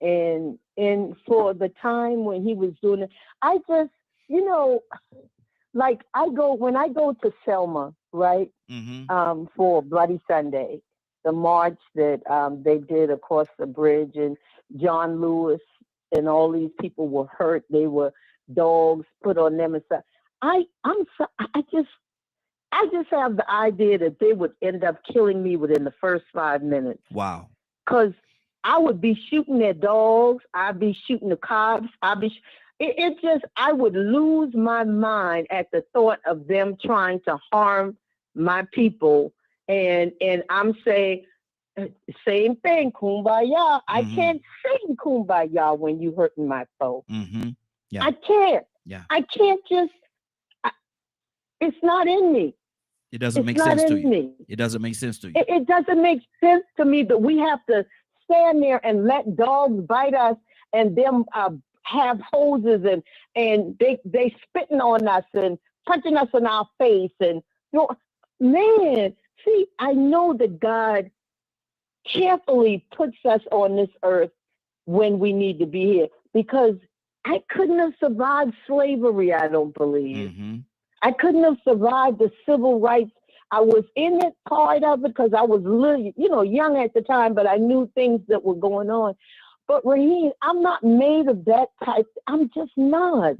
for the time when he was doing it, I just like when I go to Selma, right? For Bloody Sunday, the march that they did across the bridge, and John Lewis and all these people were hurt. They were dogs put on them and stuff. I just have the idea that they would end up killing me within the first 5 minutes. Wow. Because I would be shooting their dogs. I'd be shooting the cops. I would lose my mind at the thought of them trying to harm my people. And I'm saying, same thing, kumbaya. I can't sing kumbaya when you hurting my foe. Yeah. I can't. Yeah. I can't it's not in me. It doesn't make sense to you. It doesn't make sense to you. It doesn't make sense to me that we have to stand there and let dogs bite us and them have hoses and they spitting on us and punching us in our face and man, see, I know that God carefully puts us on this earth when we need to be here, because I couldn't have survived slavery, I don't believe. I couldn't have survived the civil rights. I was in it, part of it, because I was little, young at the time, but I knew things that were going on. But Raheem, I'm not made of that type. I'm just not.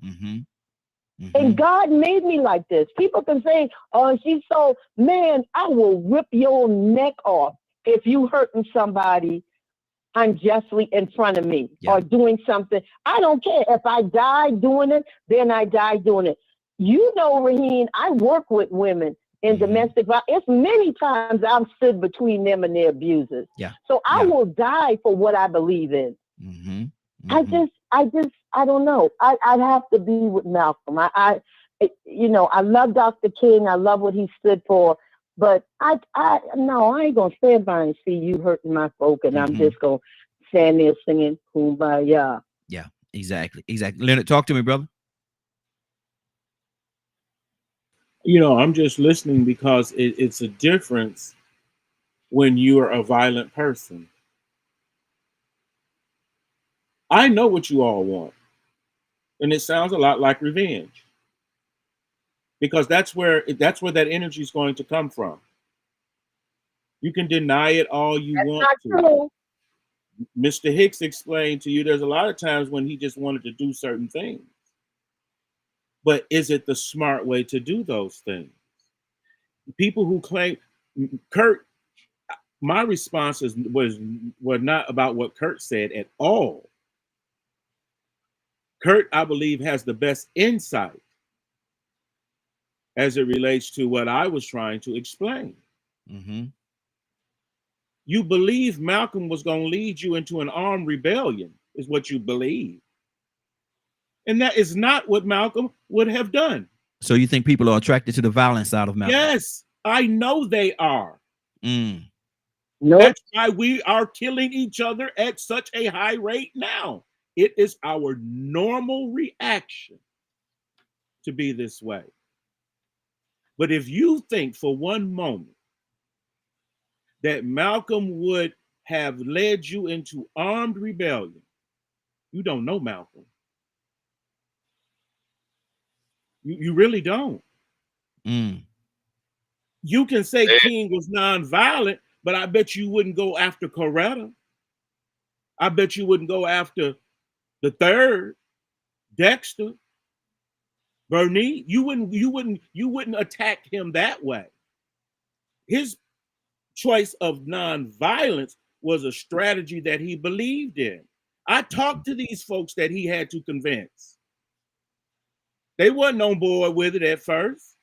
And God made me like this. People can say, oh, she's so, man, I will rip your neck off if you hurting somebody unjustly in front of me or doing something. I don't care. If I die doing it, then I die doing it. Raheem, I work with women in domestic violence. It's many times I've stood between them and their abusers. So I will die for what I believe in. I don't know. I'd have to be with Malcolm. I love Dr. King. I love what he stood for. But I ain't gonna stand by and see you hurting my folk, and I'm just gonna stand there singing kumbaya. Yeah, exactly. Leonard, talk to me, brother. I'm just listening because it's a difference when you are a violent person. I know what you all want, and it sounds a lot like revenge, because that's where that energy is going to come from. You can deny it all you want to. True. Mr. Hicks explained to you there's a lot of times when he just wanted to do certain things. But is it the smart way to do those things? People who claim Kurt, my response was not about what Kurt said at all. Kurt, I believe, has the best insight as it relates to what I was trying to explain. Mm-hmm. You believe Malcolm was going to lead you into an armed rebellion, is what you believe. And that is not what Malcolm would have done. So you think people are attracted to the violent side of Malcolm? Yes, I know they are. Mm. Nope. That's why we are killing each other at such a high rate now. It is our normal reaction to be this way. But if you think for one moment that Malcolm would have led you into armed rebellion, you don't know Malcolm. You really don't. Mm. You can say King was nonviolent, but I bet you wouldn't go after Coretta. I bet you wouldn't go after the Third, Dexter, Bernie. You wouldn't attack him that way. His choice of nonviolence was a strategy that he believed in. I talked to these folks that he had to convince. They wasn't on board with it at first.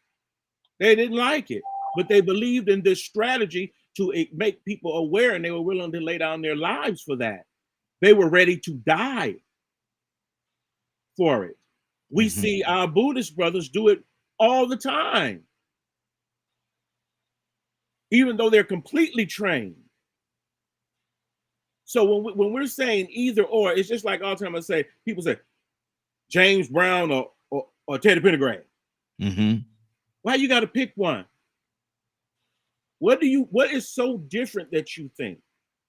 They didn't like it, but they believed in this strategy to make people aware, and they were willing to lay down their lives for that. They were ready to die for it. We see our Buddhist brothers do it all the time, even though they're completely trained. So when we're saying either or, it's just like all the time I say, people say James Brown or Teddy Pendergrass. Mm-hmm. Why you got to pick one? What is so different that you think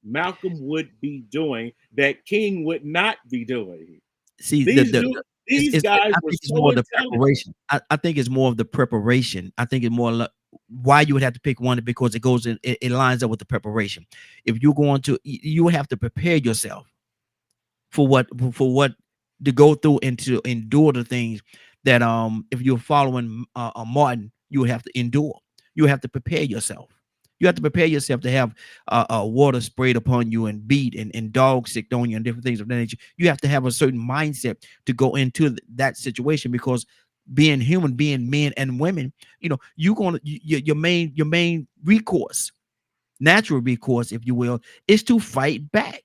Malcolm would be doing that King would not be doing? See, these guys were so intelligent. Preparation. I think it's more of the preparation. I think it's more like why you would have to pick one, because it goes in, it lines up with the preparation. If you're going to, you would have to prepare yourself for what to go through and to endure the things that if you're following Martin, you would have to endure. You have to prepare yourself. You have to prepare yourself to have water sprayed upon you and beat and dog sick on you and different things of that nature. You have to have a certain mindset to go into that situation, because being human, being men and women, your main recourse, natural recourse, if you will, is to fight back.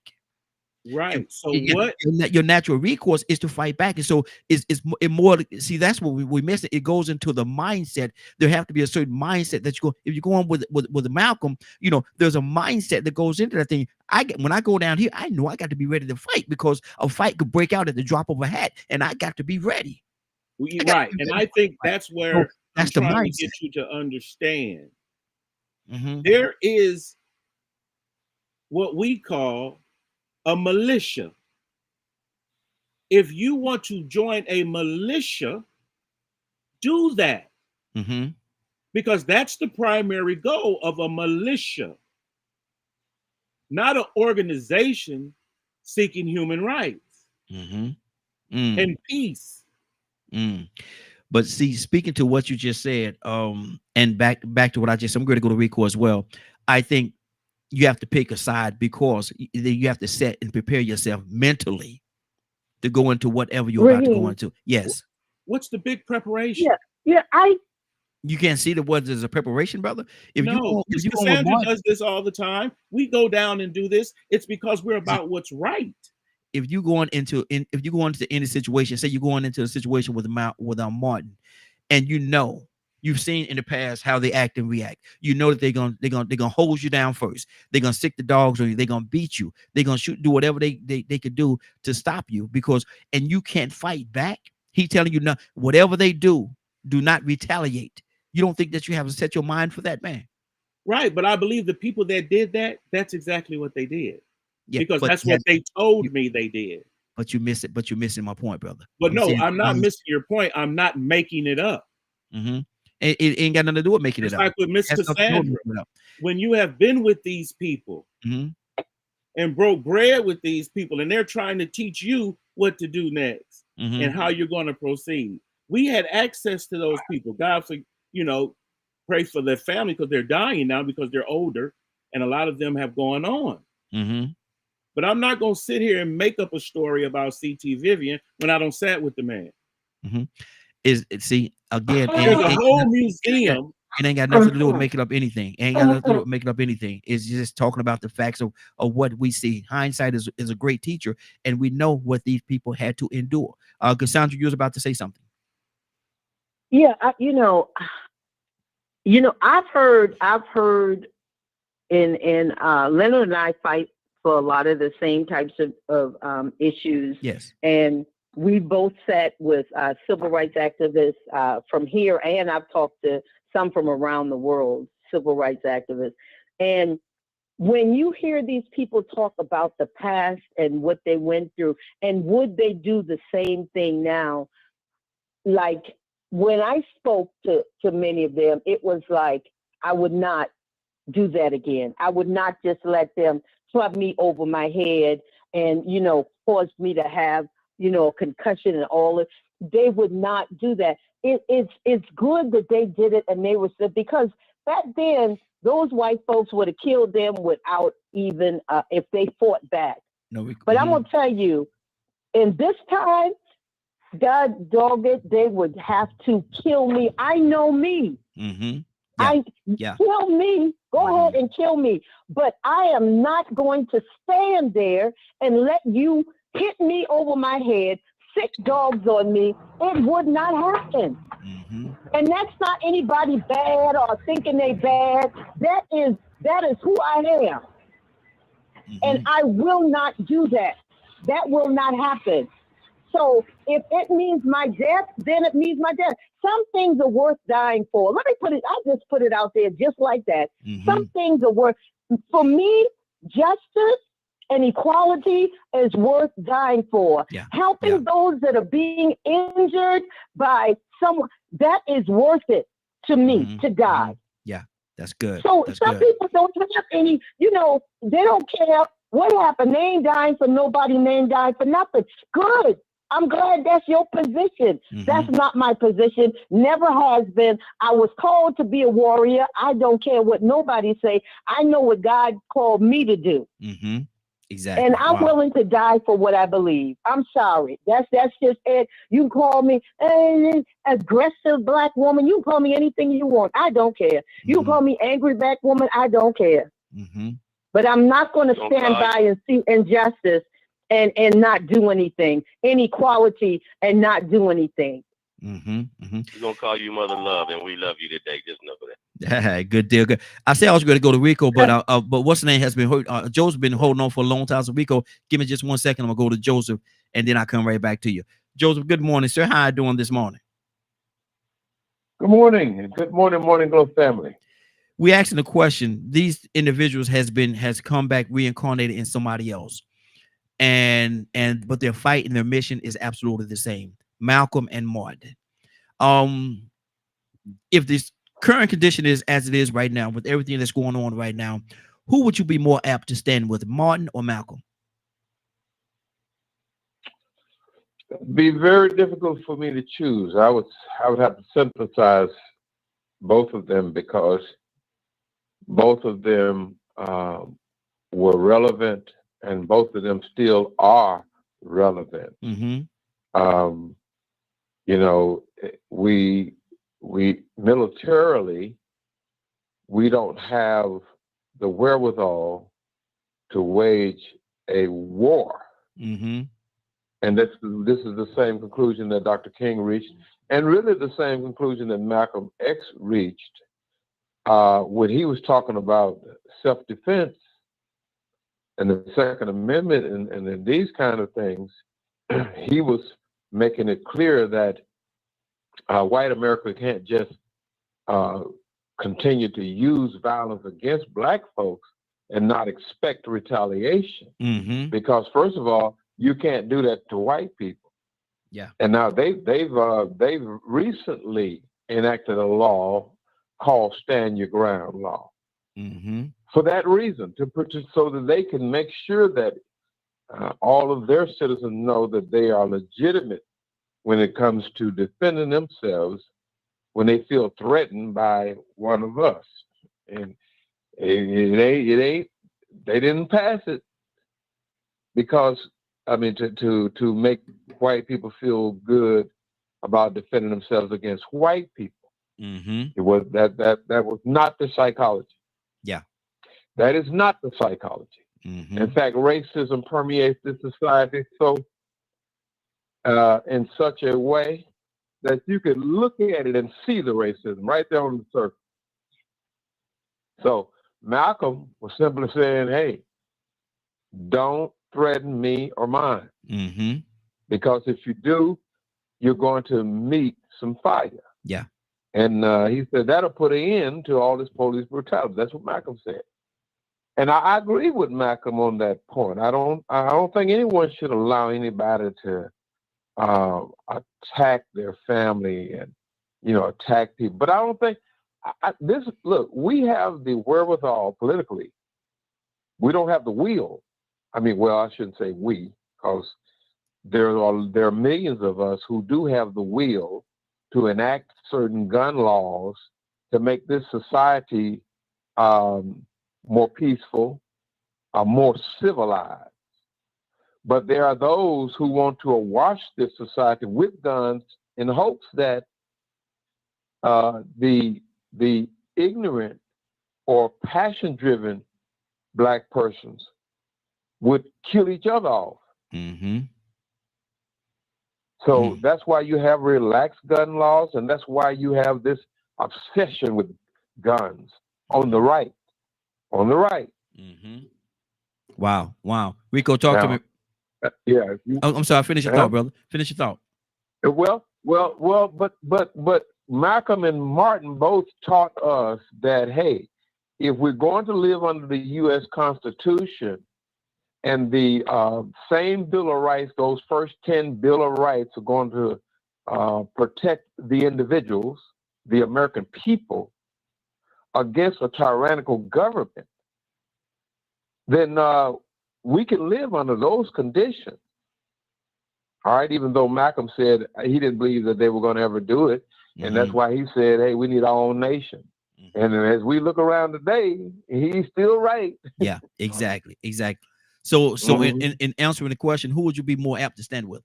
Right. So your natural recourse is to fight back. And so it's more, see, that's what we miss it. It goes into the mindset. There have to be a certain mindset that if you go on with Malcolm, there's a mindset that goes into that thing. When I go down here, I know I got to be ready to fight, because a fight could break out at the drop of a hat, and I got to be ready. Right. And I think that's where that's I'm the trying mindset. to get you to understand. Mm-hmm. There is what we call a militia. If you want to join a militia, do that. Mm-hmm. Because that's the primary goal of a militia, not an organization seeking human rights and peace. But see, speaking to what you just said, and back to what I just said, I'm going to go to Rico as well. I think you have to pick a side, because you have to set and prepare yourself mentally to go into whatever you're about to go into. Yes. What's the big preparation? Yeah. You can't see the words as a preparation, brother. If Cassandra does this all the time. We go down and do this. It's because we're about what's right. If you go into any situation, say you're going into a situation with Martin, and you've seen in the past how they act and react. You know that they're gonna hold you down first. They're gonna stick the dogs on you. They're gonna beat you. They're gonna do whatever they could do to stop you, and you can't fight back. He's telling you now, whatever they do not retaliate. You don't think that you have to set your mind for that, man? Right, but I believe the people that did that, that's exactly what they did. Yeah, because that's what they told me they did. But you miss it. But you're missing my point, brother. But no, I'm not missing your point. I'm not making it up. Mm-hmm. It ain't got nothing to do with making it up. Like with Miss Cassandra, when you have been with these people and broke bread with these people, and they're trying to teach you what to do next and how you're going to proceed. we had access to those people. God, for pray for their family because they're dying now because they're older, and a lot of them have gone on. Mm-hmm. But I'm not going to sit here and make up a story about C.T. Vivian when I don't sat with the man. Mm-hmm. See again? There's a whole museum. It ain't got nothing to do with making up anything. It ain't got nothing to do with making up anything. It's just talking about the facts of what we see. Hindsight is a great teacher, and we know what these people had to endure. Cassandra, you was about to say something. Yeah, I've heard, and Leonard and I fight for a lot of the same types of issues. Yes, and we both sat with civil rights activists from here, and I've talked to some from around the world, civil rights activists. And when you hear these people talk about the past and what they went through, and would they do the same thing now? Like when I spoke to many of them, it was like, I would not do that again. I would not just let them club me over my head and, cause me to have, a concussion and all it. They would not do that. It's good that they did it, and they were because back then those white folks would have killed them without even if they fought back. But I'm gonna tell you, in this time, God dog it, they would have to kill me. I know me. Mm-hmm. Kill me. Go ahead and kill me. But I am not going to stand there and let you hit me over my head, sick dogs on me. It would not happen. Mm-hmm. And that's not anybody bad or thinking they bad. That is who I am. Mm-hmm. And I will not do that. That will not happen. So if it means my death, then it means my death. Some things are worth dying for. I just put it out there just like that. Mm-hmm. Some things are worth, for me, justice and equality is worth dying for. Helping those that are being injured by someone, that is worth it to me, to die. Yeah, that's good. So some people don't have any, they don't care what happened. They ain't dying for nobody, they ain't dying for nothing. Good. I'm glad that's your position. Mm-hmm. That's not my position. Never has been. I was called to be a warrior. I don't care what nobody say. I know what God called me to do. Mm-hmm. Exactly. And I'm willing to die for what I believe. I'm sorry. That's just it. You can call me an aggressive black woman. You can call me anything you want. I don't care. You can call me angry black woman. I don't care. Mm-hmm. But I'm not going to stand by and see injustice and not do anything, inequality and not do anything. Mm-hmm. Mm-hmm. We're gonna call you Mother Love, and we love you today. Just know that. Good deal. Good. I said I was going to go to Rico, but what's the name has been Joseph's been holding on for a long time. So Rico, give me just 1 second. I'm gonna go to Joseph, and then I come right back to you. Joseph, good morning, sir. How are you doing this morning? Good morning, and good morning, Morning Glow family. We asking the question. These individuals has come back reincarnated in somebody else. But their fight and their mission is absolutely the same. Malcolm and Martin. If this current condition is as it is right now, with everything that's going on right now, who would you be more apt to stand with, Martin or Malcolm? It'd be very difficult for me to choose. I would have to synthesize both of them because both of them were relevant, and both of them still are relevant. Mm-hmm. We militarily, we don't have the wherewithal to wage a war. Mm-hmm. And this is the same conclusion that Dr. King reached, and really the same conclusion that Malcolm X reached when he was talking about self-defense and the Second Amendment and these kind of things. He was making it clear that white America can't just continue to use violence against black folks and not expect retaliation. Mm-hmm. Because first of all, you can't do that to white people. Yeah. And now they've recently enacted a law called Stand Your Ground law. Mm-hmm. For that reason, so that they can make sure that all of their citizens know that they are legitimate when it comes to defending themselves when they feel threatened by one of us. And it ain't, they didn't pass it because, I mean, to make white people feel good about defending themselves against white people. It was that was not the psychology. Yeah. That is not the psychology. In fact, racism permeates this society so in such a way that you could look at it and see the racism right there on the surface. So Malcolm was simply saying, hey, don't threaten me or mine. Because if you do, you're going to meet some fire. Yeah. And he said that'll put an end to all this police brutality. That's what Malcolm said. And I agree with Malcolm on that point. I don't think anyone should allow anybody to attack their family and, you know, attack people. But I don't think look, we have the wherewithal politically. We don't have the will. I mean, well, I shouldn't say we, because there are millions of us who do have the will to enact certain gun laws to make this society more peaceful, more civilized. But there are those who want to awash this society with guns in hopes that the ignorant or passion-driven Black persons would kill each other off. So that's why you have relaxed gun laws, and that's why you have this obsession with guns on the right. On the right. Wow. Rico, talk to me. Yeah. I'm sorry. Finish your thought, brother. Finish your thought. Well, but Malcolm and Martin both taught us that, hey, if we're going to live under the U.S. Constitution and the same Bill of Rights, those first 10 Bill of Rights are going to protect the individuals, the American people, against a tyrannical government, then we can live under those conditions. All right, even though Malcolm said he didn't believe that they were going to ever do it. And that's why he said, hey, we need our own nation. And as we look around today, he's still right. Yeah, exactly. So in answering the question, who would you be more apt to stand with?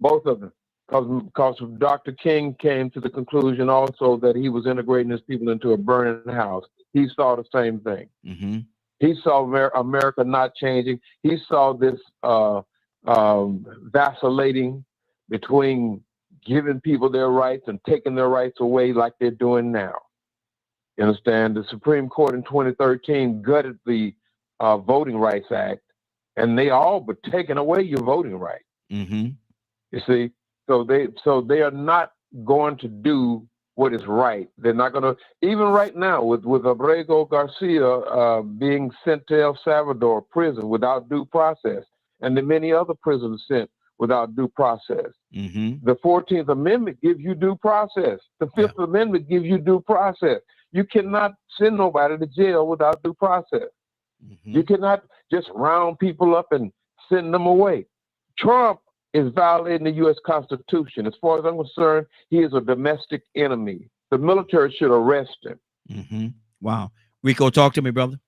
Both of them. Because Dr. King came to the conclusion also that he was integrating his people into a burning house. He saw the same thing. He saw America not changing. He saw this vacillating between giving people their rights and taking their rights away like they're doing now. You understand? The Supreme Court in 2013 gutted the Voting Rights Act, and they all but taking away your voting right. You see? So they are not going to do what is right. They're not going to, even right now with Abrego Garcia being sent to El Salvador prison without due process, and the many other prisoners sent without due process. The 14th Amendment gives you due process. The 5th Amendment gives you due process. You cannot send nobody to jail without due process. You cannot just round people up and send them away. Trump is violating the U.S. Constitution. As far as I'm concerned, he is a domestic enemy. The military should arrest him. Wow. Rico, talk to me, brother.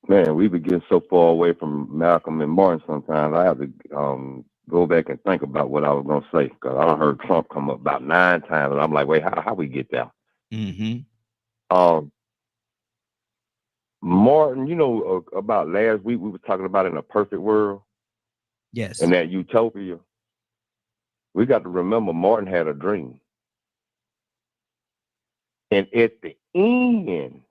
Man, we be getting so far away from Malcolm and Martin sometimes. I have to go back and think about what I was going to say, because I heard Trump come up about 9 times, and I'm like, wait, how we get there? Martin, you know, about last week, we were talking about in a perfect world. Yes. In that utopia. We got to remember Martin had a dream. And at the end,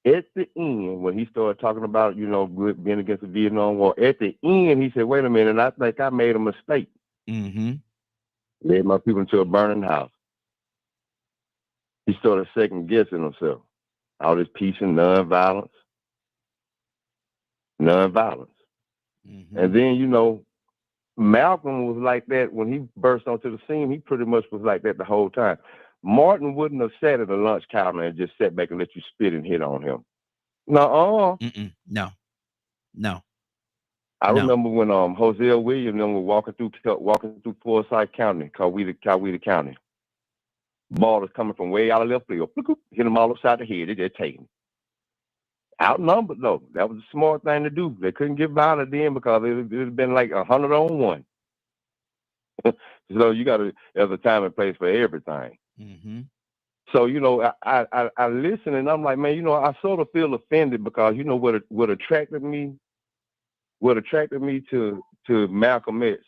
when he started talking about, you know, being against the Vietnam War, at the end, he said, wait a minute, I think I made a mistake. Led my people into a burning house. He started second guessing himself. All this peace and nonviolence. And then, you know, Malcolm was like that when he burst onto the scene. He pretty much was like that the whole time. Martin wouldn't have sat at a lunch counter and just sat back and let you spit and hit on him. No. I remember when Hosea Williams was walking through Forsyth County, Coweta County. Ball was coming from way out of left field, hit him all upside the head. They just take him. Outnumbered though. That was a smart thing to do. They couldn't get violent then because it would have been like 100-on-1. So you got to, there's a time and place for everything. Mm-hmm. So, you know, I listen and I'm like, man, you know, I sort of feel offended because, you know, what attracted me to Malcolm X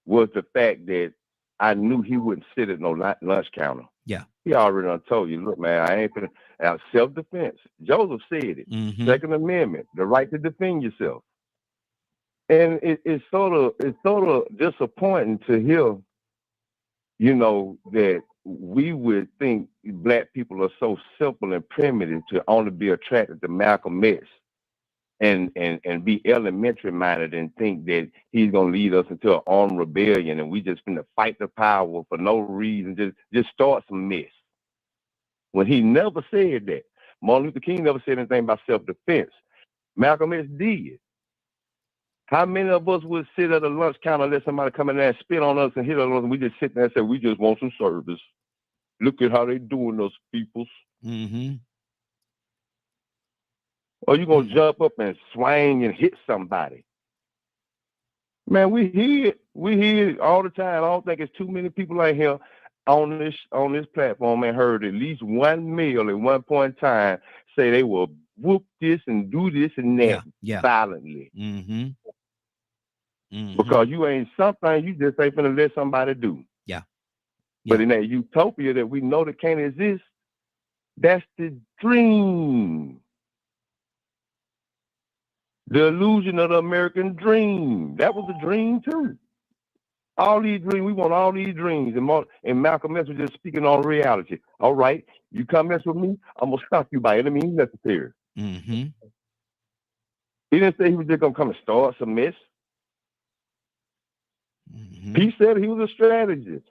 was the fact that I knew he wouldn't sit at no lunch counter. Yeah. He already done told you, look, man, I ain't finna, self-defense. Joseph said it. Mm-hmm. Second Amendment, the right to defend yourself. And it's sort of disappointing to hear, you know, that we would think black people are so simple and primitive to only be attracted to Malcolm X and be elementary minded and think that he's gonna lead us into an armed rebellion and we just finna fight the power for no reason, just start some mess. When he never said that. Martin Luther King never said anything about self-defense. Malcolm X did. How many of us would sit at a lunch counter and let somebody come in there and spit on us and hit on us and we just sit there and say, we just want some service. Look at how they doing us peoples. Mm-hmm. Or you gonna jump up and swing and hit somebody. Man, we hear it all the time. I don't think it's too many people out here on this platform and heard at least one male at one point in time say they will whoop this and do this and that violently. Mm-hmm. Mm-hmm. Because you ain't something you just ain't finna let somebody do. Yeah. But in that utopia that we know that can't exist, that's the dream. The illusion of the American dream. That was a dream too. All these dreams, we want all these dreams. And Malcolm X was just speaking on reality. All right, you come mess with me, I'm gonna stop you by any means necessary. Mm-hmm. He didn't say he was just gonna come and start some mess. Mm-hmm. He said he was a strategist.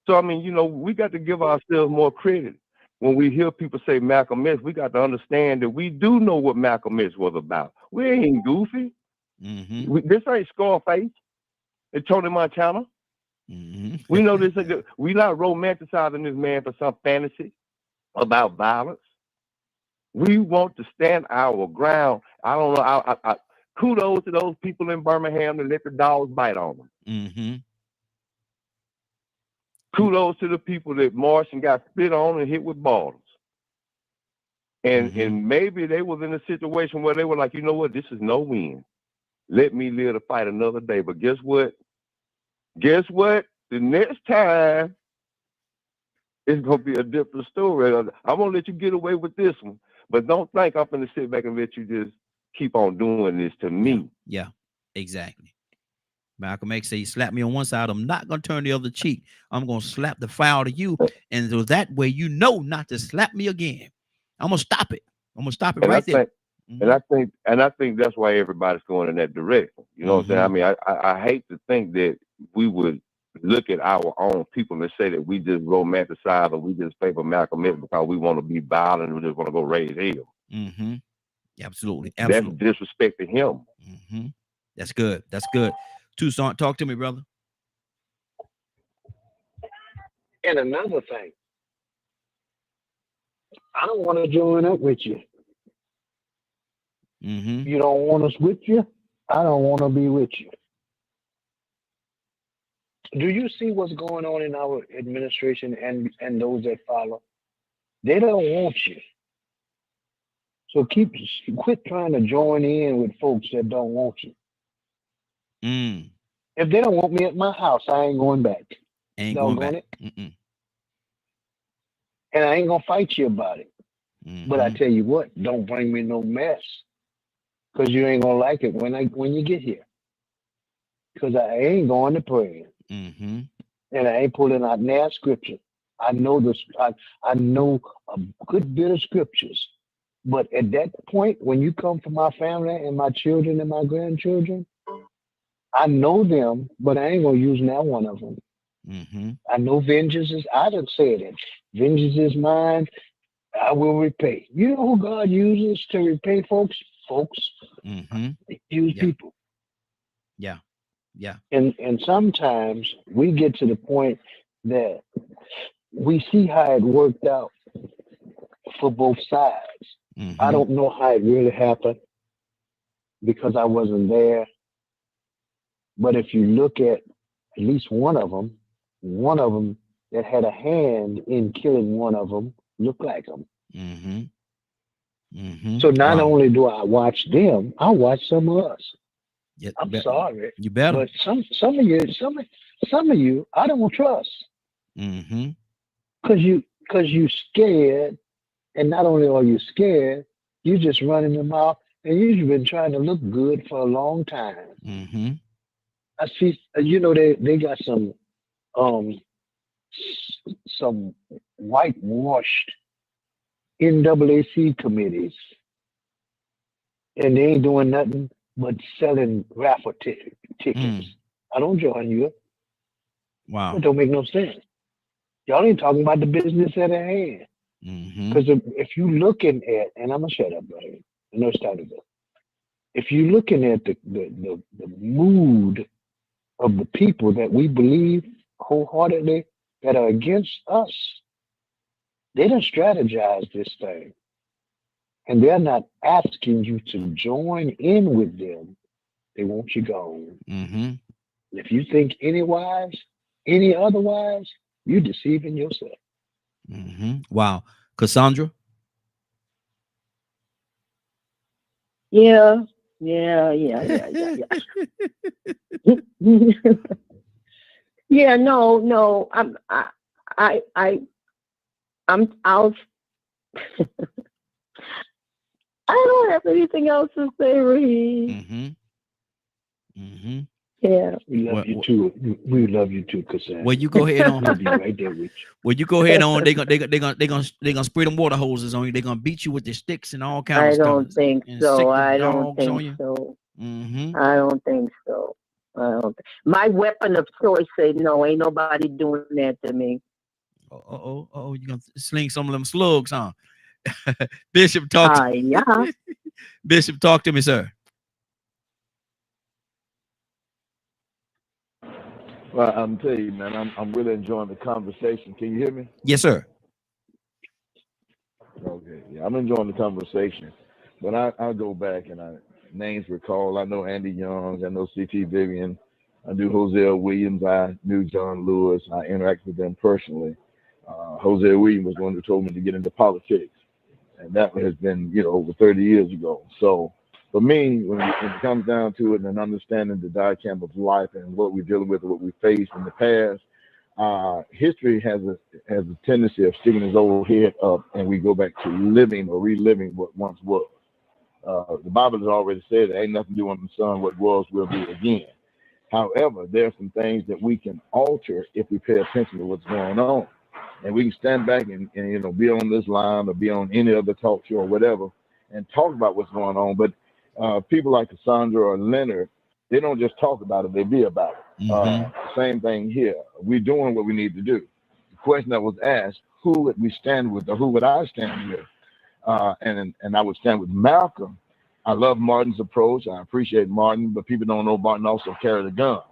So I mean, you know, we got to give ourselves more credit. When we hear people say Malcolm X, we got to understand that we do know what Malcolm X was about. We ain't goofy. Mm-hmm. This ain't Scarface and Tony Montana. Mm-hmm. We know this. We not romanticizing this man for some fantasy about violence. We want to stand our ground. I don't know. I kudos to those people in Birmingham that let the dogs bite on them. Mm-hmm. Kudos to the people that marched and got spit on and hit with balls. And maybe they was in a situation where they were like, you know what, this is no win. Let me live to fight another day. But guess what? The next time it's gonna be a different story. I'm gonna let you get away with this one, but don't think I'm gonna sit back and let you just keep on doing this to me. Yeah, exactly. Malcolm X said, "You slap me on one side, I'm not gonna turn the other cheek. I'm gonna slap the fire out of you, and so that way you know not to slap me again. I'm gonna stop it. I'm gonna stop it right there." And I think that's why everybody's going in that direction. You know what I'm saying? I mean, I hate to think that we would look at our own people and say that we just romanticize or we just favor Malcolm X because we want to be violent and we just want to go raise hell. Mm-hmm. Absolutely. That's disrespect to him. Mm-hmm. That's good. That's good. Tucson, talk to me, brother. And another thing, I don't want to join up with you. Mm-hmm. You don't want us with you. I don't want to be with you. Do you see what's going on in our administration and those that follow? They don't want you. So quit trying to join in with folks that don't want you. If they don't want me at my house, I ain't going back. Ain't going back. And I ain't gonna fight you about it. But I tell you what, don't bring me no mess, because you ain't gonna like it when you get here. Because I ain't going to pray, and I ain't pulling out now scripture. I know I know a good bit of scriptures, but at that point, when you come from my family and my children and my grandchildren, I know them, but I ain't gonna use now one of them. I know vengeance is. I done said it. Vengeance is mine. I will repay. You know who God uses to repay folks? Use people. Yeah. And sometimes we get to the point that we see how it worked out for both sides. Mm-hmm. I don't know how it really happened because I wasn't there. But if you look at least one of them that had a hand in killing one of them looked like them. Mm-hmm. Mm-hmm. So not Wow. only do I watch them, I watch some of us. Yeah, I'm sorry, you better. but some of you, I don't trust Mm-hmm. because you scared, and not only are you scared, you just running them out, and you've been trying to look good for a long time. Mm-hmm. I see, they got some whitewashed NAAC committees, and they ain't doing nothing but selling raffle tickets. I don't join you. Wow. It don't make no sense. Y'all ain't talking about the business at hand. Mm-hmm. Because if you looking at, and I'm gonna shut up, brother. I know it's time to go. If you're looking at the mood of the people that we believe wholeheartedly that are against us, they done strategize this thing. And they're not asking you to join in with them. They want you gone. Mm-hmm. If you think any otherwise, you're deceiving yourself. Mm-hmm. Wow. Cassandra? Yeah. Yeah, no. I'll I don't have anything else to say, Raheem. Mm-hmm. Mm-hmm. Yeah. We love you too. We love you too, Cassandra. Well, you go ahead on. We'll be right there with you. Well, you go ahead on. They gonna spray them water hoses on you. They're gonna beat you with their sticks and all kinds of I stuff. don't think and so. sick the I don't dogs on think you. so. Mm-hmm. I don't think so. My weapon of choice say no. Ain't nobody doing that to me. Oh, you gonna sling some of them slugs, huh? Bishop, talk to me. Yeah. Bishop, talk to me, sir. Well, I'm telling you, man, I'm really enjoying the conversation. Can you hear me? Yes, sir. Okay, yeah, I'm enjoying the conversation. But I go back and names recall. I know Andy Young, I know C.T. Vivian, I knew Hosea Williams, I knew John Lewis. I interacted with them personally. Hosea Williams was one who told me to get into politics, and that has been, over 30 years ago. So for me, when it comes down to it and understanding the diacamp of life and what we're dealing with, what we faced in the past, history has a tendency of sticking his old head up, and we go back to living or reliving what once was. The Bible has already said there ain't nothing to do on the sun. What was will be again. However, there are some things that we can alter if we pay attention to what's going on, and we can stand back and be on this line or be on any other talk show or whatever and talk about what's going on. But people like Cassandra or Leonard, they don't just talk about it; they be about it. Mm-hmm. Same thing here. We're doing what we need to do. The question that was asked: who would we stand with, or who would I stand with? And I would stand with Malcolm. I love Martin's approach. I appreciate Martin, but people don't know Martin also carried a gun.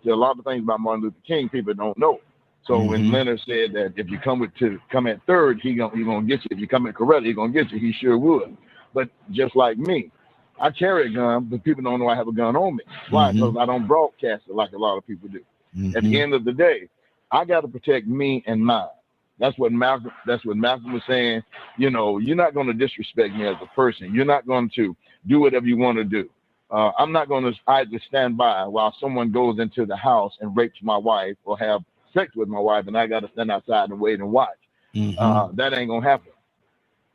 There are a lot of things about Martin Luther King people don't know. So when Leonard said that if you come at third, he gonna get you. If you come at Coretta, he gonna get you. He sure would. But just like me, I carry a gun, but people don't know I have a gun on me. Why? Because I don't broadcast it like a lot of people do. At the end of the day, I got to protect me and mine. That's what Malcolm was saying. You're not going to disrespect me as a person. You're not going to do whatever you want to do. I'm not going to either stand by while someone goes into the house and rapes my wife or have sex with my wife, and I got to stand outside and wait and watch. That ain't going to happen.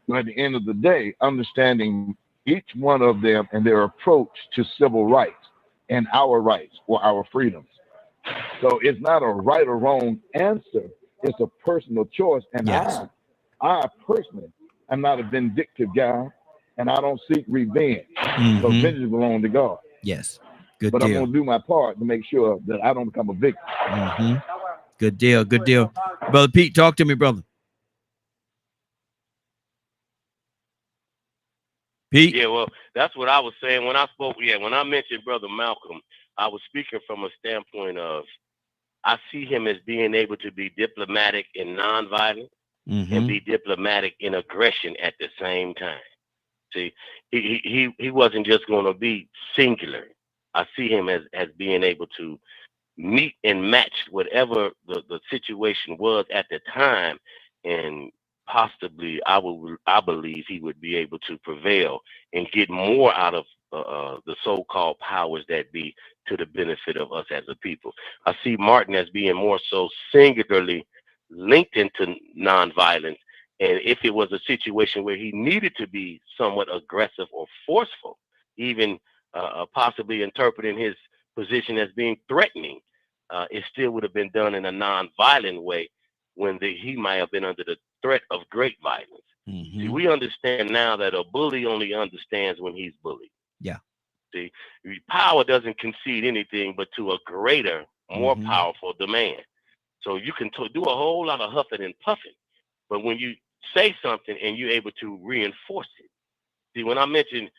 But at the end of the day, understanding each one of them and their approach to civil rights and our rights or our freedoms. So it's not a right or wrong answer. It's a personal choice. And I personally am not a vindictive guy, and I don't seek revenge. So vengeance belongs to God. Yes. Good but deal. I'm going to do my part to make sure that I don't become a victim. Good deal. Good deal. Brother Pete, talk to me, brother. Pete? Yeah, well, that's what I was saying when I spoke. Yeah, when I mentioned Brother Malcolm, I was speaking from a standpoint of I see him as being able to be diplomatic and nonviolent and be diplomatic in aggression at the same time. See, he wasn't just going to be singular. I see him as being able to meet and match whatever the situation was at the time, and possibly I believe he would be able to prevail and get more out of the so-called powers that be to the benefit of us as a people. I see Martin as being more so singularly linked into nonviolence, and if it was a situation where he needed to be somewhat aggressive or forceful, even possibly interpreting his position as being threatening, it still would have been done in a non-violent way when he might have been under the threat of great violence. See, we understand now that a bully only understands when he's bullied. Yeah. See, power doesn't concede anything but to a greater, more powerful demand. So you can do a whole lot of huffing and puffing, but when you say something and you're able to reinforce it. See, when I mentioned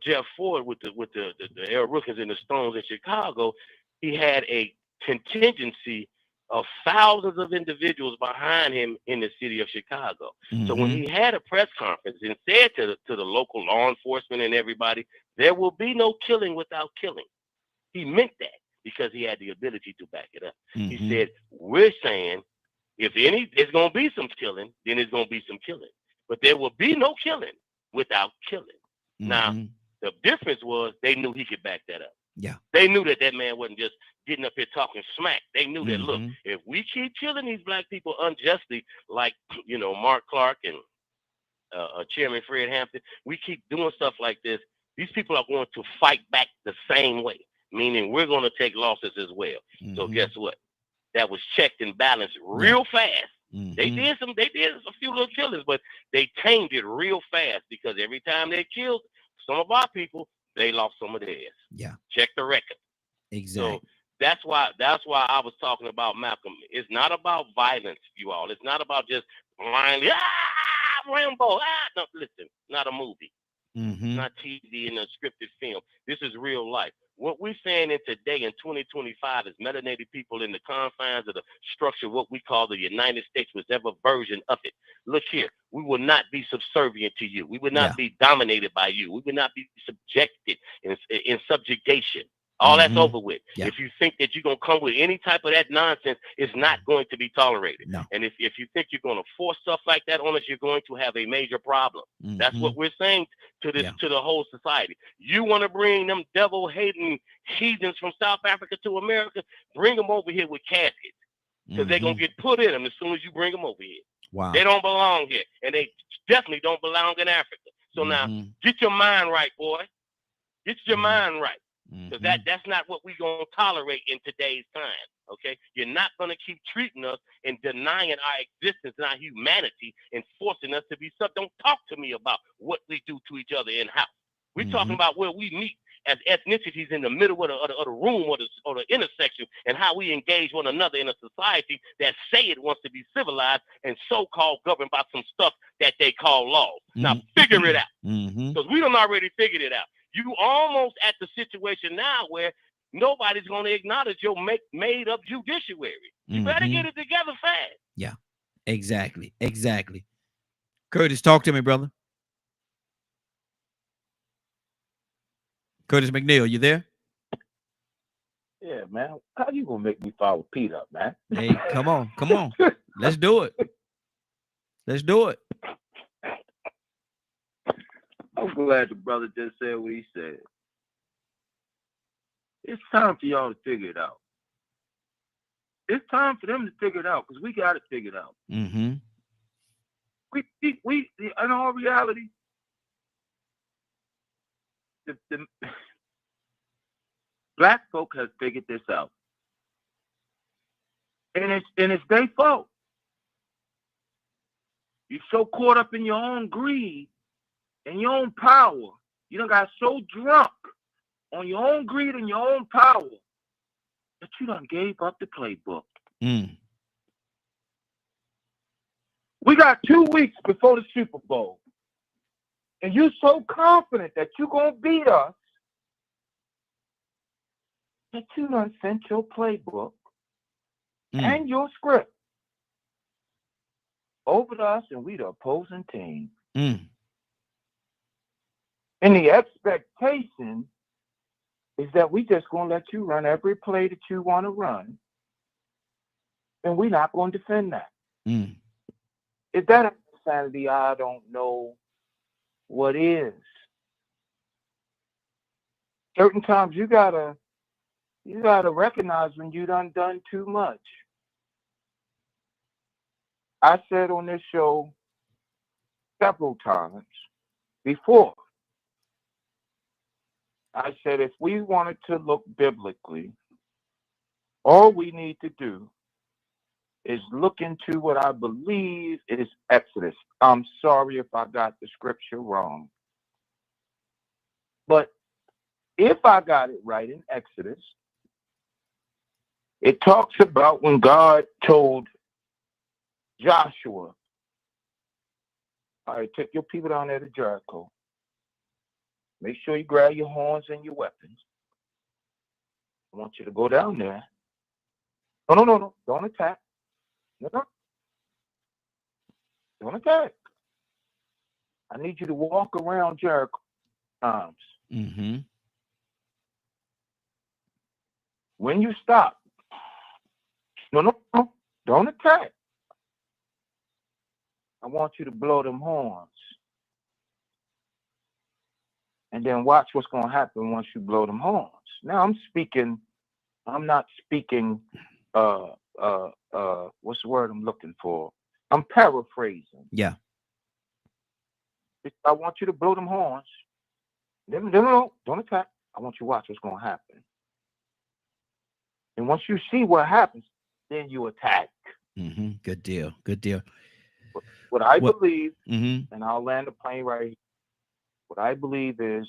Jeff Ford with the Al Rookins and the Stones in Chicago, he had a contingency of thousands of individuals behind him in the city of Chicago. So when he had a press conference and said to the local law enforcement and everybody, there will be no killing without killing, he meant that because he had the ability to back it up. He said, we're saying if it's going to be some killing, then it's going to be some killing. But there will be no killing without killing. Now, the difference was they knew he could back that up. Yeah. They knew that man wasn't just getting up here talking smack. They knew that, look, if we keep killing these black people unjustly, like, Mark Clark and Chairman Fred Hampton, we keep doing stuff like this, these people are going to fight back the same way, meaning we're going to take losses as well. So guess what? That was checked and balanced real fast. They did a few little killings, but they tamed it real fast because every time they killed some of our people, they lost some of theirs. Yeah. Check the record. Exactly. So that's why I was talking about Malcolm. It's not about violence, you all. It's not about just blindly, Rambo. No, listen, not a movie. Not TV and a scripted film. This is real life. What we're saying in today in 2025 is melanated people in the confines of the structure of what we call the United States, whichever version of it. Look here, we will not be subservient to you. We will not be dominated by you. We will not be subjected in subjugation. All that's over with. Yeah. If you think that you're going to come with any type of that nonsense, it's not going to be tolerated. No. And if you think you're going to force stuff like that on us, you're going to have a major problem. That's what we're saying to this, to the whole society. You want to bring them devil-hating heathens from South Africa to America, bring them over here with caskets because they're going to get put in them as soon as you bring them over here. Wow. They don't belong here, and they definitely don't belong in Africa. So now, get your mind right, boy. Get your mind right. Because that's not what we're going to tolerate in today's time, okay? You're not going to keep treating us and denying our existence and our humanity and forcing us to be something. Don't talk to me about what we do to each other in-house. We're talking about where we meet as ethnicities in the middle of the room or the intersection and how we engage one another in a society that say it wants to be civilized and so-called governed by some stuff that they call laws. Now, figure it out, because we done already figured it out. You almost at the situation now where nobody's going to acknowledge your made up judiciary. You better get it together fast. Yeah, exactly. Curtis, talk to me, brother. Curtis McNeil, you there? Yeah, man. How you gonna make me follow Pete up, man? Hey, come on. Let's do it. I'm glad the brother just said what he said. It's time for y'all to figure it out. It's time for them to figure it out because we got it figured out. We in all reality, the black folk has figured this out, and it's their fault. You're so caught up in your own greed and your own power. You done got so drunk on your own greed and your own power that you done gave up the playbook. We got 2 weeks before the Super Bowl, and you're so confident that you're going to beat us that you done sent your playbook Mm. and your script over to us, and we the opposing team. Mm. And the expectation is that we just gonna let you run every play that you want to run, and we're not gonna defend that. Mm. If that ain't insanity, I don't know what is. Certain times you gotta recognize when you done too much. I said on this show several times before, I said if we wanted to look biblically, all we need to do is look into what I believe is Exodus. I'm sorry if I got the scripture wrong. But if I got it right in Exodus, it talks about when God told Joshua, all right, take your people down there to Jericho. Make sure you grab your horns and your weapons. I want you to go down there. No. Don't attack. No. Don't attack. I need you to walk around Jericho times. Mm-hmm. When you stop, no, don't attack. I want you to blow them horns. And then watch what's going to happen once you blow them horns. Now I'm not speaking, what's the word I'm looking for? I'm paraphrasing. Yeah. I want you to blow them horns. No, don't attack. I want you to watch what's going to happen. And once you see what happens, then you attack. Mm-hmm. Good deal. Good deal. What I believe, mm-hmm. and I'll land the plane right here. What I believe is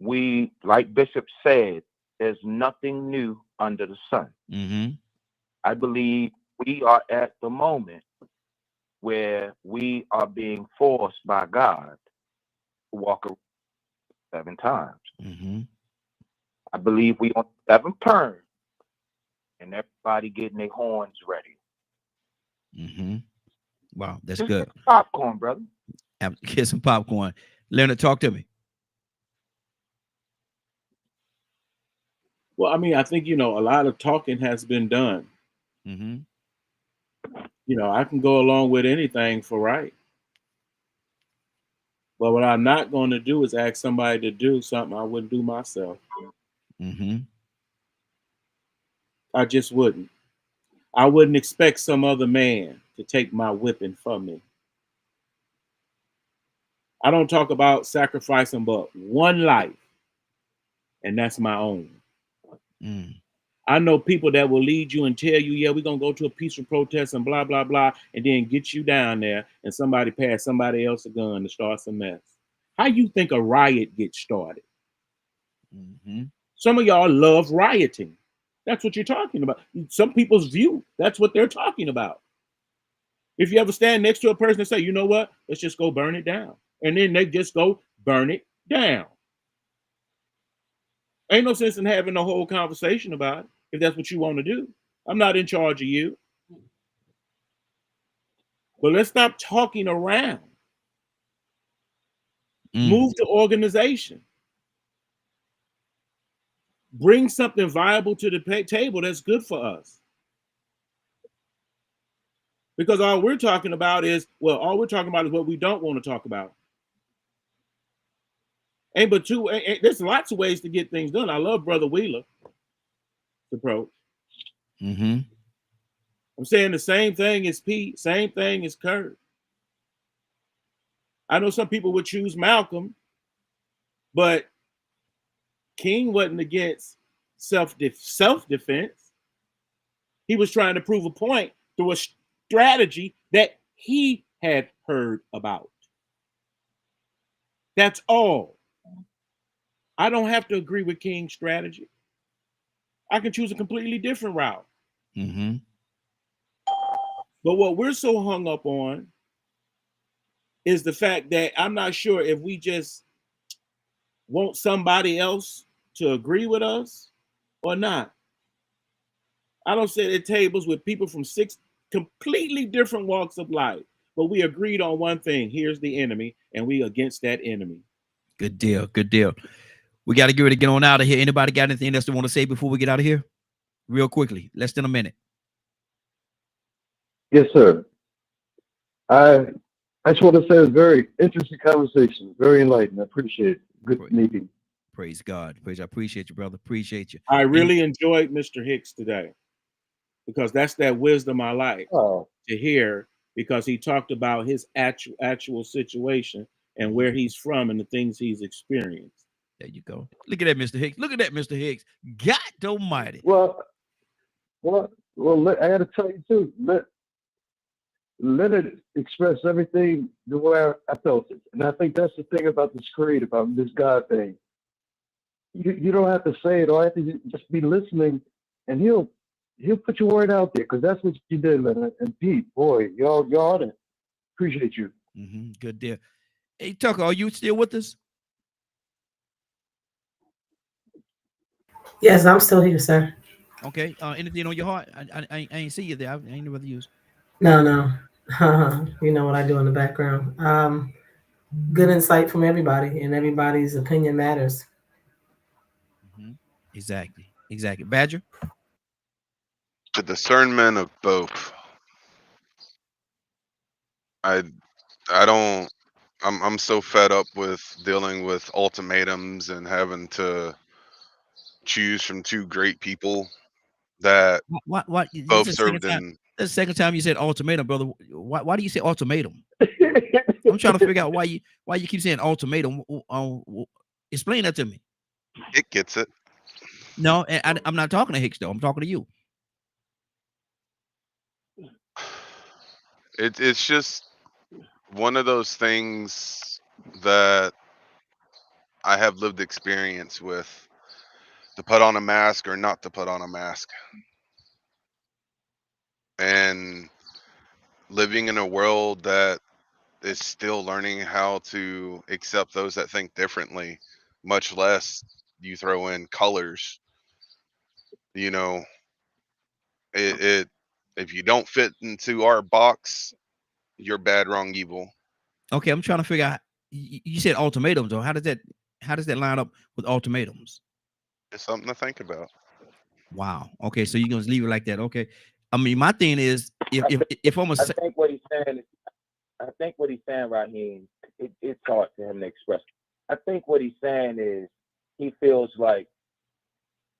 we, like Bishop said, there's nothing new under the sun. Mm-hmm. I believe we are at the moment where we are being forced by God to walk around 7 times. Mm-hmm. I believe we on 7th turn, and everybody getting their horns ready. Mm-hmm. Wow, that's Just good. get popcorn, brother. Get some popcorn. Leonard, talk to me. Well, I mean, I think, a lot of talking has been done. Mm-hmm. I can go along with anything for right. But what I'm not going to do is ask somebody to do something I wouldn't do myself. Mm-hmm. I just wouldn't. I wouldn't expect some other man to take my whipping from me. I don't talk about sacrificing but one life, and that's my own. Mm. I know people that will lead you and tell you, yeah, we're going to go to a peaceful protest and blah, blah, blah, and then get you down there and somebody pass somebody else a gun to start some mess. How you think a riot gets started? Mm-hmm. Some of y'all love rioting. That's what you're talking about. Some people's view, that's what they're talking about. If you ever stand next to a person and say, you know what, let's just go burn it down. And then they just go burn it down. Ain't no sense in having a whole conversation about it if that's what you want to do. I'm not in charge of you. But let's stop talking around. Move to organization. Bring something viable to the table that's good for us. Because all we're talking about is what we don't want to talk about. There's lots of ways to get things done. I love Brother Wheeler's approach. Mm-hmm. I'm saying the same thing as Pete, same thing as Kurt. I know some people would choose Malcolm, but King wasn't against self-defense. He was trying to prove a point through a strategy that he had heard about. That's all. I don't have to agree with King's strategy. I can choose a completely different route. Mm-hmm. But what we're so hung up on is the fact that I'm not sure if we just want somebody else to agree with us or not. I don't sit at tables with people from 6 completely different walks of life, but we agreed on one thing. Here's the enemy, and we against that enemy. Good deal. Good deal. We got to get ready to get on out of here. Anybody got anything else they want to say before we get out of here? Real quickly, less than a minute. Yes, sir. I just want to say it's a very interesting conversation, very enlightening. I appreciate it. Good meeting. Praise God. I appreciate you, brother. Appreciate you. I really enjoyed Mr. Hicks today because that's that wisdom I like to hear, because he talked about his actual situation and where he's from and the things he's experienced. There you go. Look at that, Mr. Hicks. Look at that, Mr. Hicks. God almighty. Well, I got to tell you too. Let it express everything the way I felt it, and I think that's the thing about this creed, about this God thing. You don't have to say it, or I have to just be listening, and he'll put your word out there, because that's what you did, Leonard. And Pete, boy, y'all on it. Appreciate you. Good deal. Hey, Tucker, are you still with us? Yes, I'm still here, sir. Okay. Anything on your heart? I ain't see you there. I ain't know whether you was. No. You know what I do in the background. Good insight from everybody, and everybody's opinion matters. Exactly. Badger? The discernment of both. I'm so fed up with dealing with ultimatums and having to choose from two great people that What both served in. That's the second time you said ultimatum, brother. Why do you say ultimatum? I'm trying to figure out why you keep saying ultimatum. Explain that to me. It gets it. No, I'm not talking to Hicks though. I'm talking to you. It's just one of those things that I have lived experience with, to put on a mask or not to put on a mask. And living in a world that is still learning how to accept those that think differently, much less you throw in colors. You know, if you don't fit into our box, you're bad, wrong, evil. Okay, I'm trying to figure out. You said ultimatums, though. How does that line up with ultimatums? It's something to think about. Wow. Okay, so you're gonna leave it like that. Okay. I mean, my thing is, if I'm I think what he's saying, Raheem, it's hard for him to express. I think what he's saying is he feels like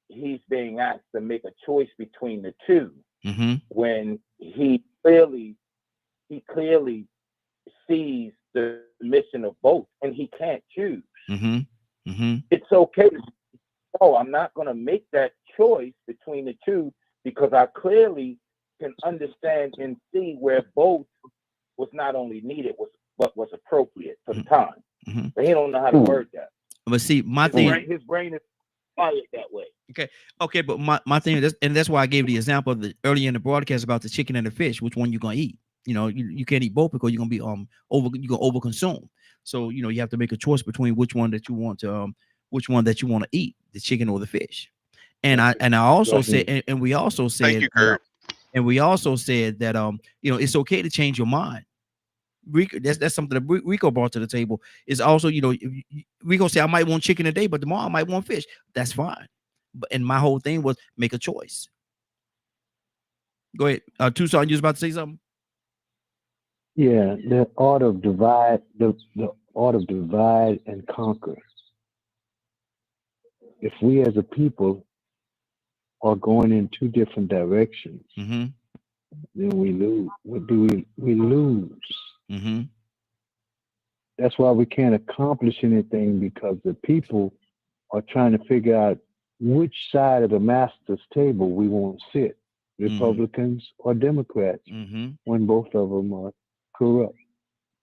he's being asked to make a choice between the two, when he clearly sees the mission of both, and he can't choose. It's okay to say, "Oh, I'm not going to make that choice between the two because I clearly can understand and see where both was not only needed, but was appropriate for the time." But he don't know how to word that. But see, His brain is wired that way. Okay, but my thing is, and that's why I gave the example of earlier in the broadcast about the chicken and the fish. Which one you gonna eat? You know, you can't eat both because you're gonna be overconsume. So you know you have to make a choice between which one that you want to eat, the chicken or the fish. And I also said, and we also said, thank you, Kurt. And we also said that you know, it's okay to change your mind. Rico, that's something that Rico brought to the table. Is also, you know, Rico say I might want chicken today, but tomorrow I might want fish. That's fine. And my whole thing was make a choice. Go ahead, Tucson. You was about to say something? Yeah, the art of divide, the art of divide and conquer. If we as a people are going in two different directions, then we lose. We lose. That's why we can't accomplish anything, because the people are trying to figure out which side of the master's table we want to sit, Republicans or Democrats, when both of them are corrupt.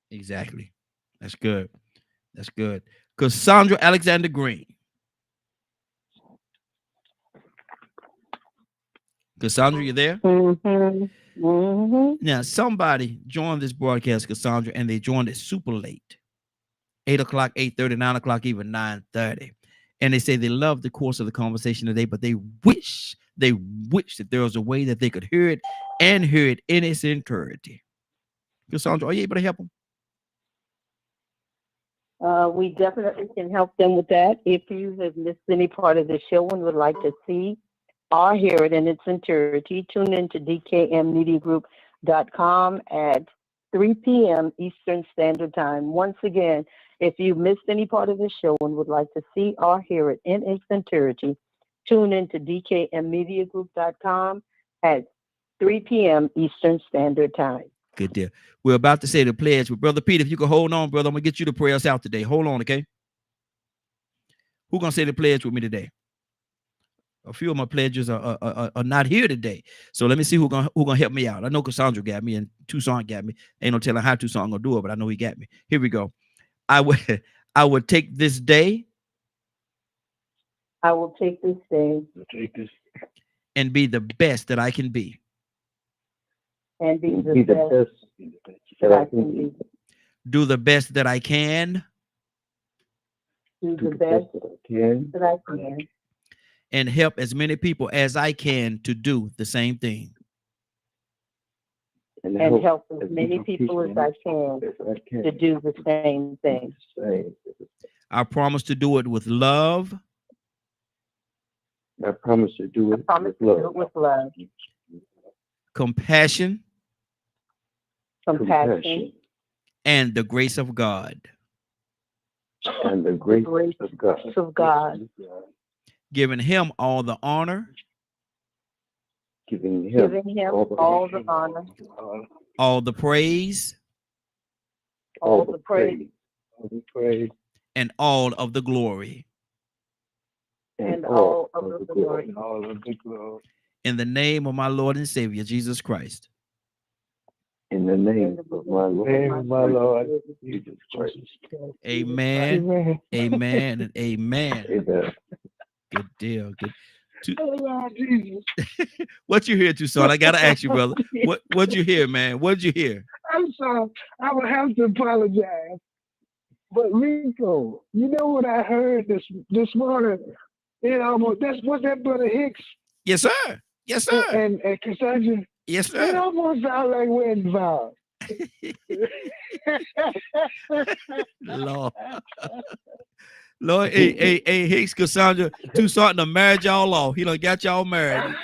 Exactly. That's good. That's good. Cassandra Alexander Green. Cassandra, you there? Now, somebody joined this broadcast, Cassandra, and they joined it super late. 8 o'clock, 8:30, 9 o'clock, even 9:30. And they say they love the course of the conversation today, but they wish They wish that there was a way that they could hear it and hear it in its entirety. Cassandra, are you able to help them? We definitely can help them with that. If you have missed any part of the show and would like to see or hear it in its entirety, tune in to dkmmediagroup.com at 3 p.m. Eastern Standard Time. Once again, if you missed any part of the show and would like to see or hear it in its entirety, tune in to dkmmediagroup.com at 3 p.m. Eastern Standard Time. Good deal. We're about to say the pledge, but Brother Pete, if you can hold on, brother, I'm going to get you to pray us out today. Hold on, okay? Who's going to say the pledge with me today? A few of my pledges are not here today. So let me see who's gonna help me out. I know Cassandra got me and Tucson got me. Ain't no telling how Tucson gonna do it, but I know he got me. Here we go. I would take this day. I will take this day. And be the best that I can be. And be the best that I can be. Do the best that I can. Do the best that I can. And help as many people as I can to do the same thing. And help as many people as I can to do the same thing. I promise to do it with love. I promise to do it with love. Compassion. And the grace of God. And the grace of God. Giving him all the honor. Giving him all the honor. All the praise. All the praise. And all of the glory. And all of the glory. In the name of my Lord and Savior, Jesus Christ. In the name of my Lord Jesus Christ. Amen. Amen. And amen. Good deal. Good. What you hear, Tucson? I gotta ask you, brother. What'd you hear, man? What'd you hear? I'm sorry. I would have to apologize. But Rico, you know what I heard this morning? That's what that brother Hicks. Yes, sir. Yes, sir. And Cassandra. Yes, sir. It almost sounds like wedding vows. Lord, hey, Hicks, Cassandra, Tucson to marriage y'all off. He done got y'all married.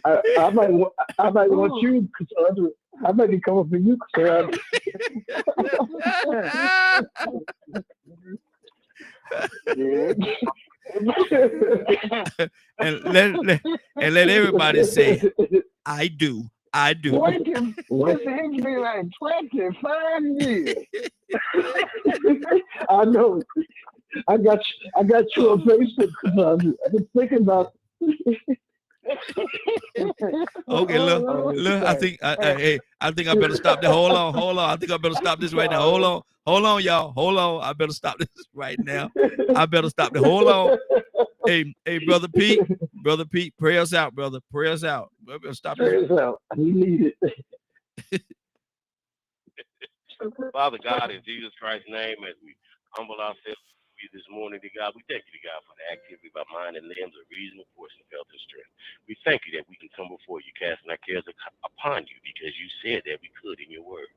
I might want you, Cassandra. I might be coming for you, Cassandra. and let everybody say, I do. I do. What's it be like 25 years? I know. I got you on Facebook. I've been thinking about. Okay, look. I think I better stop there. Hold on. I think I better stop this right now. Hold on, y'all. Hold on. I better stop this right now. I better stop there. Hold on. Hey, brother Pete, pray us out, brother. Pray us out. Stop pray us out. We need it. Father God, in Jesus Christ's name, as we humble ourselves to you this morning, to God, we thank you, to God, for the activity of our mind and limbs, a reasonable portion of health and strength. We thank you that we can come before you, casting our cares upon you, because you said that we could in your word.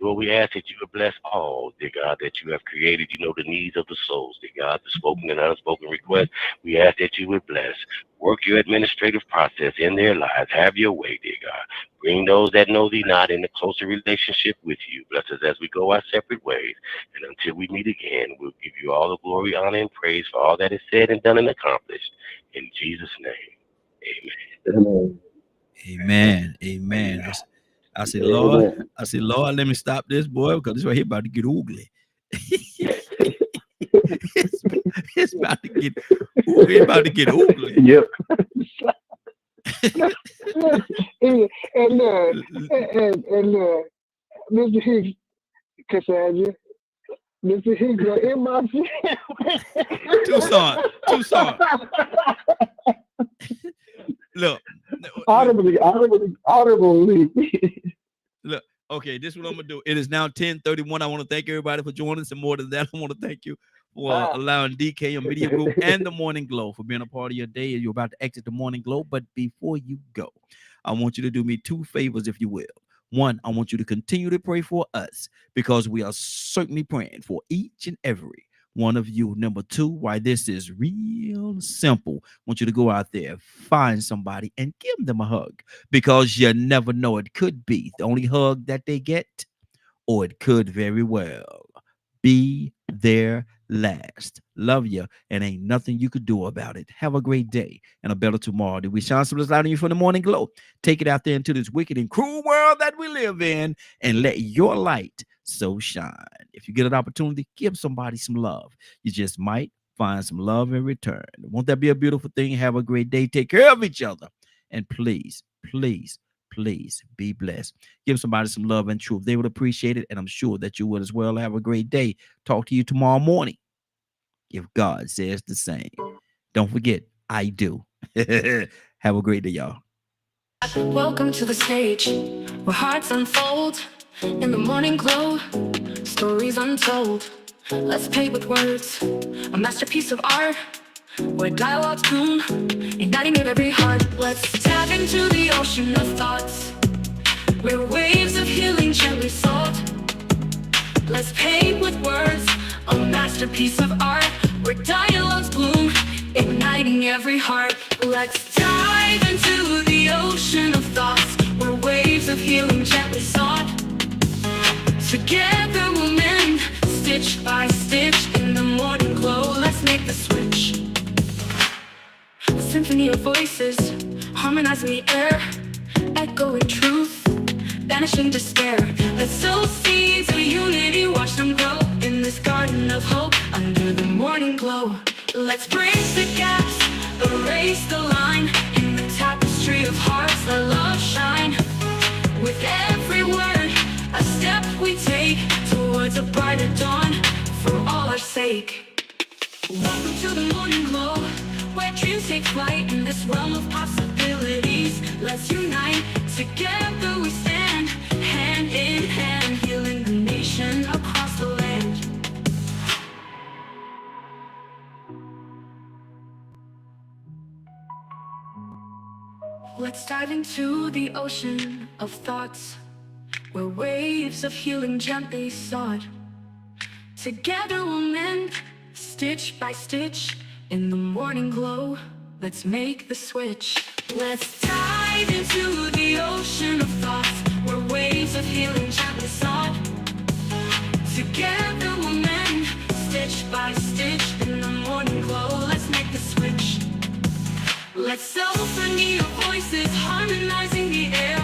Lord, we ask that you would bless all, dear God, that you have created. You know the needs of the souls, dear God, the spoken and unspoken requests. We ask that you would bless. Work your administrative process in their lives. Have your way, dear God. Bring those that know thee not in a closer relationship with you. Bless us as we go our separate ways. And until we meet again, we'll give you all the glory, honor, and praise for all that is said and done and accomplished. In Jesus' name, amen. Amen. Amen. I said, Lord, let me stop this, boy, because this right here about to get ugly. it's about to get ugly. It's about to get ugly. Yep. and Mr. Hicks, Cassandra, Mr. Hicks are in my Tucson. Look. Audibly. Look, okay, this is what I'm gonna do. It is now 10:31. I want to thank everybody for joining us, and more than that, I want to thank you for allowing DK and Media Group and the Morning Glow for being a part of your day. You're about to exit the Morning Glow, but before you go, I want you to do me two favors, if you will. One, I want you to continue to pray for us because we are certainly praying for each and every one of you. Number two, why this is real simple. I want you to go out there, find somebody, and give them a hug because you never know. It could be the only hug that they get, or it could very well be their last. Love you, and ain't nothing you could do about it. Have a great day and a better tomorrow. Did we shine some light on you from the Morning Glow? Take it out there into this wicked and cruel world that we live in and let your light so shine. If you get an opportunity, give somebody some love. You just might find some love in return. Won't that be a beautiful thing? Have a great day. Take care of each other. And please, please, please be blessed. Give somebody some love and truth. They would appreciate it, and I'm sure that you would as well. Have a great day. Talk to you tomorrow morning, if God says the same. Don't forget, I do. Have a great day, y'all. Welcome to the stage where hearts unfold in the morning glow, stories untold. Let's paint with words a masterpiece of art where dialogues bloom, igniting every heart. Let's tap into the ocean of thoughts where waves of healing gently sold. Let's paint with words a masterpiece of art where dialogues bloom, igniting every heart. Let's dive into the ocean of thoughts where waves of healing gently sought. Together we'll mend, stitch by stitch in the morning glow. Let's make the switch. A symphony of voices harmonizing the air, echoing truth, banishing despair. Let's sow seeds of unity, watch them grow in this garden of hope under the morning glow. Let's bridge the gaps, erase the line in the tapestry of hearts. Let love shine. With every word, a step we take towards a brighter dawn for all our sake. Welcome to the morning glow, where dreams take flight in this realm of possibilities. Let's unite, together we stand, hand in hand, healing the nation across the land. Let's dive into the ocean of thoughts where waves of healing gently sought. Together we'll mend, stitch by stitch in the morning glow. Let's make the switch. Let's dive into the ocean of thoughts where waves of healing gently sought. Together we'll mend, stitch by stitch in the morning glow. Let's make the switch. Let's symphony of voices harmonizing the air,